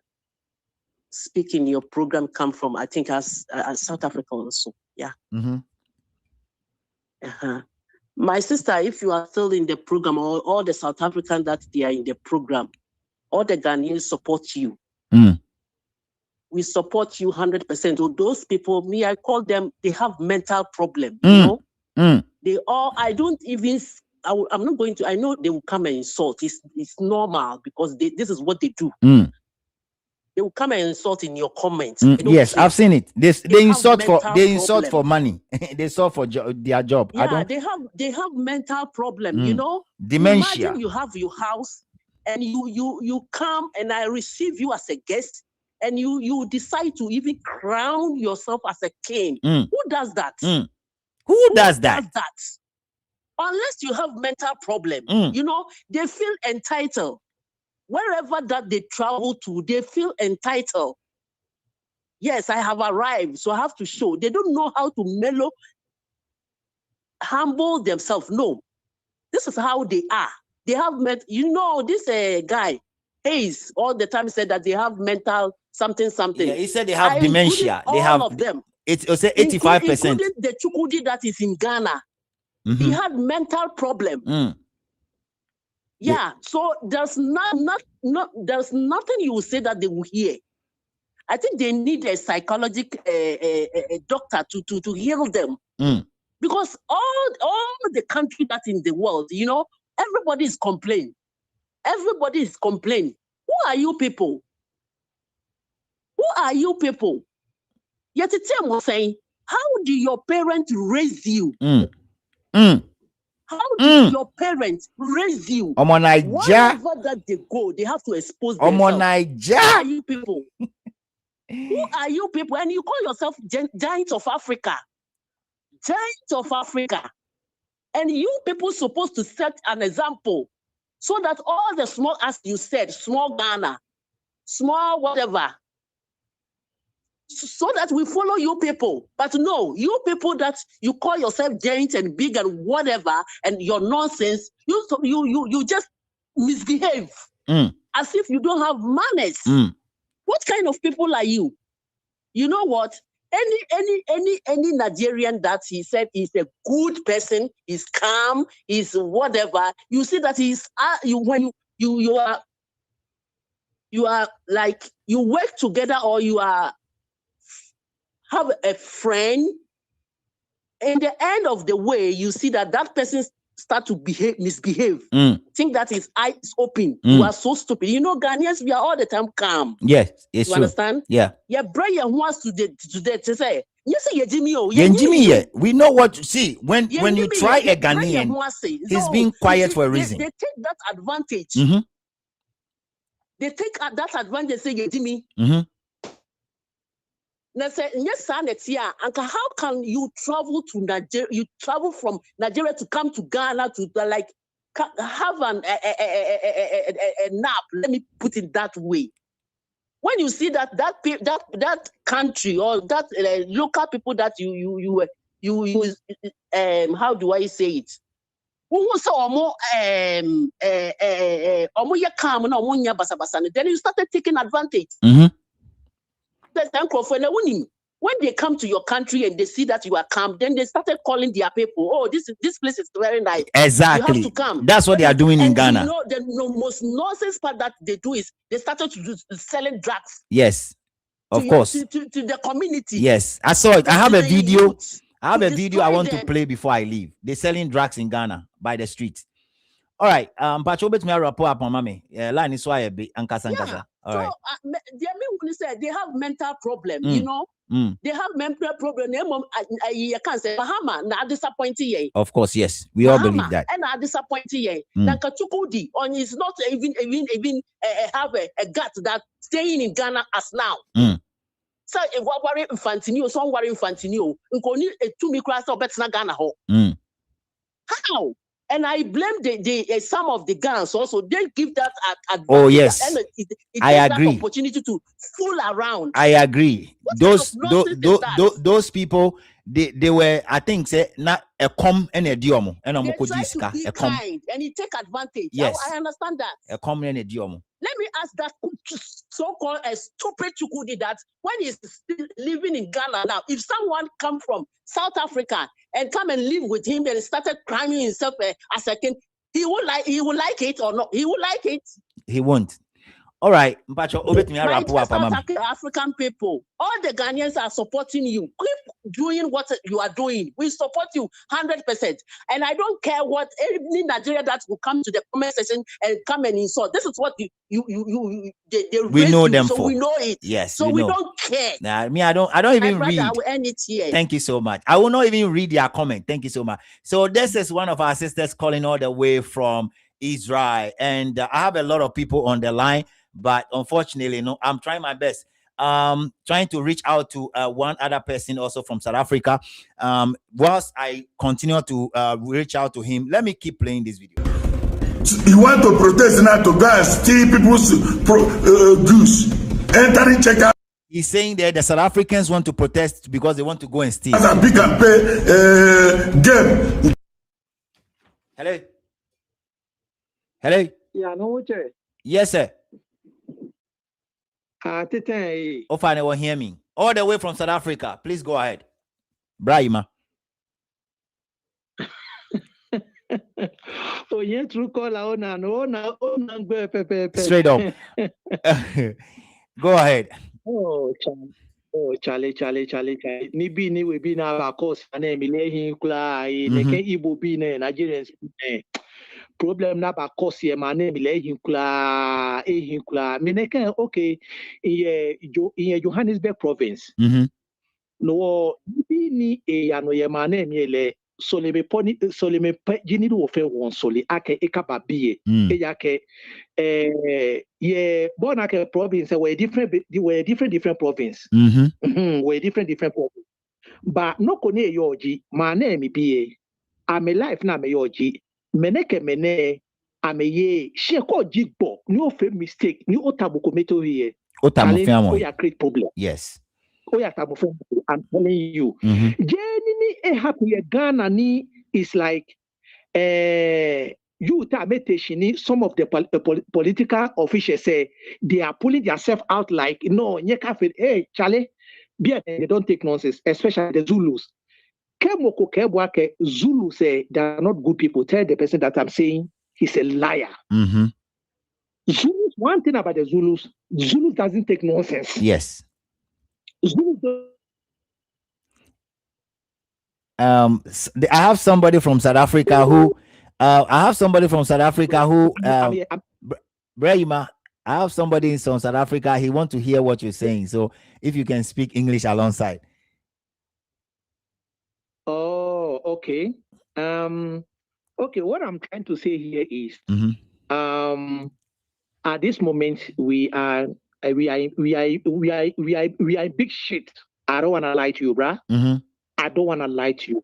speaking your program come from, I think, as South Africa also. Yeah. My sister, if you are still in the program, or all the South Africans that they are in the program, all the Ghanaians support you. We support you 100%. So those people, me, I call them, they have mental problem, you know? They all, I don't even, I'm not going to, I know they will come and insult. It's normal because this is what they do. They will come and insult in your comments. Yes, I've seen it. They insult for money. They insult for their job. Yeah, they have mental problem, you know? Dementia. Imagine you have your house and you come and I receive you as a guest. And you decide to even crown yourself as a king. Who does that? Who does that? Unless you have mental problem, you know, they feel entitled. Wherever that they travel to, they feel entitled. Yes, I have arrived, so I have to show. They don't know how humble themselves. No, this is how they are. They have met, this guy, Hayes, all the time said that they have mental something. Yeah, he said they have dementia. They have all of them. It's 85%. Including the Chukudi that is in Ghana. He had mental problem. Yeah, so there's there's nothing you will say that they will hear. I think they need a psychological doctor to heal them. Because all the country that's in the world, everybody is complaining. Everybody is complaining. Who are you people? Who are you people? Yet it's saying, how do your parents raise you? How do your parents raise you? Wherever that they go, they have to expose themselves. Who are you people? Who are you people? And you call yourself giants of Africa. Giants of Africa. And you people supposed to set an example so that all the small, as you said, small Ghana, small whatever, so that we follow you people. But no, you people that you call yourself giants and big and whatever, and your nonsense, you just misbehave as if you don't have manners. What kind of people are you? You know what? Any Nigerian that he said is a good person, is calm, is whatever. You see that he's when you are like you work together or you have a friend. In the end of the way, you see that person start to misbehave. Think that his eyes open. You are so stupid. Ghanaians, we are all the time calm. Yes, it's you true. Understand? Yeah. Yeah, Brian wants to say, you say Jimmy. We know what to see when you try a Ghanaian. He's being quiet for a reason. They take that advantage. They take that advantage. Say Jimmy. Yes, how can you travel to Nigeria? You travel from Nigeria to come to Ghana to have a nap. Let me put it that way. When you see that country or that local people that you how do I say it? Then you started taking advantage. When they come to your country and they see that you are calm, then they started calling their people. Oh, this place is very nice. Exactly. You have to come. That's what they are doing in Ghana. The most nonsense part that they do is they started to do selling drugs. Yes, of course. To the community. Yes, I saw it. I have a video. I want to play before I leave. They're selling drugs in Ghana by the street. All right. But you bet me a rapport upon mommy. Line is why a bit ankasa. All right. They have mental problem, They have mental problem. I can't say Bahama na disappointing. Of course, yes. We all believe that. And are disappointing. Nankachukudi on is not even have a gut that staying in Ghana as now. So if what worry Infantino, some worry Infantino, nkoni to me class or better Ghana ho. How? And I blame the some of the Ghanaians also. They give that advantage. Oh yes, and it I agree. That opportunity to fool around. I agree. Those people, they were, I think, say not a com and a diomo and a kind and he take advantage. Yes, I understand that. A com and a diomo. Let me ask that so-called a stupid Chukudi that when he's still living in Ghana now, if someone come from South Africa and come and live with him and started crying himself as a king, he will like it or not? He will like it. He won't. All right, African people, all the Ghanaians are supporting you. Keep doing what you are doing. We support you 100%. And I don't care what any Nigeria that will come to the comment section and come and insult. This is what they we know them so for. We know it. Yes, so we don't care. Nah, I don't even read. I will end it here. Thank you so much. I will not even read their comment. Thank you so much. So this is one of our sisters calling all the way from Israel, and I have a lot of people on the line. But unfortunately, no, I'm trying my best. Trying to reach out to one other person also from South Africa. Whilst I continue to reach out to him, let me keep playing this video. You want to protest now to go and steal people's goods, entering checkout. He's saying that the South Africans want to protest because they want to go and steal. As a big and pay game. Hello. Hello. Yeah, no, Yes, sir. Tete. Oh, fine, will hear me. All the way from South Africa. Please go ahead. Brahima. Oh, yeah, true call out now. Straight up. Go ahead. Charlie. Nibi ni we be na course na emilehi kula neke Igbo be na Nigerians problem na ba course ye ma na emilehi kula me neke okay in Johannesburg province no nibi ni ya no ye ma na emiele soleme jini do fe won soli ake ekababie eyake born ake province were different province were different province but no kone yoji ma na emi bie ame life na me yoji meneke mene ame ye she ko jigbo ni o fe mistake ni o tabuko meto here o ya create problem. Yes. I'm telling you. Jenny happy Ghana ni is like you some of the political officials say they are pulling themselves out like no, hey Charlie, they don't take nonsense, especially the Zulus. Kemoko Kebwake Zulu say they are not good people. Tell the person that I'm saying he's a liar. Zulus, one thing about the Zulus doesn't take nonsense. Yes. I have somebody from South Africa who Brahima, I have somebody from South Africa. He wants to hear what you're saying. So if you can speak English alongside. Oh, okay. Okay, what I'm trying to say here is at this moment we are in big shit. I don't want to lie to you, bruh. I don't want to lie to you.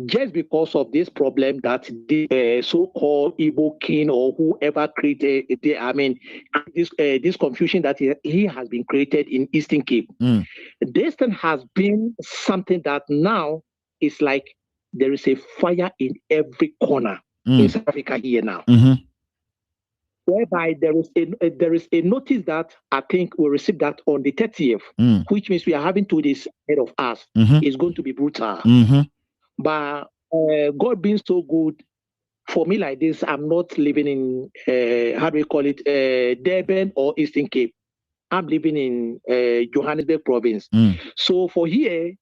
Just because of this problem that the so-called Igbo king or whoever created this confusion that he has been created in Eastern Cape. This thing has been something that now is like there is a fire in every corner in South Africa here now. Whereby there is a notice that I think we received that on the 30th, which means we are having 2 days ahead of us. It's going to be brutal. But God being so good for me like this, I'm not living in Durban or Eastern Cape. I'm living in Johannesburg province. So for here,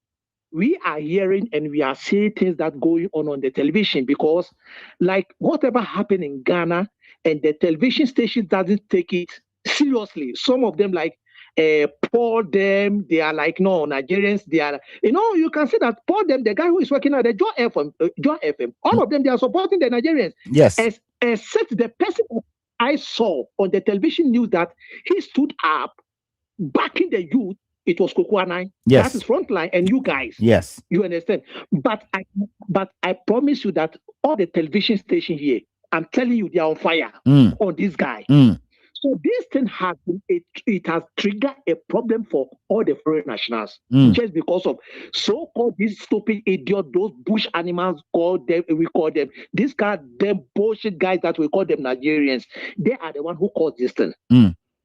we are hearing and we are seeing things that going on the television because like whatever happened in Ghana and the television station doesn't take it seriously. Some of them like Paul them, they are like, no, Nigerians, they are, you can see that Paul them, the guy who is working at the Joy FM, all of them, they are supporting the Nigerians. Yes. Except the person I saw on the television news that he stood up backing the youth. It was Kokuanai. Yes. That is frontline and you guys. Yes. You understand? But I promise you that all the television station here, I'm telling you, they are on fire on this guy. So this thing has triggered a problem for all the foreign nationals just because of so-called these stupid idiot, those bush animals we call them. These goddamn bullshit guys that we call them Nigerians. They are the one who caused this thing.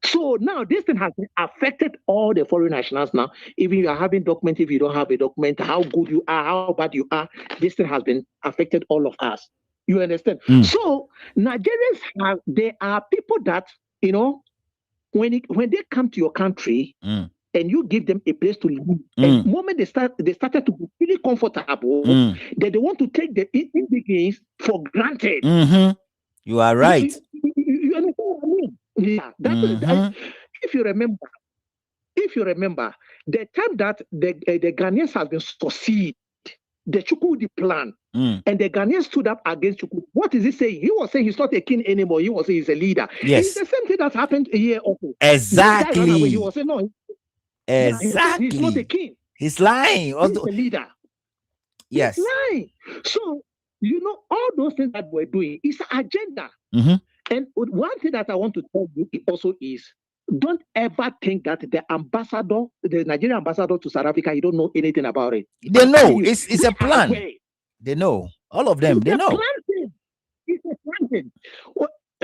So now this thing has affected all the foreign nationals now. Even you are having document, if you don't have a document, how good you are, how bad you are, this thing has been affected all of us. You understand? So Nigerians there are people that, when they come to your country and you give them a place to live, and the moment they started to be really comfortable, that they want to take the immigrants for granted. You are right. You understand what I mean? Yeah, if you remember, the time that the Ghanaians have been succeed, the Chukwudi plan, and the Ghanaians stood up against Chukwudi. What is he saying? He was saying he's not a king anymore. He was saying he's a leader. Yes. It's the same thing that happened here also. Exactly. He was saying no. Exactly. He's not a king. He's lying. He's a leader. Yes. He's lying. So all those things that we're doing is an agenda. And one thing that I want to tell you also is, don't ever think that the Nigerian ambassador to South Africa, you don't know anything about it. They know. It's a plan. They know. All of them, they know. listen.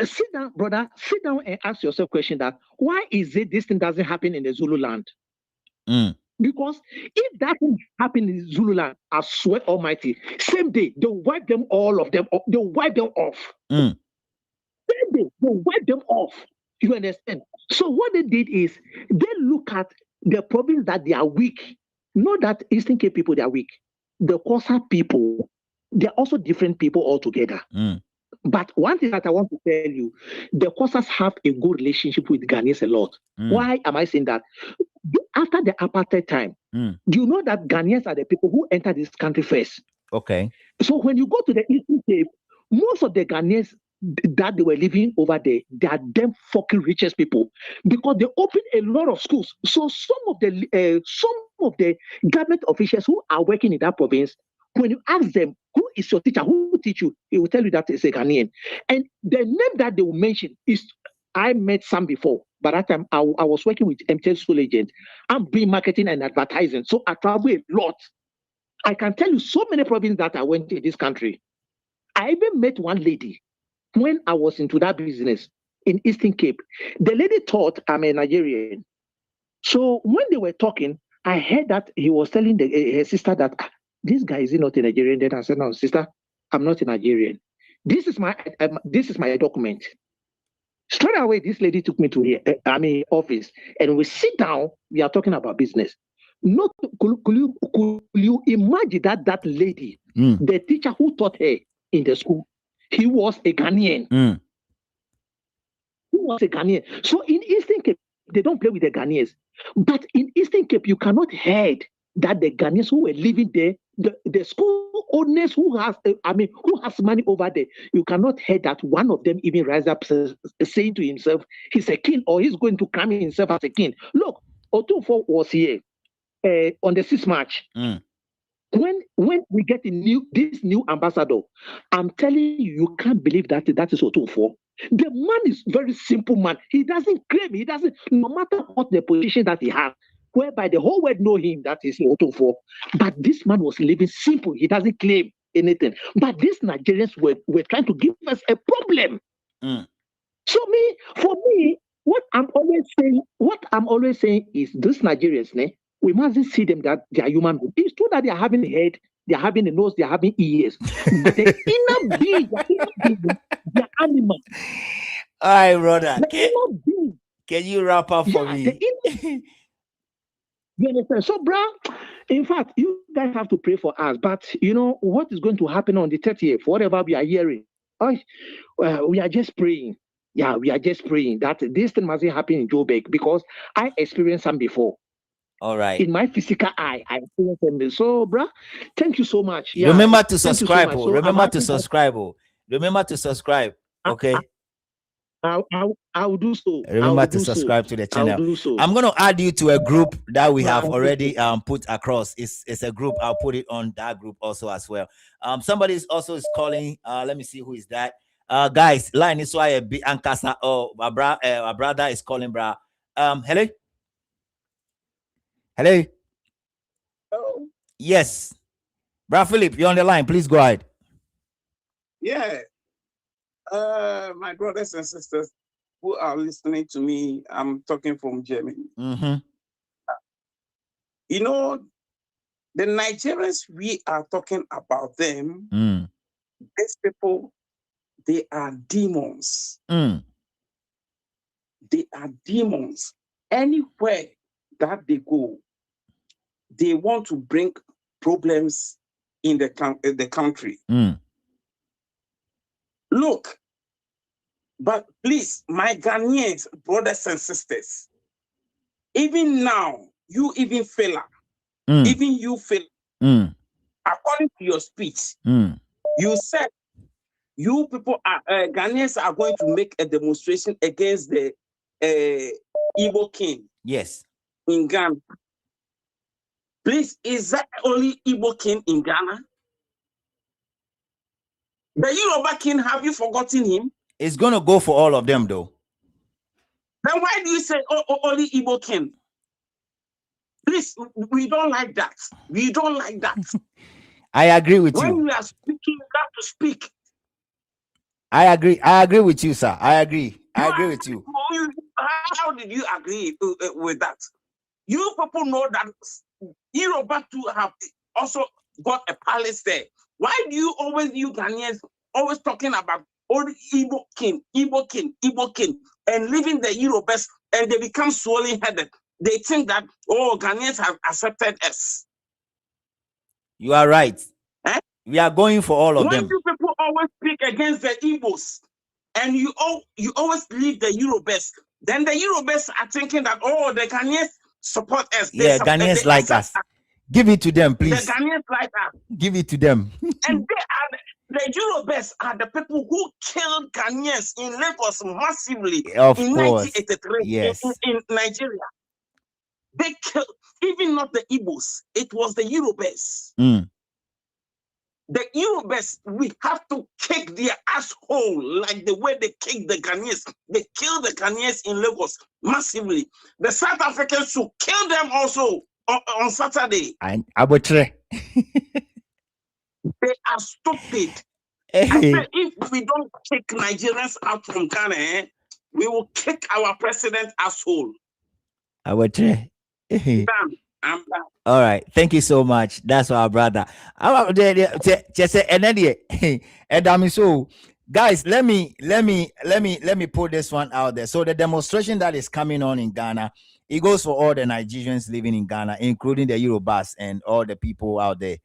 Sit down, brother. Sit down and ask yourself a question that why is it this thing doesn't happen in the Zulu land? Because if that thing happened in Zulu land, I swear Almighty, same day they'll wipe them all of them. They'll wipe them off. Same day they'll wipe them off. You understand? So what they did is they look at the province that they are weak. Not that Eastern Cape people they are weak. The Xhosa people, they're also different people altogether. But one thing that I want to tell you, the Xhosas have a good relationship with Ghanaians a lot. Why am I saying that? After the apartheid time, do you know that Ghanaians are the people who entered this country first? Okay. So when you go to the Eastern Cape, most of the Ghanaians that they were living over there, they are them fucking richest people because they opened a lot of schools. So some of the government officials who are working in that province, when you ask them, who is your teacher? Who will teach you? He will tell you that it's a Ghanaian. And the name that they will mention is, I met some before, but that time I was working with MTN School Agent. I'm doing marketing and advertising. So I travel a lot. I can tell you so many provinces that I went to this country. I even met one lady when I was into that business in Eastern Cape. The lady thought I'm a Nigerian. So when they were talking, I heard that he was telling her sister that this guy is not a Nigerian. Then I said, no, sister, I'm not a Nigerian. This is my document. Straight away, this lady took me to her office, and we sit down. We are talking about business. Could you imagine that lady, the teacher who taught her in the school, he was a Ghanaian. He was a Ghanaian. So in Eastern Cape, they don't play with the Ghanaians. But in Eastern Cape, you cannot heard that the Ghanaians who were living there, the school owners who has money over there, you cannot hear that one of them even rise up saying to himself, he's a king or he's going to come himself as a king. Look, Otufo was here on the 6th March. When we get this new ambassador, I'm telling you, you can't believe that is Otufo. The man is very simple man. He doesn't claim, no matter what the position that he has, whereby the whole world know him, that is Otufo. But this man was living simple. He doesn't claim anything. But these Nigerians were trying to give us a problem. So for me, what I'm always saying is these Nigerians, we mustn't see them that they are human beings. It's true that they are having a head, they are having a nose, they are having ears. But the inner being, they are animals. All right, brother. Can you wrap up for me? You understand? So, bro, in fact, you guys have to pray for us. But you know what is going to happen on the 30th, whatever we are hearing. We are just praying. Yeah, we are just praying that this thing mustn't happen in Joburg because I experienced some before. All right. In my physical eye, I experienced them. So, bro, thank you so much. Yeah, remember to subscribe. So remember to subscribe. Remember to subscribe. Okay. I will do so. Remember to subscribe to the channel. I'm going to add you to a group that we have already put across. It's a group. I'll put it on that group also as well. Somebody is calling. Let me see who is that. Guys, line is why a bit ankasa. Oh, my brother is calling, bro. Hello. Hello. Hello. Yes, bro. Philip, you're on the line. Please go ahead. Yeah. My brothers and sisters who are listening to me, I'm talking from Germany. You know, the Nigerians, we are talking about them. These people, they are demons. They are demons. Anywhere that they go, they want to bring problems in the country. Look, but please, my Ghanaians, brothers and sisters, even now, you even fella, even you fella, according to your speech, you said you people are Ghanaians are going to make a demonstration against the Igbo king. Yes. In Ghana. Please, is that only Igbo king in Ghana? The Yoruba king, have you forgotten him? It's going to go for all of them, though. Then why do you say only Igbo king? Please, we don't like that. We don't like that. I agree with you. When we are speaking, you have to speak. I agree with you, sir. I agree with you. How did you agree with that? You people know that Yoruba too have also got a palace there. Why do you Ghanaians always talking about old Igbo king, and leaving the Yorubas, and they become swollen-headed? They think that, Ghanaians have accepted us. You are right. We are going for all of them. Why do people always speak against the Igbos, and you always leave the Yorubas? Then the Yorubas are thinking that, the Ghanaians support us. Ghanaians like us. Give it to them, please. The Ghanaians like us. Give it to them. And the Yorubas are the people who killed Ghanaians in Lagos massively in 1983 in Nigeria. They killed, even not the Igbos, it was the Yorubas. The Yorubas, we have to kick their asshole like the way they kick the Ghanaians. They killed the Ghanaians in Lagos massively. The South Africans should kill them also on Saturday. They are stupid. I said, if we don't kick Nigerians out from Ghana, we will kick our president asshole. I'm done. All right, thank you so much. That's our brother. So guys, let me put this one out there. So the demonstration that is coming on in Ghana, it goes for all the Nigerians living in Ghana, including the Yorubas and all the people out there.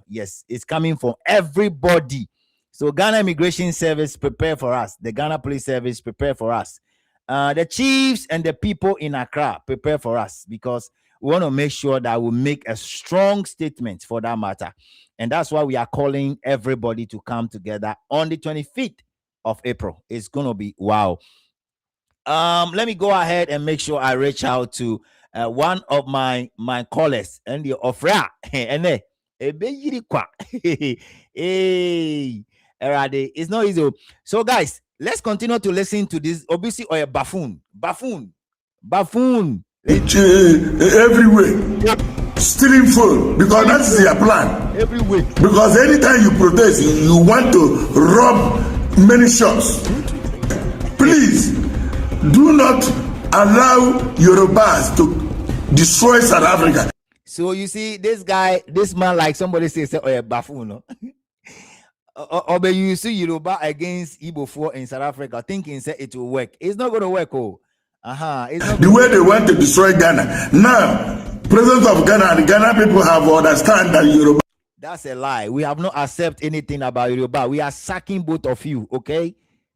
Yes, it's coming from everybody. So Ghana Immigration Service, prepare for us. The Ghana Police Service, prepare for us. The chiefs and the people in Accra, prepare for us, because we want to make sure that we make a strong statement for that matter. And that's why we are calling everybody to come together on the 25th of April. It's going to be wow. Let me go ahead and make sure I reach out to one of my callers and the Ofra. It's not easy. So guys, let's continue to listen to this obviously or a buffoon everywhere, stealing phone, because that's their plan. Everywhere. Because anytime you protest, you want to rob many shops. Please do not allow Yorubas to destroy South Africa. So you see, this man, like somebody says, a buffoon. Or you see Yoruba against Igbo 4 in South Africa, thinking it will work. It's not going to work. The way they want to destroy Ghana. Now, president of Ghana and Ghana people have understand that Yoruba. That's a lie. We have not accept anything about Yoruba. We are sacking both of you, okay?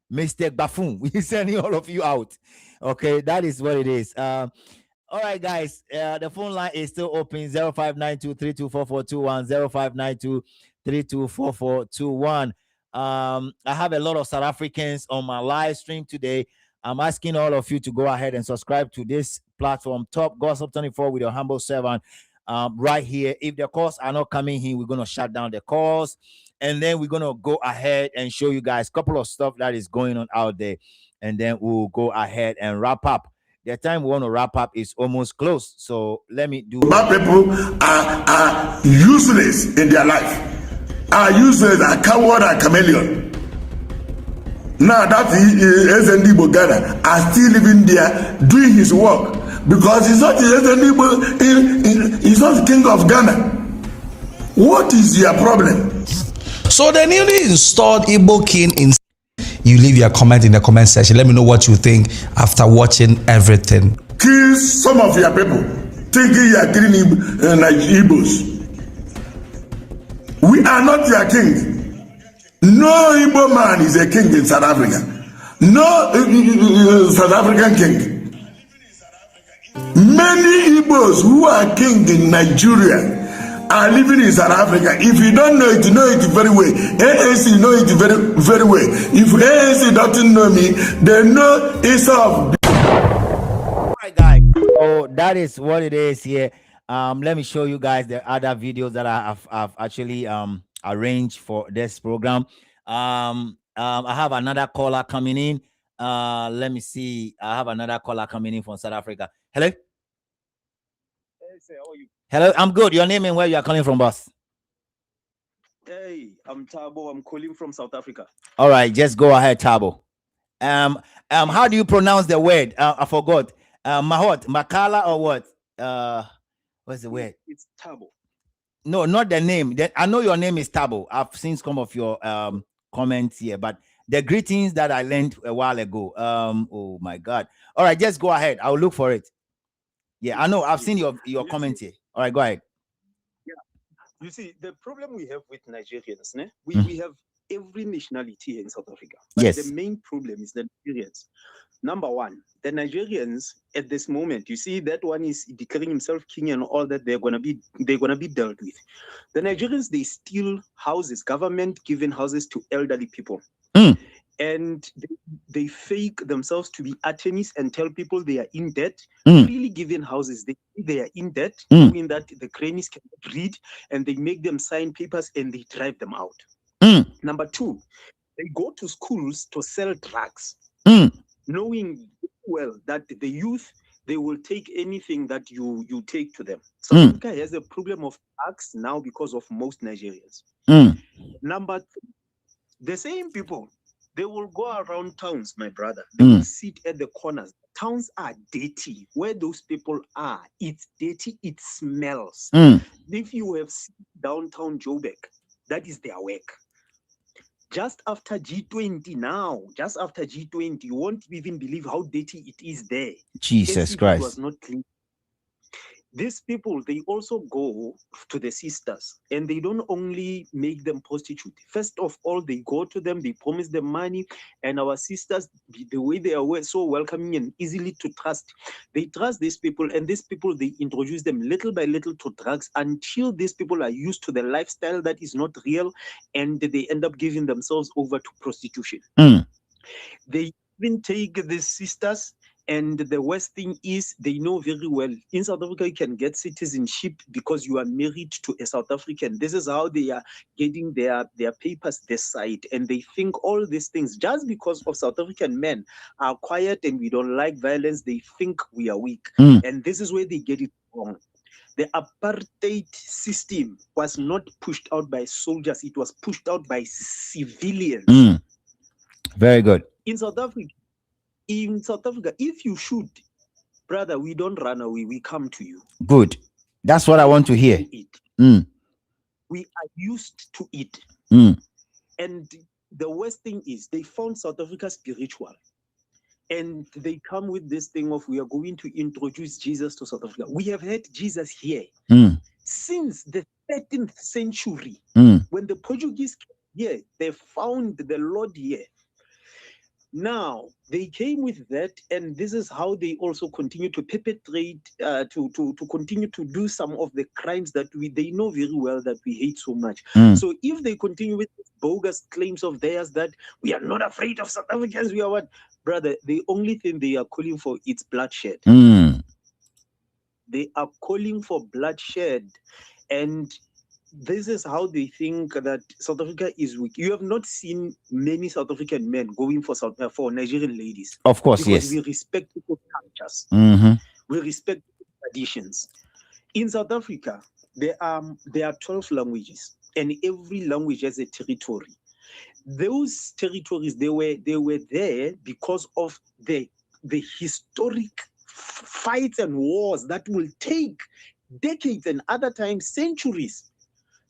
Mr. Buffoon. We're sending all of you out. Okay, that is what it is. All right, guys. The phone line is still open. 0592-324421. 0592-324421. I have a lot of South Africans on my live stream today. I'm asking all of you to go ahead and subscribe to this platform, Top Gossip 24 with your humble servant, right here. If the calls are not coming in, we're going to shut down the calls, and then we're going to go ahead and show you guys a couple of stuff that is going on out there, and then we'll go ahead and wrap up. The time we want to wrap up is almost close, so let me do. Bad people are useless in their life, are useless, are coward, are chameleon. Now that SND Bogana are still living there doing his work, because he's not the SND, he's not the king of Ghana. What is your problem? So the newly installed Igbo king in. You leave your comment in the comment section. Let me know what you think after watching everything. Kill some of your people, thinking you are killing like Igbos. We are not your king. No Igbo man is a king in South Africa. No South African king. Many Igbos who are king in Nigeria are living in South Africa. If you don't know it, you know it very well. ANC know it very, very well. If ANC doesn't know me, they know it's off. All right, guys. So that is what it is here. Let me show you guys the other videos that I've actually arranged for this program. I have another caller coming in. Let me see. I have another caller coming in from South Africa. Hello. Hey, sir, how are you? Hello, I'm good. Your name and where you are calling from, boss? Hey, I'm Tabo. I'm calling from South Africa. All right, just go ahead, Tabo. How do you pronounce the word? I forgot. Mahot, Makala, or what? What's the word? It's Tabo. No, not the name. I know your name is Tabo. I've seen some of your comments here, but the greetings that I learned a while ago. Oh my God. All right, just go ahead. I'll look for it. Yeah, I know. I've seen your comments here. All right, go ahead. Yeah. You see, the problem we have with Nigerians, we have every nationality here in South Africa. But Yes. the main problem is the Nigerians. Number one, the Nigerians at this moment, you see that one is declaring himself king and all that, they're gonna be dealt with. The Nigerians, they steal houses, government given houses to elderly people. And they fake themselves to be attorneys and tell people they are in debt, really giving houses. They are in debt, doing that the crannies cannot read, and they make them sign papers and they drive them out. Number two, they go to schools to sell drugs, knowing well that the youth, they will take anything that you take to them. South Africa has a problem of drugs now because of most Nigerians. Number two, the same people, they will go around towns, my brother. They will sit at the corners. Towns are dirty. Where those people are, it's dirty, it smells. If you have seen downtown Joburg, that is their work. Just after G20 now, you won't even believe how dirty it is there. Jesus Christ. Was not clean. These people, they also go to the sisters, and they don't only make them prostitute. First of all, they go to them, they promise them money, and our sisters, the way they are so welcoming and easily to trust, they trust these people, and these people, they introduce them little by little to drugs until these people are used to the lifestyle that is not real, and they end up giving themselves over to prostitution. They even take these sisters. And the worst thing is, they know very well, in South Africa, you can get citizenship because you are married to a South African. This is how they are getting their papers this side. And they think all these things, just because of South African men are quiet and we don't like violence, they think we are weak. And this is where they get it wrong. The apartheid system was not pushed out by soldiers. It was pushed out by civilians. Very good. In South Africa, if you shoot, brother, we don't run away. We come to you. Good. That's what I want to hear. We are used to it. And the worst thing is, they found South Africa spiritual. And they come with this thing of, we are going to introduce Jesus to South Africa. We have had Jesus here since the 13th century. When the Portuguese came here, they found the Lord here. Now, they came with that, and this is how they also continue to perpetrate, to continue to do some of the crimes that they know very well that we hate so much. So if they continue with bogus claims of theirs that we are not afraid of South Africans, we are what? Brother, the only thing they are calling for is bloodshed. They are calling for bloodshed, and this is how they think that South Africa is weak. You have not seen many South African men going for Nigerian ladies. Of course, because yes. we respect people's cultures. We respect traditions. In South Africa, there are 12 languages, and every language has a territory. Those territories, they were there because of the historic fights and wars that will take decades and other times centuries.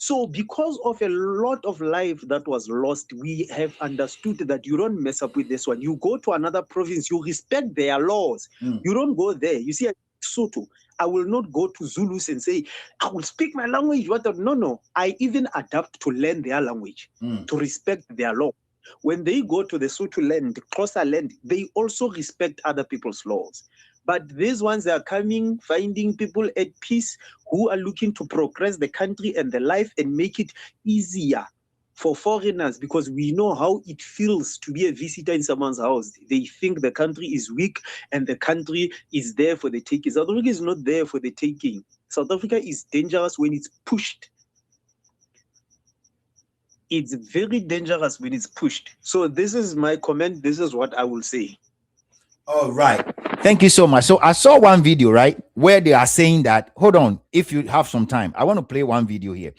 So because of a lot of life that was lost, we have understood that you don't mess up with this one. You go to another province, you respect their laws. You don't go there. You see, Soto, I will not go to Zulus and say, I will speak my language. No. I even adapt to learn their language, to respect their law. When they go to the Soto land, the Xhosa land, they also respect other people's laws. But these ones are coming, finding people at peace who are looking to progress the country and the life and make it easier for foreigners, because we know how it feels to be a visitor in someone's house. They think the country is weak and the country is there for the taking. South Africa is not there for the taking. South Africa is dangerous when it's pushed. It's very dangerous when it's pushed. So this is my comment. This is what I will say. All right. Thank you so much. So I saw one video, right, where they are saying that, hold on, if you have some time, I want to play one video here.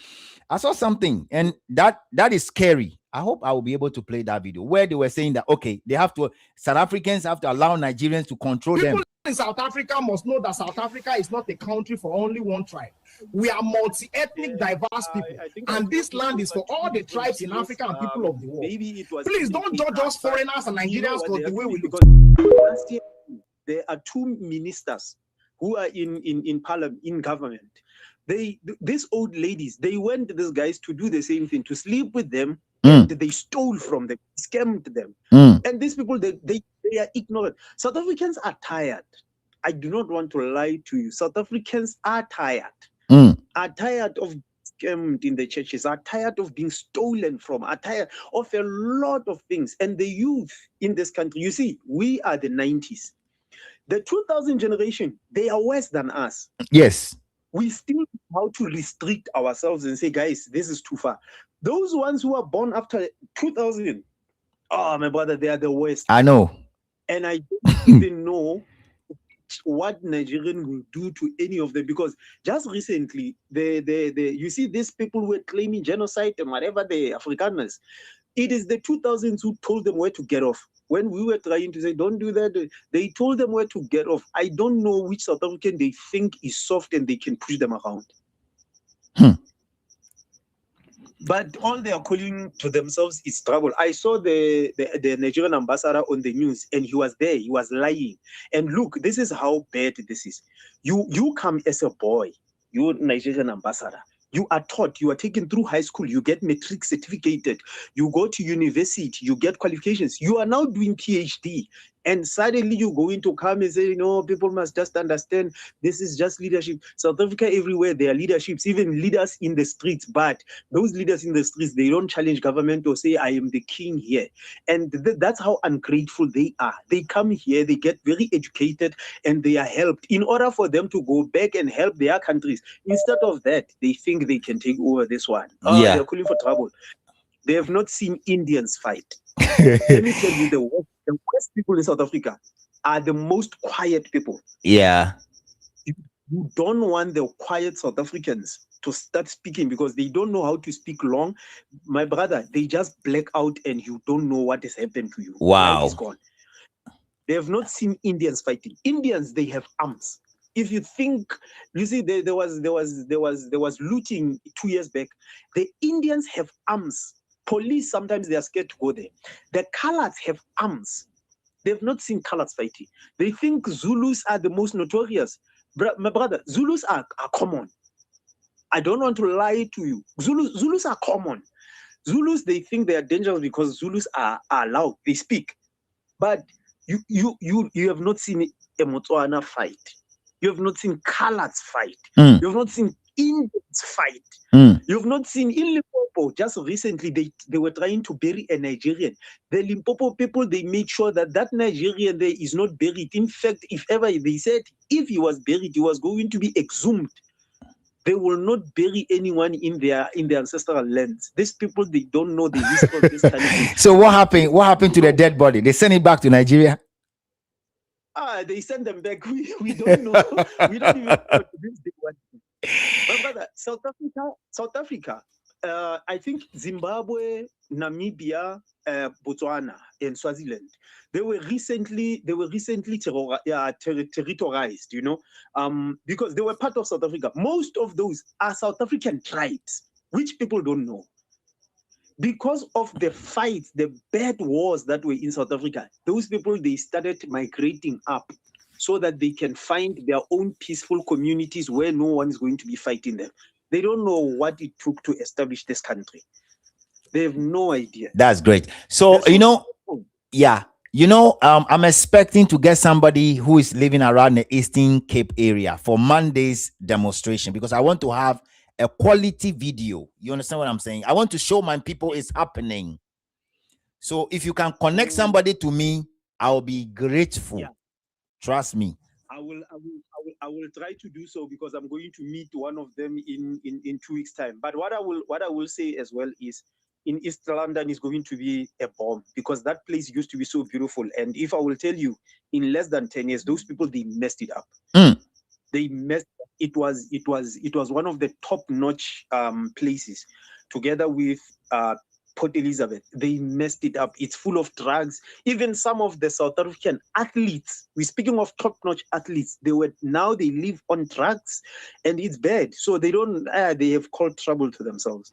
I saw something, and that is scary. I hope I will be able to play that video where they were saying that, okay, they have to, South Africans have to allow Nigerians to control them. People in South Africa must know that South Africa is not a country for only one tribe. We are multi-ethnic, diverse people, and this land is for all the tribes in Africa and people of the world. Maybe it was. Please don't judge us foreigners and Nigerians for the way we look. Last year, there are 2 ministers who are in parliament, in government. These old ladies, they went to these guys to do the same thing, to sleep with them, and they stole from them, scammed them. And these people, they are ignorant. South Africans are tired. I do not want to lie to you. South Africans are tired. Are tired of scammed in the churches, are tired of being stolen from, are tired of a lot of things. And the youth in this country, you see, we are the 90s. The 2000 generation, they are worse than us. Yes. We still know how to restrict ourselves and say, guys, this is too far. Those ones who are born after 2000, oh, my brother, they are the worst. I know. And I don't even know what Nigerian will do to any of them, because just recently, you see these people were claiming genocide and whatever, the Afrikaners. It is the 2000s who told them where to get off. When we were trying to say, don't do that, they told them where to get off. I don't know which South African they think is soft and they can push them around. But all they are calling to themselves is trouble. I saw the Nigerian ambassador on the news, and he was there. He was lying. And look, this is how bad this is. You come as a boy, you Nigerian ambassador. You are taught, you are taken through high school, you get matric certificated, you go to university, you get qualifications. You are now doing PhD. And suddenly you go into come and say, no, people must just understand this is just leadership. South Africa, everywhere, there are leaderships, even leaders in the streets. But those leaders in the streets, they don't challenge government or say, I am the king here. And that's how ungrateful they are. They come here, they get very educated, and they are helped in order for them to go back and help their countries. Instead of that, they think they can take over this one. Yeah. They're calling for trouble. They have not seen Indians fight. Let me tell you, the worst people in South Africa are the most quiet people. Yeah. You don't want the quiet South Africans to start speaking because they don't know how to speak long. My brother, they just black out and you don't know what has happened to you. Wow. Life is gone. They have not seen Indians fighting. Indians, they have arms. If you think, you see, there was looting 2 years back. The Indians have arms. Police, sometimes they are scared to go there. The Coloureds have arms. They've not seen Coloureds fighting. They think Zulus are the most notorious. My brother, Zulus are common. I don't want to lie to you. Zulus are common. Zulus, they think they are dangerous because Zulus are loud. They speak. But you have not seen a Motswana fight. You have not seen Coloureds fight. You have not seen Indians fight. You have not seen in Limpopo. Just recently, they were trying to bury a Nigerian. The Limpopo people, they made sure that Nigerian there is not buried. In fact, if ever they said if he was buried, he was going to be exhumed. They will not bury anyone in their ancestral lands. These people, they don't know the history of this country. So what happened? What happened to the dead body? They sent it back to Nigeria. They send them back. We don't know. We don't even know this day one. But brother, South Africa, I think Zimbabwe, Namibia, Botswana, and Swaziland, they were recently territorialized, you know, because they were part of South Africa. Most of those are South African tribes, which people don't know. Because of the fights, the bad wars that were in South Africa, those people, they started migrating up so that they can find their own peaceful communities where no one is going to be fighting them. They don't know what it took to establish this country. They have no idea. That's great. So, you know, yeah, you know, I'm expecting to get somebody who is living around the Eastern Cape area for Monday's demonstration, because I want to have a quality video. You understand what I'm saying? I want to show my people it's happening. So if you can connect somebody to me, I'll be grateful. Yeah. Trust me. I will try to do so, because I'm going to meet one of them in 2 weeks' time. But what I will say as well is, in East London is going to be a bomb, because that place used to be so beautiful. And if I will tell you, in less than 10 years, those people, they messed it up. They messed it up. it was one of the top-notch places, together with Port Elizabeth. They messed it up. It's full of drugs. Even some of the South African athletes, we're speaking of top-notch athletes, they live on drugs, and it's bad. So they have called trouble to themselves.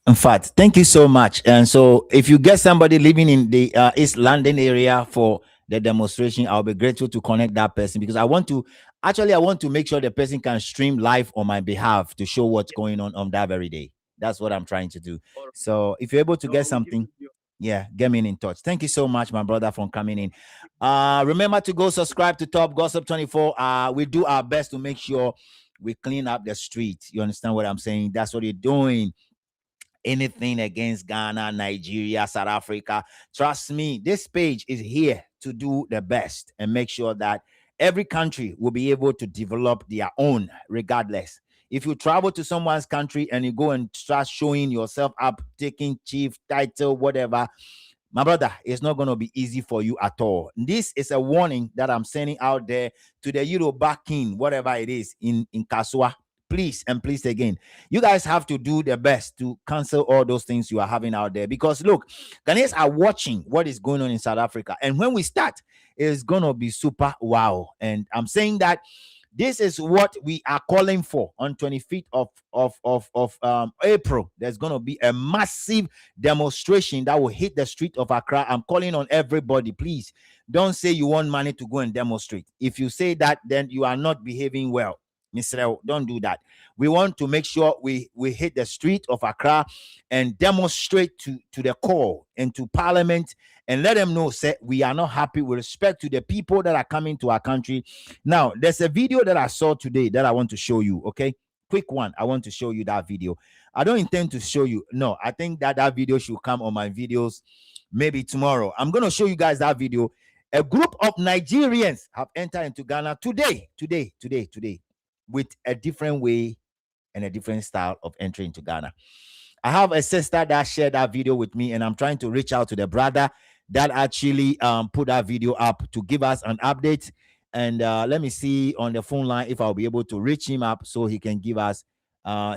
In fact, thank you so much. And so if you get somebody living in the East London area for the demonstration, I'll be grateful to connect that person, because I want to make sure the person can stream live on my behalf to show what's going on that very day. That's what I'm trying to do. So if you're able to get something, yeah, get me in touch. Thank you so much, my brother, for coming in. Remember to go subscribe to Top Gossip 24. We do our best to make sure we clean up the street. You understand what I'm saying? That's what you're doing. Anything against Ghana, Nigeria, South Africa, trust me, this page is here to do the best and make sure that every country will be able to develop their own, regardless. If you travel to someone's country and you go and start showing yourself up, taking chief title, whatever, my brother, it's not going to be easy for you at all. This is a warning that I'm sending out there to the Yoruba king, whatever it is, in Kasua. Please and please again, you guys have to do the best to cancel all those things you are having out there, because look, Ghanaians are watching what is going on in South Africa, and when we start, it's gonna be super wow. And I'm saying that this is what we are calling for on 25th of April. There's going to be a massive demonstration that will hit the street of Accra. I'm calling on everybody, please don't say you want money to go and demonstrate. If you say that, then you are not behaving well. Mr. Don't do that. We want to make sure we hit the street of Accra and demonstrate to the core and to Parliament, and let them know, say, we are not happy with respect to the people that are coming to our country. Now, there's a video that I saw today that I want to show you. Okay, quick one. I want to show you that video. I don't intend to show you. No, I think that video should come on my videos maybe tomorrow. I'm going to show you guys that video. A group of Nigerians have entered into Ghana today, with a different way and a different style of entry into Ghana. I have a sister that shared that video with me, and I'm trying to reach out to the brother that actually put that video up to give us an update. And let me see on the phone line if I'll be able to reach him up so he can give us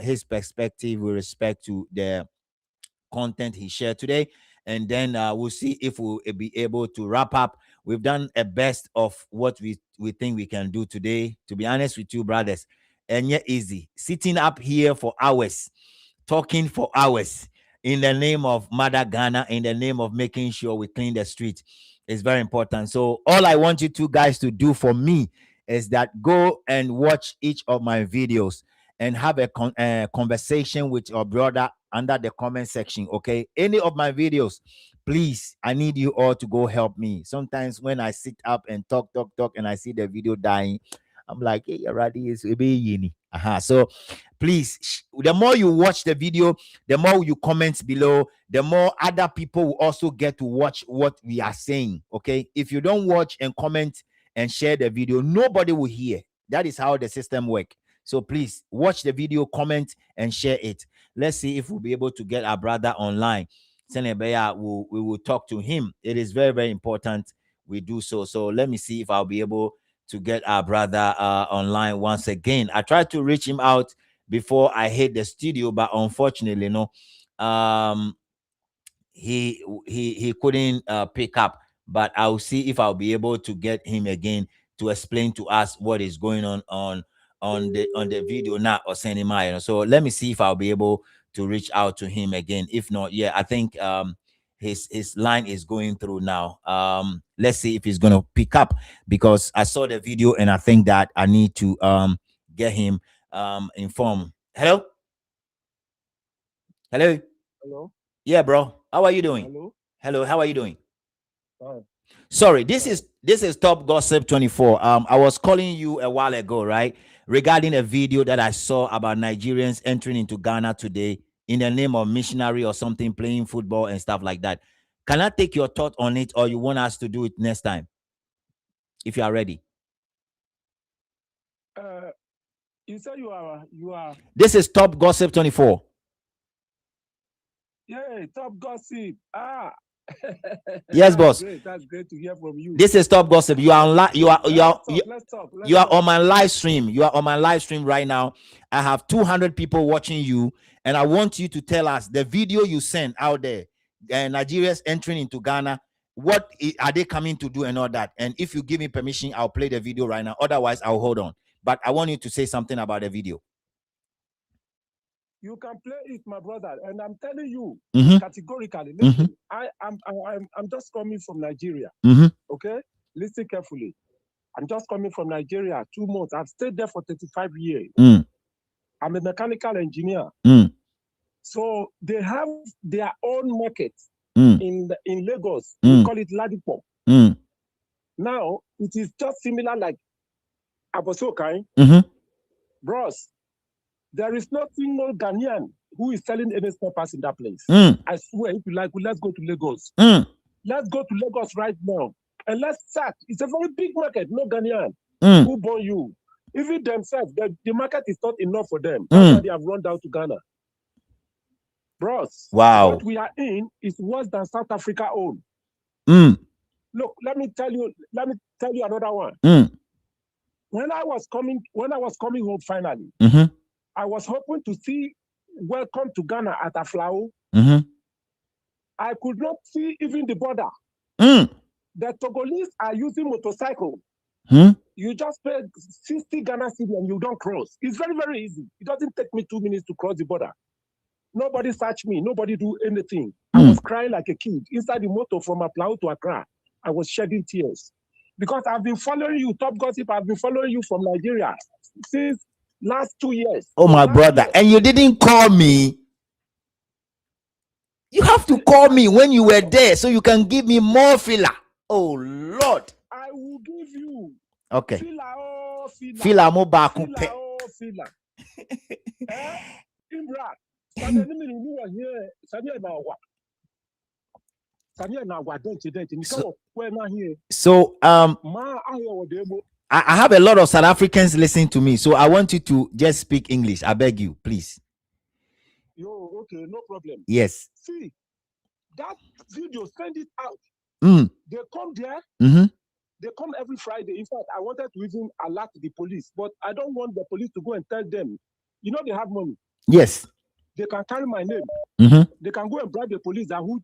his perspective with respect to the content he shared today. And then we'll see if we'll be able to wrap up. We've done a best of what we think we can do today, to be honest with you, brothers. And yet easy. Sitting up here for hours, talking for hours in the name of Mother Ghana, in the name of making sure we clean the street is very important. So all I want you two guys to do for me is that go and watch each of my videos and have a conversation with your brother under the comment section. Okay, any of my videos, please, I need you all to go help me. Sometimes when I sit up and talk and I see the video dying, I'm like, hey, already is so please, the more you watch the video, the more you comment below, the more other people will also get to watch what we are saying. Okay, if you don't watch and comment and share the video, nobody will hear. That is how the system works. So please watch the video, comment, and share it. Let's see if we'll be able to get our brother online. Senebeya, we will talk to him. It is very, very important we do so. So let me see if I'll be able to get our brother online once again. I tried to reach him out before I hit the studio, but unfortunately, no, he couldn't pick up. But I'll see if I'll be able to get him again to explain to us what is going on the video now, or send him out. So let me see if I'll be able to reach out to him again. If not, yeah, I think his line is going through now. Let's see if he's gonna pick up, because I saw the video and I think that I need to get him informed. Hello. Hello. Yeah, bro, how are you doing? Hello, how are you doing? Sorry, this is Top Gossip 24. I was calling you a while ago, right, regarding a video that I saw about Nigerians entering into Ghana today in the name of missionary or something, playing football and stuff like that. Can I take your thought on it, or you want us to do it next time, if you are ready? You said you are. This is Top Gossip 24. Yeah, Top Gossip. Yes, boss. That's great to hear from you. This is Top Gossip. You are on Let's talk. You are on my live stream. You are on my live stream right now. I have 200 people watching you, and I want you to tell us the video you sent out there. Nigerians entering into Ghana. What are they coming to do and all that? And if you give me permission, I'll play the video right now. Otherwise, I'll hold on. But I want you to say something about the video. You can play it, my brother, and I'm telling you categorically. Mm-hmm. Listen, I'm just coming from Nigeria. Mm-hmm. Okay, listen carefully. I'm just coming from Nigeria. 2 months. I've stayed there for 35 years. Mm. I'm a mechanical engineer. Mm. So they have their own market in Lagos. Mm. We call it Ladipo. Mm. Now it is just similar like Abosokai. Bros, there is no single Ghanaian who is selling any peppers in that place. I swear, if you like, let's go to Lagos. Let's go to Lagos right now. And let's start. It's a very big market, no Ghanaian. Who born you? Even themselves, the market is not enough for them. That's why they have run down to Ghana. Bros, wow. What we are in is worse than South Africa own. Look, let me tell you another one. When I was coming home finally, I was hoping to see Welcome to Ghana at Aflao. I could not see even the border. The Togolese are using motorcycle. You just pay 60 Ghana cedi and you don't cross. It's very, very easy. It doesn't take me 2 minutes to cross the border. Nobody search me. Nobody do anything. I was crying like a kid inside the motor from Aflao to Accra. I was shedding tears because I've been following you, Top Gossip. I've been following you from Nigeria since last 2 years. Oh, my brother. And you didn't call me. You have to call me when you were there so you can give me more filler. Oh, Lord. I will give you. Okay. Filler mo ba ku pe. Filler. Imbra. So I have a lot of South Africans listening to me, so I want you to just speak English. I beg you, please. Yo, okay, no problem. Yes. See, that video, send it out. They come there. They come every Friday. In fact, I wanted to even alert the police, but I don't want the police to go and tell them. You know they have money. Yes. They can carry my name. They can go and bribe the police that who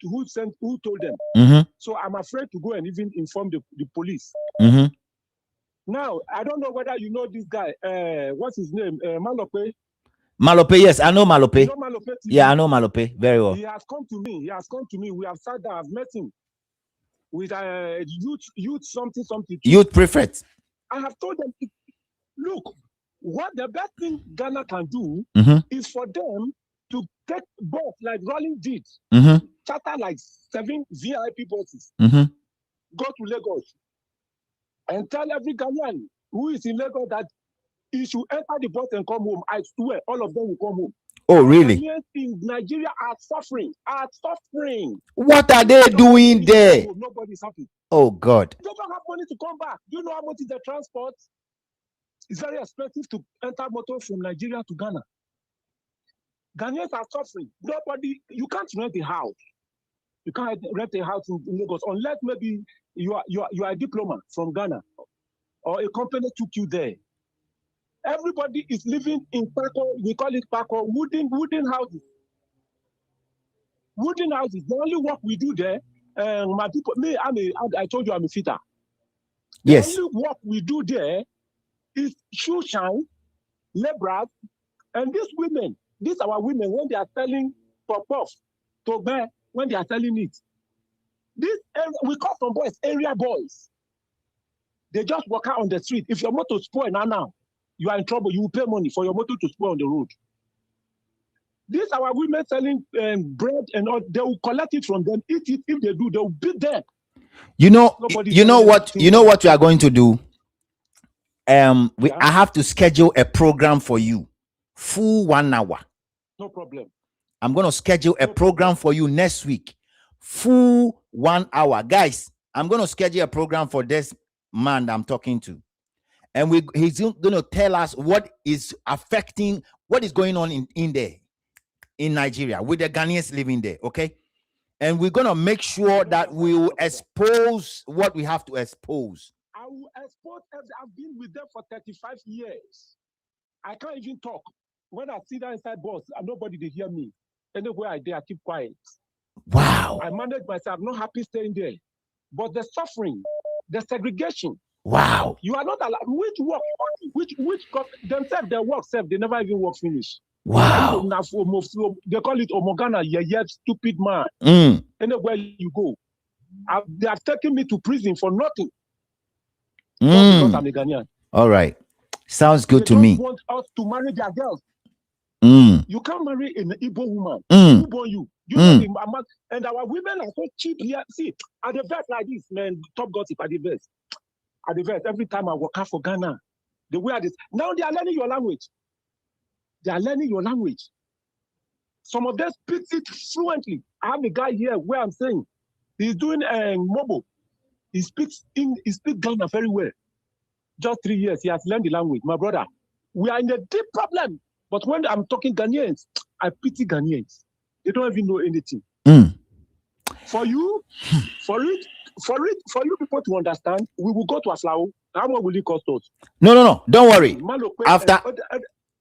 told them. So I'm afraid to go and even inform the police. Now, I don't know whether you know this guy. What's his name? Malope. Malope, yes, I know Malope. You know Malope TV? Yeah, I know Malope very well. He has come to me. We have sat down. I've met him with youth something. Youth prefect. I have told them, look, what the best thing Ghana can do is for them to take both like Rolling did, charter like 7 VIP buses, go to Lagos and tell every Ghanaian who is in Lagos that he should enter the bus and come home. I swear, all of them will come home. Oh, really? Ghanaians in Nigeria are suffering. What are they doing there? Nobody's happy. Oh, God. They don't have money to come back. Do you know how much is the transport? It's very expensive to enter motor from Nigeria to Ghana. Ghanaians are suffering. You can't rent a house. You can't rent a house in Lagos unless maybe you are a diplomat from Ghana or a company took you there. Everybody is living in Paco. We call it Paco, wooden houses. Wooden houses. The only work we do there, my people, I told you I'm a fitter. Yes. The only work we do there is shoe shine, laborers, and these our women, when they are selling pop-off, to when they are selling it. We call some boys area boys. They just walk out on the street. If your motor spoil now, you are in trouble. You will pay money for your motor to spoil on the road. These are our women selling bread and all. They will collect it from them, eat it. If they do, they will beat them. You know what we are going to do? I have to schedule a program for you. Full 1 hour. No problem. I'm going to schedule a program for you next week. Full 1 hour. Guys, I'm going to schedule a program for this man that I'm talking to. And he's going to tell us what is going on in there, in Nigeria, with the Ghanaians living there, okay? And we're gonna make sure that we will expose what we have to expose. I will expose. I've been with them for 35 years. I can't even talk. When I sit down inside bus, and nobody they hear me. Anywhere I dare, I keep quiet. Wow. I manage myself. I'm not happy staying there. But the suffering, the segregation. Wow. You are not allowed. Which work? Themselves, their work self, they never even work finish. Wow. They call it Omogana, yeah, stupid man. Anywhere you go. They have taken me to prison for nothing. Because I'm a Ghanaian. All right. Sounds good They to me. don't want us to marry their girls. You can't marry an Igbo woman. Who born you? You know the amount, and our women are so cheap here. See, at the best like this, man, top gossip at the best. At the best, every time I work out for Ghana, the way this. Now they are learning your language. They are learning your language. Some of them speak it fluently. I have a guy here where I'm saying he's doing mobile. He speaks Ghana very well. Just 3 years, he has learned the language. My brother, we are in a deep problem. But when I'm talking Ghanaians, I pity Ghanaians. They don't even know anything. For you people to understand, we will go to Aslao. How much will it cost us? No. Don't worry. After,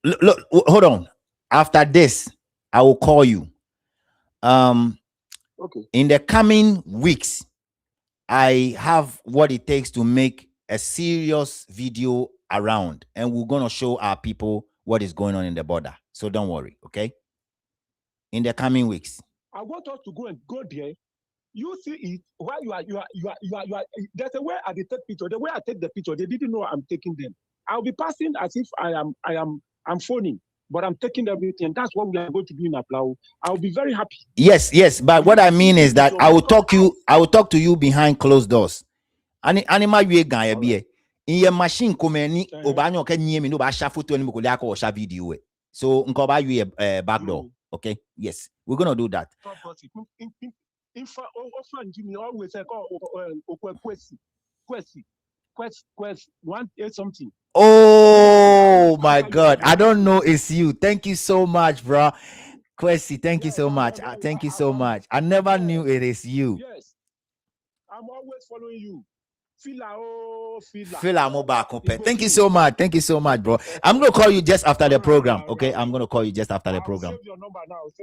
look, hold on. After this, I will call you. Okay. In the coming weeks, I have what it takes to make a serious video around, and we're gonna show our people what is going on in the border. So don't worry, okay? In the coming weeks. I want us to go there. You see it while you are. There's a way I take picture. The way I take the picture, they didn't know I'm taking them. I'll be passing as if I'm phoning, but I'm taking everything. That's what we are going to do in Aplau. I'll be very happy. Yes. But what I mean is that I will talk to you behind closed doors. Animal we guy be in your machine komeni obanyo ke nyemi no ba sha photo ni ko liako sha video. So nko ba you back door. Okay? Yes. We're going to do that. Oh my God. I don't know it's you. Thank you so much, bro. Kwesi, thank you so much. Thank you so much. I never knew it is you. Yes. I'm always following you. Thank you so much. Thank you so much, bro. I'm going to call you just after the program. Okay, I'm going to call you just after the program.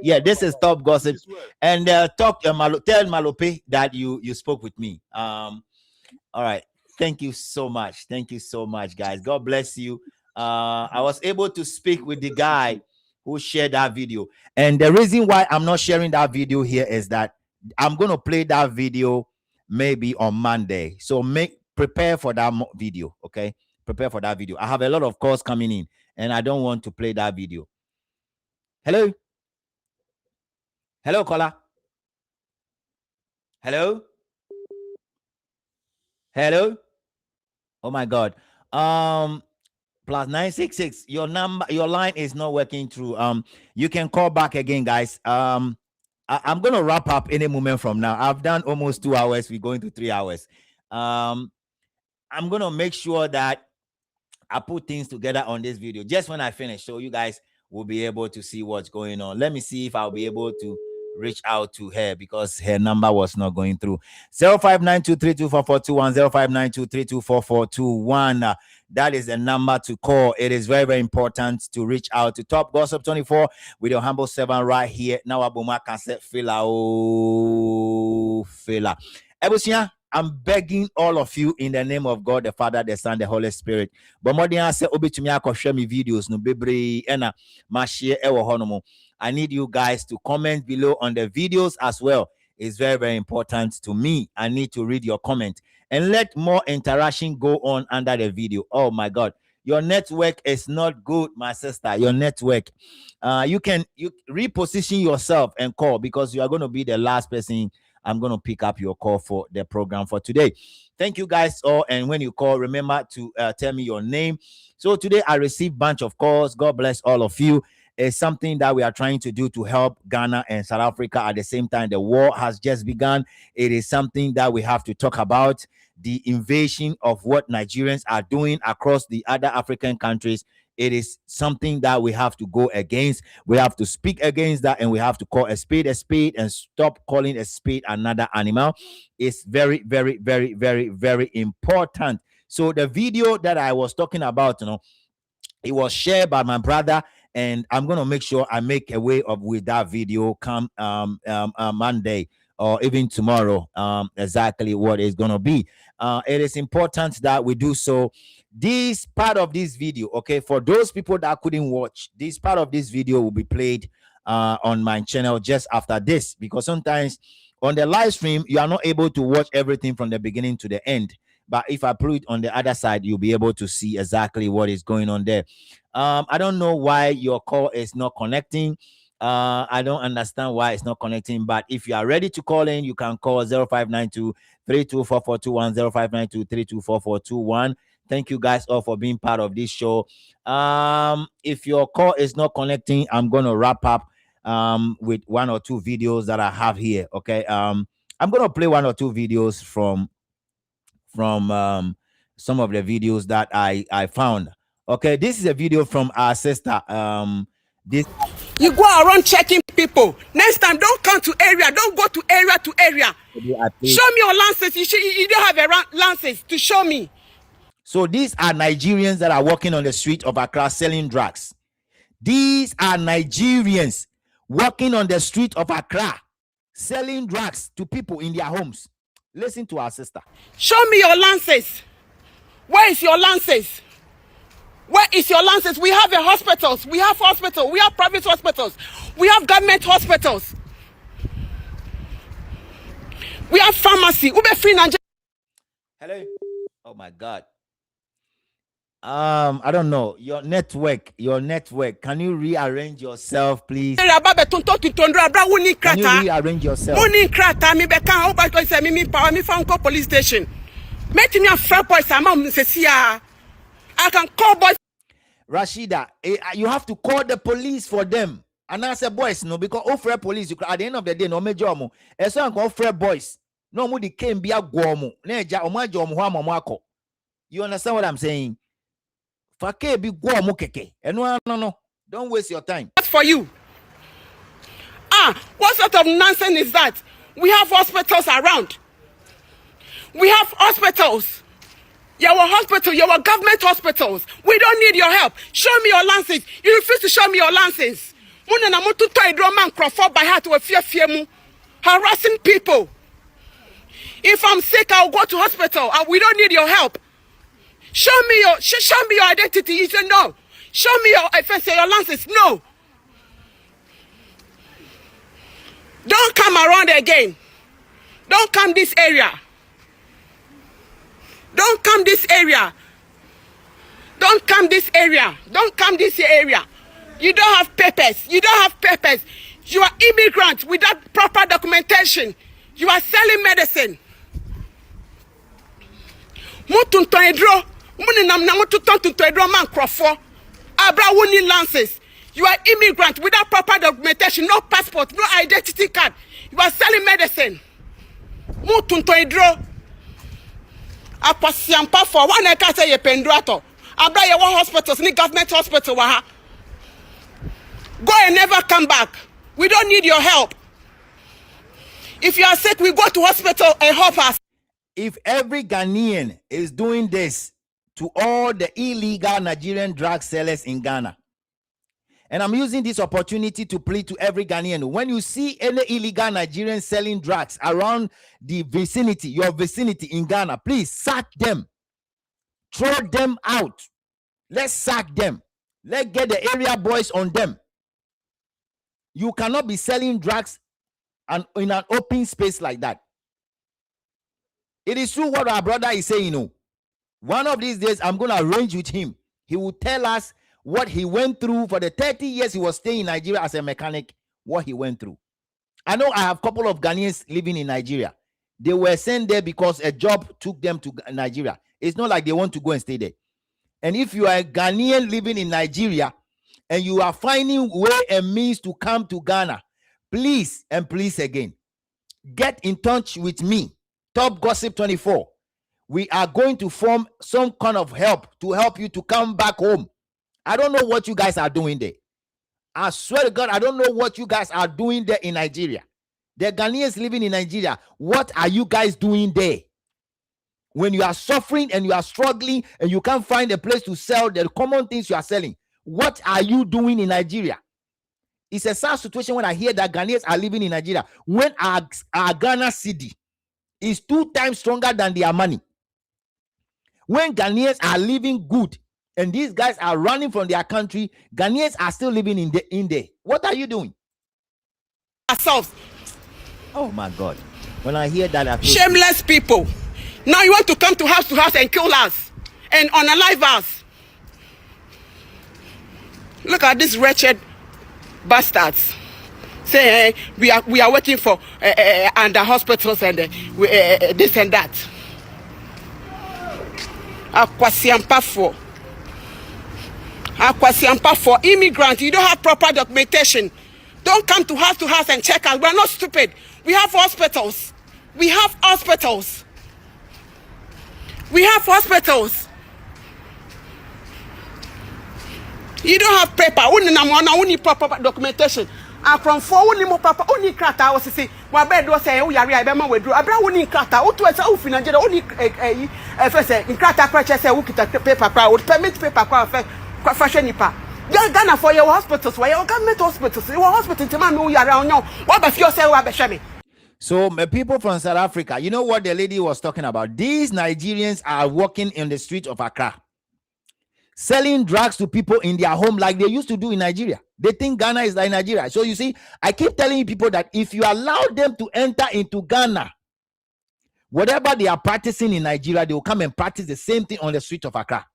Yeah, this is Top Gossip. And tell Malope that you spoke with me. All right. Thank you so much. Thank you so much, guys. God bless you. I was able to speak with the guy who shared that video. And the reason why I'm not sharing that video here is that I'm going to play that video maybe on Monday. So prepare for that video, okay? Prepare for that video. I have a lot of calls coming in, and I don't want to play that video. Hello? Hello, caller? Hello? Hello? Oh my God. Plus 966. Your line is not working through. You can call back again, guys. I'm gonna wrap up any moment from now. I've done almost 2 hours. We're going to 3 hours. I'm gonna make sure that I put things together on this video just when I finish, so you guys will be able to see what's going on. Let me see if I'll be able to reach out to her because her number was not going through. 0592324421, 0592324421. That is the number to call. It is very, very important to reach out to Top Gossip 24 with your humble servant right here. Now, Abuma can say, Fila. Ebusia, I'm begging all of you in the name of God, the Father, the Son, the Holy Spirit. But more than I say, obi to me, I can share me videos, no bebre, ena, ma share ewo honomo. I need you guys to comment below on the videos as well. It's very, very important to me. I need to read your comment and let more interaction go on under the video. Oh my God. Your network is not good, my sister. Your network. You reposition yourself and call because you are going to be the last person I'm going to pick up your call for the program for today. Thank you guys all. And when you call, remember to tell me your name. So today I received a bunch of calls. God bless all of you. It's something that we are trying to do to help Ghana and South Africa at the same time. The war has just begun. It is something that we have to talk about. The invasion of what Nigerians are doing across the other African countries it is something that we have to go against. We have to speak against that, and we have to call a spade and stop calling a spade another animal. It's very, very, very, very, very important. So the video that I was talking about, it was shared by my brother, and I'm gonna make sure I make a way of with that video come Monday or even tomorrow, exactly what it's gonna be. It is important that we do so. This part of this video, okay, for those people that couldn't watch, this part of this video will be played on my channel just after this, because sometimes on the live stream you are not able to watch everything from the beginning to the end. But if I put it on the other side, you'll be able to see exactly what is going on there. I don't know why your call is not connecting. I don't understand why it's not connecting. But if you are ready to call in, you can call 0592-324421, 0592-324421. Thank you guys all for being part of this show. If your call is not connecting, I'm going to wrap up with one or two videos that I have here. Okay. I'm going to play one or two videos from some of the videos that I found. Okay, this is a video from our sister. This you go around checking people. Next time, don't come to area. Don't go to area. Show me your lances. You don't have a lances to show me. So these are Nigerians that are walking on the street of Accra selling drugs. These are Nigerians walking on the street of Accra selling drugs to people in their homes. Listen to our sister. Show me your lances. Where is your lances? Where is your lances? We have hospitals. We have hospitals. We have private hospitals. We have government hospitals. We have pharmacy. Hello. Oh my God. I don't know. Your network. Can you rearrange yourself, please? Can you rearrange yourself? Police station. Make me a fair boys. I can call boys. Rashida, you have to call the police for them. And I say boys, no, because offer police, you at the end of the day, no major mo. And so I can offer boys. No mo di came be a guomo. Neja omajo mo. You understand what I'm saying? Fake be guomo keke. And no. Don't waste your time. That's for you. What sort of nonsense is that? We have hospitals around. We have hospitals. Your hospital, your government hospitals. We don't need your help. Show me your lances. You refuse to show me your lances. Harassing people. If I'm sick, I'll go to hospital. We don't need your help. Show me your identity. You say no. Show me your lances. No. Don't come around again. Don't come this area. Don't come this area. Don't come this area. Don't come this area. You don't have papers. You don't have papers. You are immigrants without proper documentation. You are selling medicine. Lances. You are immigrant without proper documentation, no passport, no identity card. You are selling medicine. Apasiampa for one I say ye pendrato. Abra ye one hospitals, ni government hospital waha. Go and never come back. We don't need your help. If you are sick, we go to hospital and help us. If every Ghanaian is doing this to all the illegal Nigerian drug sellers in Ghana, and I'm using this opportunity to plead to every Ghanaian, when you see any illegal Nigerian selling drugs around the vicinity, your vicinity in Ghana, please sack them. Throw them out. Let's sack them. Let's get the area boys on them. You cannot be selling drugs in an open space like that. It is true what our brother is saying. One of these days, I'm going to arrange with him. He will tell us what he went through for the 30 years he was staying in Nigeria as a mechanic, what he went through. I know I have a couple of Ghanaians living in Nigeria. They were sent there because a job took them to Nigeria. It's not like they want to go and stay there. And if you are a Ghanaian living in Nigeria and you are finding way and means to come to Ghana, please and please again, get in touch with me, Top Gossip 24. We are going to form some kind of help to help you to come back home. I don't know what you guys are doing there. I swear to God, I don't know what you guys are doing there in Nigeria. The Ghanaians living in Nigeria, what are you guys doing there? When you are suffering and you are struggling and you can't find a place to sell the common things you are selling, what are you doing in Nigeria? It's a sad situation when I hear that Ghanaians are living in Nigeria when our Ghana cedi is 2 times stronger than their money. When Ghanaians are living good and these guys are running from their country, Ghanaians are still living in there. What are you doing? Ourselves. Oh my God. When I hear that, I feel shameless people. Now you want to come to house and kill us and unalive us. Look at these wretched bastards. Say we are working for under hospitals and this and that. Akwasiampa for immigrants. You don't have proper documentation. Don't come to house and check us. We are not stupid. We have hospitals. We have hospitals. We have hospitals. You don't have paper. Only proper documentation. And from only more proper. Only krata was say. Wa bed do say o yare abema we do. Abra only krata. O to say o fi Nigeria only first say in krata crutch say o kita paper kwa o permit paper kwa fashion nipa. Ghana for your hospitals, why your government hospitals, your hospital to man yare onyo. What ba fi say wa be hwe me. So, people from South Africa, you know what the lady was talking about? These Nigerians are walking in the street of Accra, selling drugs to people in their home like they used to do in Nigeria. They think Ghana is like Nigeria. So, you see, I keep telling people that if you allow them to enter into Ghana, whatever they are practicing in Nigeria, they will come and practice the same thing on the street of Accra.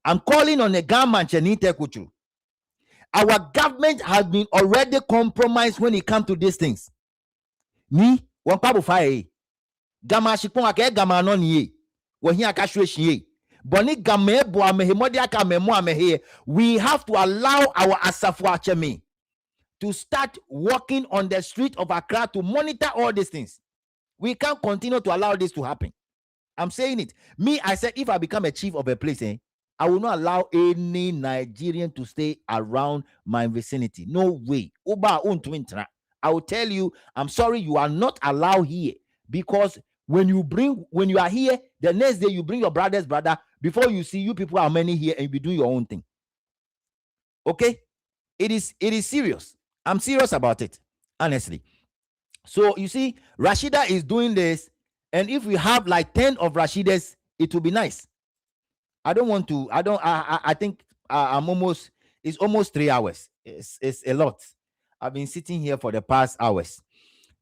I'm calling on the government. Our government has been already compromised when it comes to these things. Ni wan pabu fae gama shipon ake gama no ni wo hi aka hwehie boni gama ebo amehemodi aka memo amehe. We have to allow our asafu acheme to start walking on the street of Accra to monitor all these things. We can't continue to allow this to happen. I'm saying it. Me, I said if I become a chief of a place, I will not allow any Nigerian to stay around my vicinity. No way. Uba untwintra. I will tell you, I'm sorry, you are not allowed here, because when you are here, the next day you bring your brother's brother. Before you see, you people are many here and you be doing your own thing. Okay, it is serious. I'm serious about it, honestly. So you see, Rashida is doing this, and if we have like 10 of Rashidas, it will be nice. I think it's almost 3 hours. It's a lot. I've been sitting here for the past hours.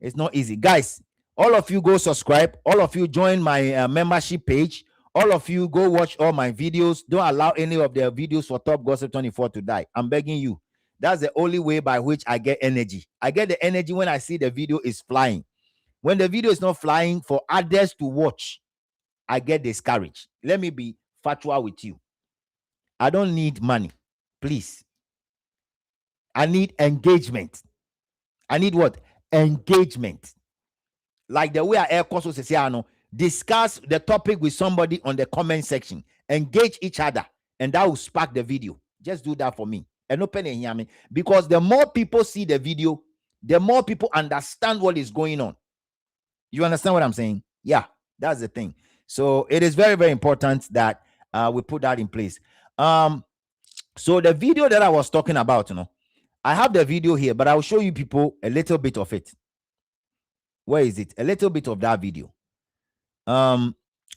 It's not easy. Guys, all of you go subscribe. All of you join my membership page. All of you go watch all my videos. Don't allow any of their videos for Top Gossip 24 to die. I'm begging you. That's the only way by which I get energy. I get the energy when I see the video is flying. When the video is not flying for others to watch, I get discouraged. Let me be factual with you. I don't need money. Please. I need engagement. I need what? Engagement. Like the way I air course say, discuss the topic with somebody on the comment section. Engage each other, and that will spark the video. Just do that for me. And open and hear me. Because the more people see the video, the more people understand what is going on. You understand what I'm saying? Yeah, that's the thing. So it is very, very important that we put that in place. So the video that I was talking about, I have the video here, but I'll show you people a little bit of it. Where is it? A little bit of that video. I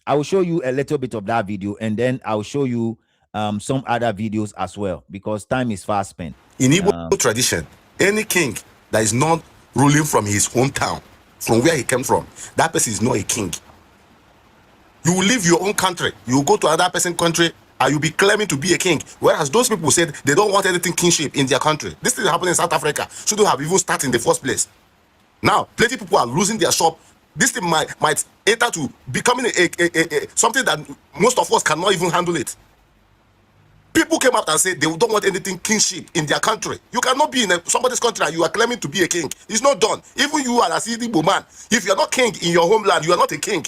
will show you a little bit of that video, and then I'll show you some other videos as well, because time is fast spent. In Igbo tradition, any king that is not ruling from his hometown, from where he came from, that person is not a king. You will leave your own country, you will go to another person's country, and you'll be claiming to be a king. Whereas those people said they don't want anything kingship in their country. This thing happened in South Africa. Shouldn't have even started in the first place. Now, plenty of people are losing their shop. This thing might enter to becoming something that most of us cannot even handle it. People came out and said they don't want anything kingship in their country. You cannot be in somebody's country and you are claiming to be a king. It's not done. Even you are a Igbo man. If you are not king in your homeland, you are not a king.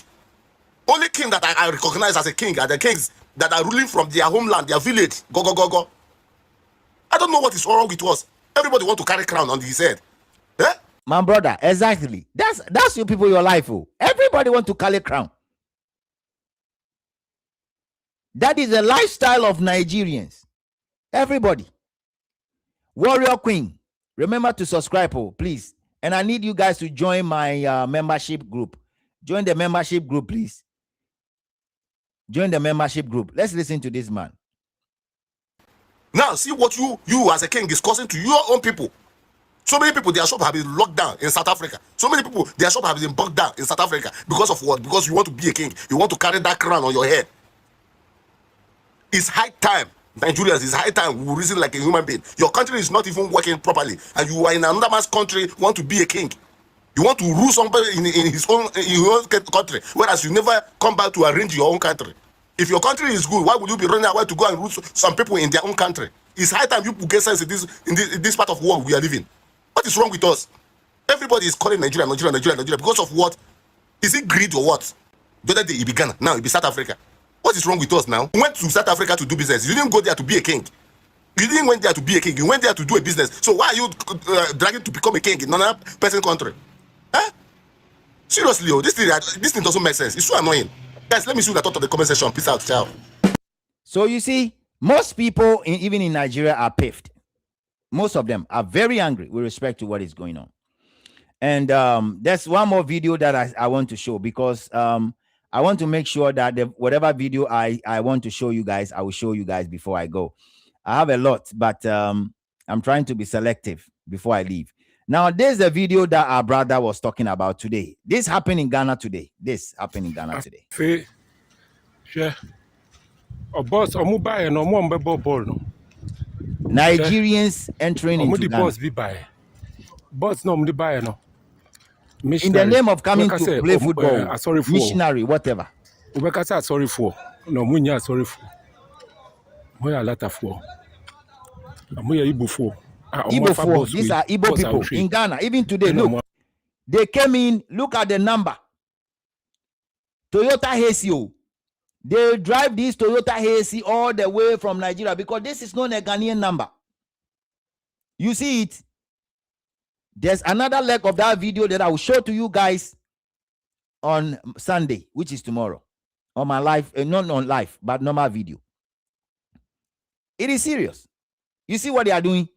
Only king that I recognize as a king are the kings that are ruling from their homeland, their village. Go, go, go, go. I don't know what is wrong with us. Everybody want to carry crown on his head. Eh? My brother, exactly. That's you people, your life. Oh. Everybody want to carry crown. That is the lifestyle of Nigerians. Everybody. Warrior Queen. Remember to subscribe, please. And I need you guys to join my membership group. Join the membership group, please. Join the membership group. Let's listen to this man. Now, see what you as a king is causing to your own people. So many people, their shop have been locked down in South Africa. So many people, their shop have been bugged down in South Africa. Because of what? Because you want to be a king. You want to carry that crown on your head. It's high time. Nigerians, it's high time we reason like a human being. Your country is not even working properly. And you are in another man's country, want to be a king. You want to rule somebody in your own country. Whereas you never come back to arrange your own country. If your country is good, why would you be running away to go and rule some people in their own country? It's high time you get sense in this part of the world we are living. What is wrong with us? Everybody is calling Nigeria because of what? Is it greed or what? The other day it began, now it be South Africa. What is wrong with us now? You went to South Africa to do business. You didn't go there to be a king. You didn't went there to be a king. You went there to do a business. So why are you dragging to become a king in another person's country? Huh? Seriously, this thing doesn't make sense. It's so annoying. Guys, let me see what I thought of the comment section. Peace out, ciao. So you see, most people, even in Nigeria, are piffed. Most of them are very angry with respect to what is going on. And there's one more video that I want to show, because I want to make sure that whatever video I want to show you guys, I will show you guys before I go. I have a lot, but I'm trying to be selective before I leave. Now, there's a video that our brother was talking about today. This happened in Ghana today. Nigerians entering into Ghana. In the name of coming to play football, missionary, whatever. Sorry for no munya sorry for moya lata for moya Igbo for Igbo for these are Igbo people in Ghana. Even today, look, they came in. Look at the number. Toyota Hesio. They drive this Toyota Hesi all the way from Nigeria, because this is not a Ghanaian number. You see it. There's another leg of that video that I will show to you guys on Sunday, which is tomorrow, on my live, not on live, but normal video. It is serious. You see what they are doing?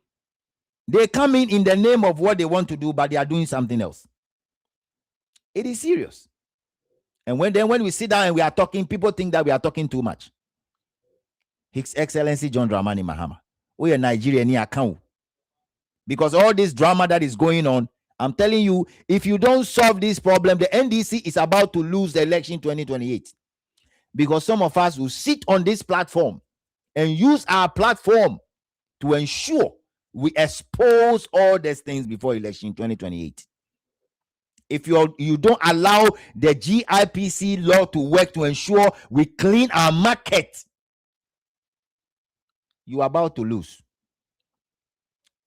They come in the name of what they want to do, but they are doing something else. It is serious. And when we sit down and we are talking, people think that we are talking too much. His Excellency John Dramani Mahama, we are Nigerian near account. Because all this drama that is going on, I'm telling you, if you don't solve this problem, the NDC is about to lose the election 2028. Because some of us will sit on this platform and use our platform to ensure we expose all these things before election 2028. If you don't allow the GIPC law to work to ensure we clean our market, you are about to lose.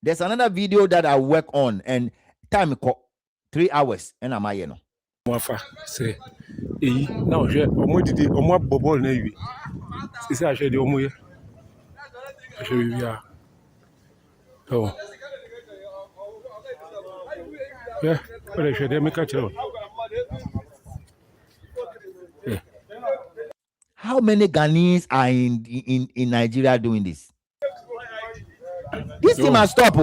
There's another video that I work on, and time 3 hours, and I'm here now. Say, now je omodidi omo bobol na iwi. Sisi a shede omo ye. Shede ya. Oh. Yeah, but I shede make a chelo. Yeah. How many Ghanaians are in Nigeria doing this? This team must stop.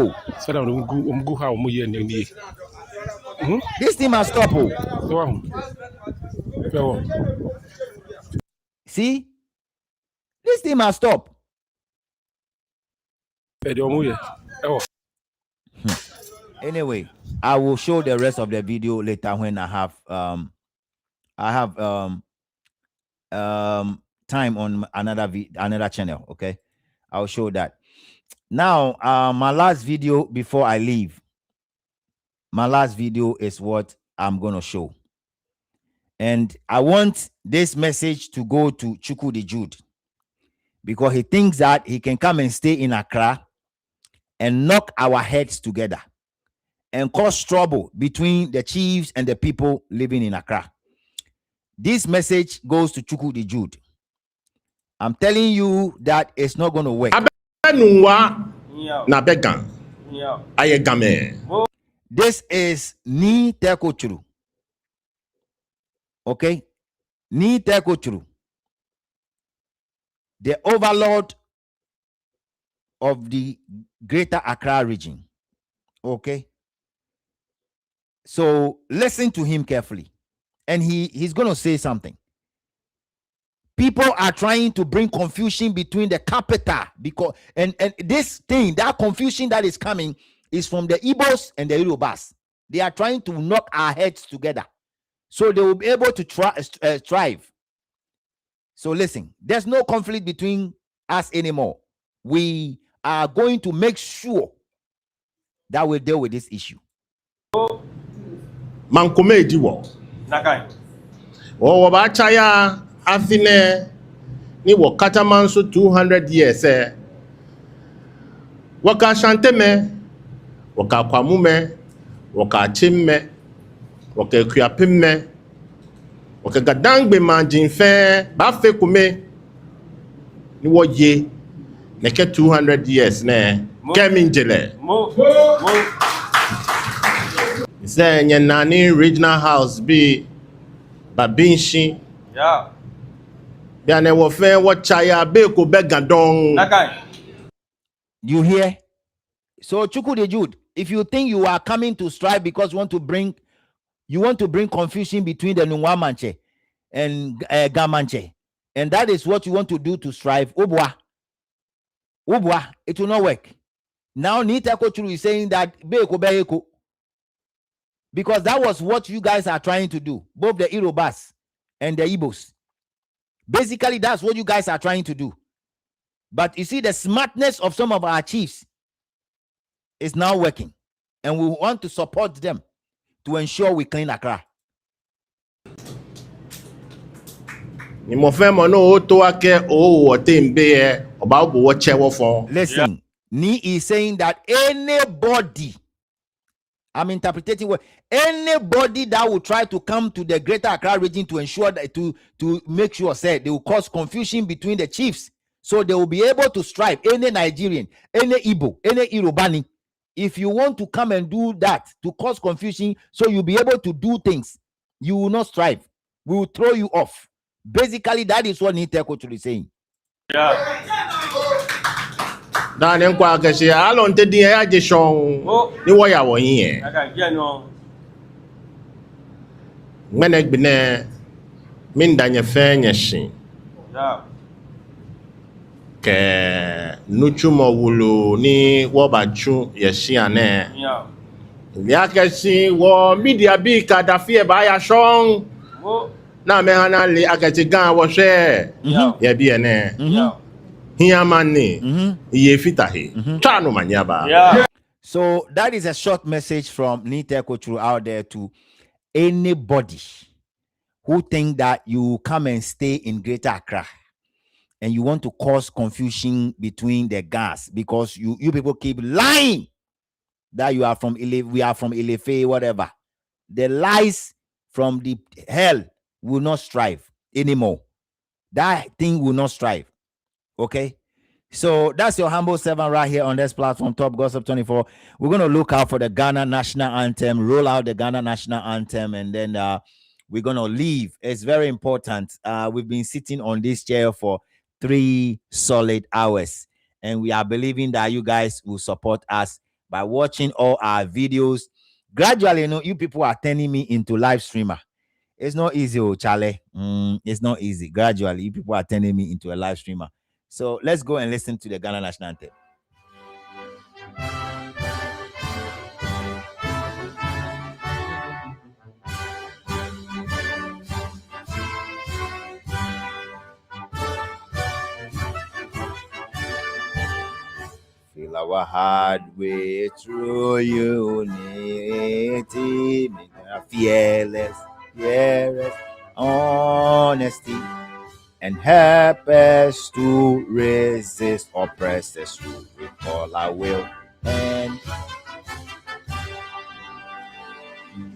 This team must stop. See? This team must stop. Anyway, I will show the rest of the video later when I have time on another channel. Okay, I'll show that. Now, my last video before I leave. My last video is what I'm going to show. And I want this message to go to Chukwu the Jude, because he thinks that he can come and stay in Accra and knock our heads together and cause trouble between the chiefs and the people living in Accra. This message goes to Chukwu the Jude. I'm telling you that it's not going to work. This is ni teko churu. Okay? Ni teko churu. The overlord of the greater Accra region. Okay? So listen to him carefully. And he's going to say something. People are trying to bring confusion between the capital because and this thing, that confusion that is coming is from the Igbos and the Yorubas. They are trying to knock our heads together so they will be able to thrive. So listen, there's no conflict between us anymore. We are going to make sure that we deal with this issue. Mankome diwo. Nakai. O ba chaya afine ni wo katamanso 200 years waka shanteme waka kwamume waka chimme waka kuapemme waka gadangbe manjinfe ba fe kume ni wo ye neke 200 years ne keminjele say nani regional house be babinshi yeah biane wo fe wo chaya be ko begadon nakai. You hear? So Chukwudi Jude, if you think you are coming to strive because you want to bring confusion between the Nungwamanche and Gamanche, and that is what you want to do to strive, Ubwa, it will not work. Now Nita Kochuru is saying that because that was what you guys are trying to do, both the Yorubas and the Igbos. Basically, that's what you guys are trying to do. But you see, the smartness of some of our chiefs is now working, and we want to support them to ensure we clean Accra. Listen, Ni is saying that anybody, I'm interpreting what anybody that will try to come to the greater Accra region to ensure that to make sure said they will cause confusion between the chiefs, so they will be able to strive. Any Nigerian, any Igbo, any Irobani, if you want to come and do that to cause confusion, so you'll be able to do things, you will not strive. We will throw you off. Basically, that is what Nite Kochuru is saying. Yeah. Dan enkwa kese alon te di ya je shon ni wo ya wo yin aka je no ngene gbene min danye fe nyesin ya ke nuchu mo wulo ni wo ba chu yesin ane ya kesi wo media bi ka da fi e ba ya shon na me hana le akati gan wo she ya bi ene So that is a short message from Nite Kochuru out there to anybody who think that you come and stay in Greater Accra and you want to cause confusion between the gas because you people keep lying that you are from we are from Ilefe, whatever. The lies from the hell will not strive anymore. That thing will not strive. Okay, so that's your humble servant right here on this platform, Top Gossip 24. We're going to look out for the Ghana national anthem, roll out the Ghana national anthem, and then we're going to leave. It's very important. We've been sitting on this chair for 3 solid hours, and we are believing that you guys will support us by watching all our videos. Gradually, you people are turning me into live streamer. It's not easy, Charlie. It's not easy. Gradually, you people are turning me into a live streamer. So let's go and listen to the Ghana national anthem. Feel our hard way through unity, fearless, honesty, and help us to resist oppressors with all our will,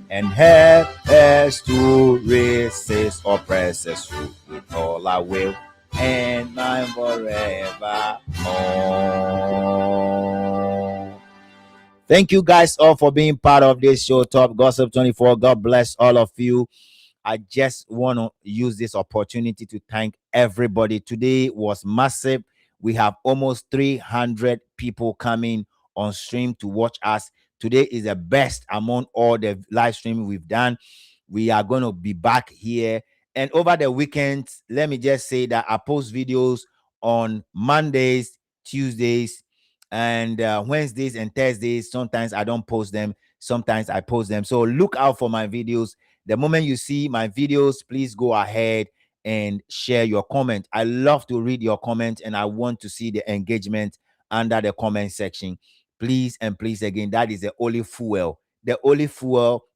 and help us to resist oppressors with all our will, and mine forever. Oh. Thank you guys all for being part of this show, Top Gossip 24. God bless all of you. I just want to use this opportunity to thank everybody. Today was massive. We have almost 300 people coming on stream to watch us. Today is the best among all the live streaming we've done. We are going to be back here. And over the weekend, let me just say that I post videos on Mondays, Tuesdays, and Wednesdays and Thursdays. Sometimes I don't post them. Sometimes I post them. So look out for my videos. The moment you see my videos, please go ahead and share your comment. I love to read your comment and I want to see the engagement under the comment section. Please and please again, that is the only fuel. The only fuel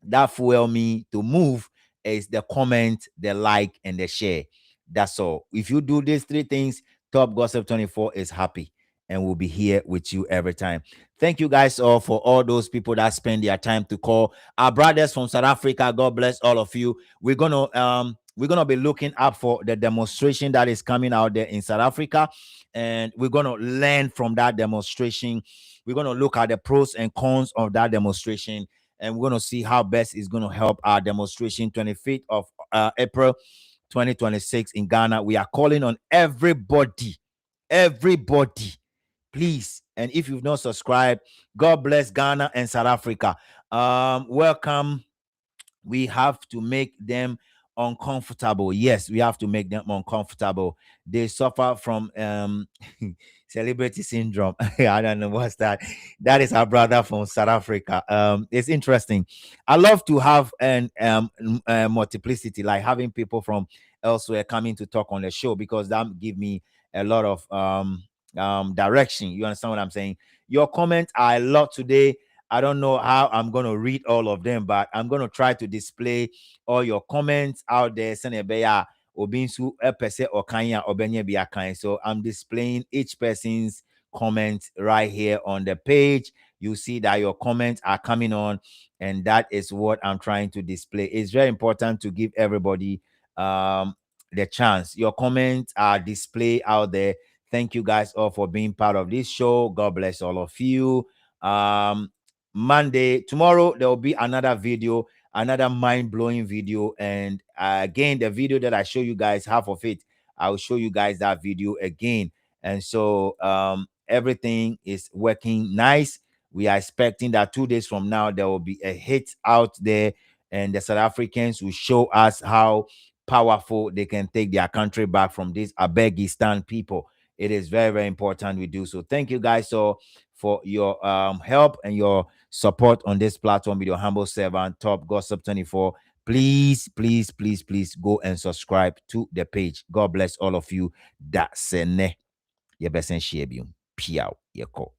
that fuel me to move is the comment, the like, and the share. That's all. If you do these three things, Top Gossip 24 is happy and will be here with you every time. Thank you guys all for all those people that spend their time to call. Our brothers from South Africa, God bless all of you. We're gonna be looking up for the demonstration that is coming out there in South Africa, and we're gonna learn from that demonstration. We're gonna look at the pros and cons of that demonstration, and we're going to see how best is going to help our demonstration 25th of April 2026 in Ghana. We are calling on everybody, please. And if you've not subscribed, God bless Ghana and South Africa. Welcome. We have to make them uncomfortable. Yes, we have to make them uncomfortable. They suffer from celebrity syndrome. I don't know what's that. That is our brother from South Africa. It's interesting. I love to have an multiplicity, like having people from elsewhere coming to talk on the show, because that give me a lot of direction. You understand what I'm saying? Your comments are a lot today. I don't know how I'm going to read all of them, but I'm going to try to display all your comments out there. So I'm displaying each person's comment right here on the page. You see that your comments are coming on, and that is what I'm trying to display. It's very important to give everybody the chance. Your comments are displayed out there. Thank you guys all for being part of this show. God bless all of you. Monday, tomorrow, there will be another video, another mind-blowing video. And again, the video that I show you guys, half of it, I'll show you guys that video again. And so everything is working nice. We are expecting that 2 days from now, there will be a hit out there, and the South Africans will show us how powerful they can take their country back from these Abegistan people. It is very, very important we do so. Thank you guys so for your help and your support on this platform with your humble servant, Top Gossip 24. Please, please, please, please go and subscribe to the page. God bless all of you. That's ne. Ye besen share bium. Piao. Ye ko.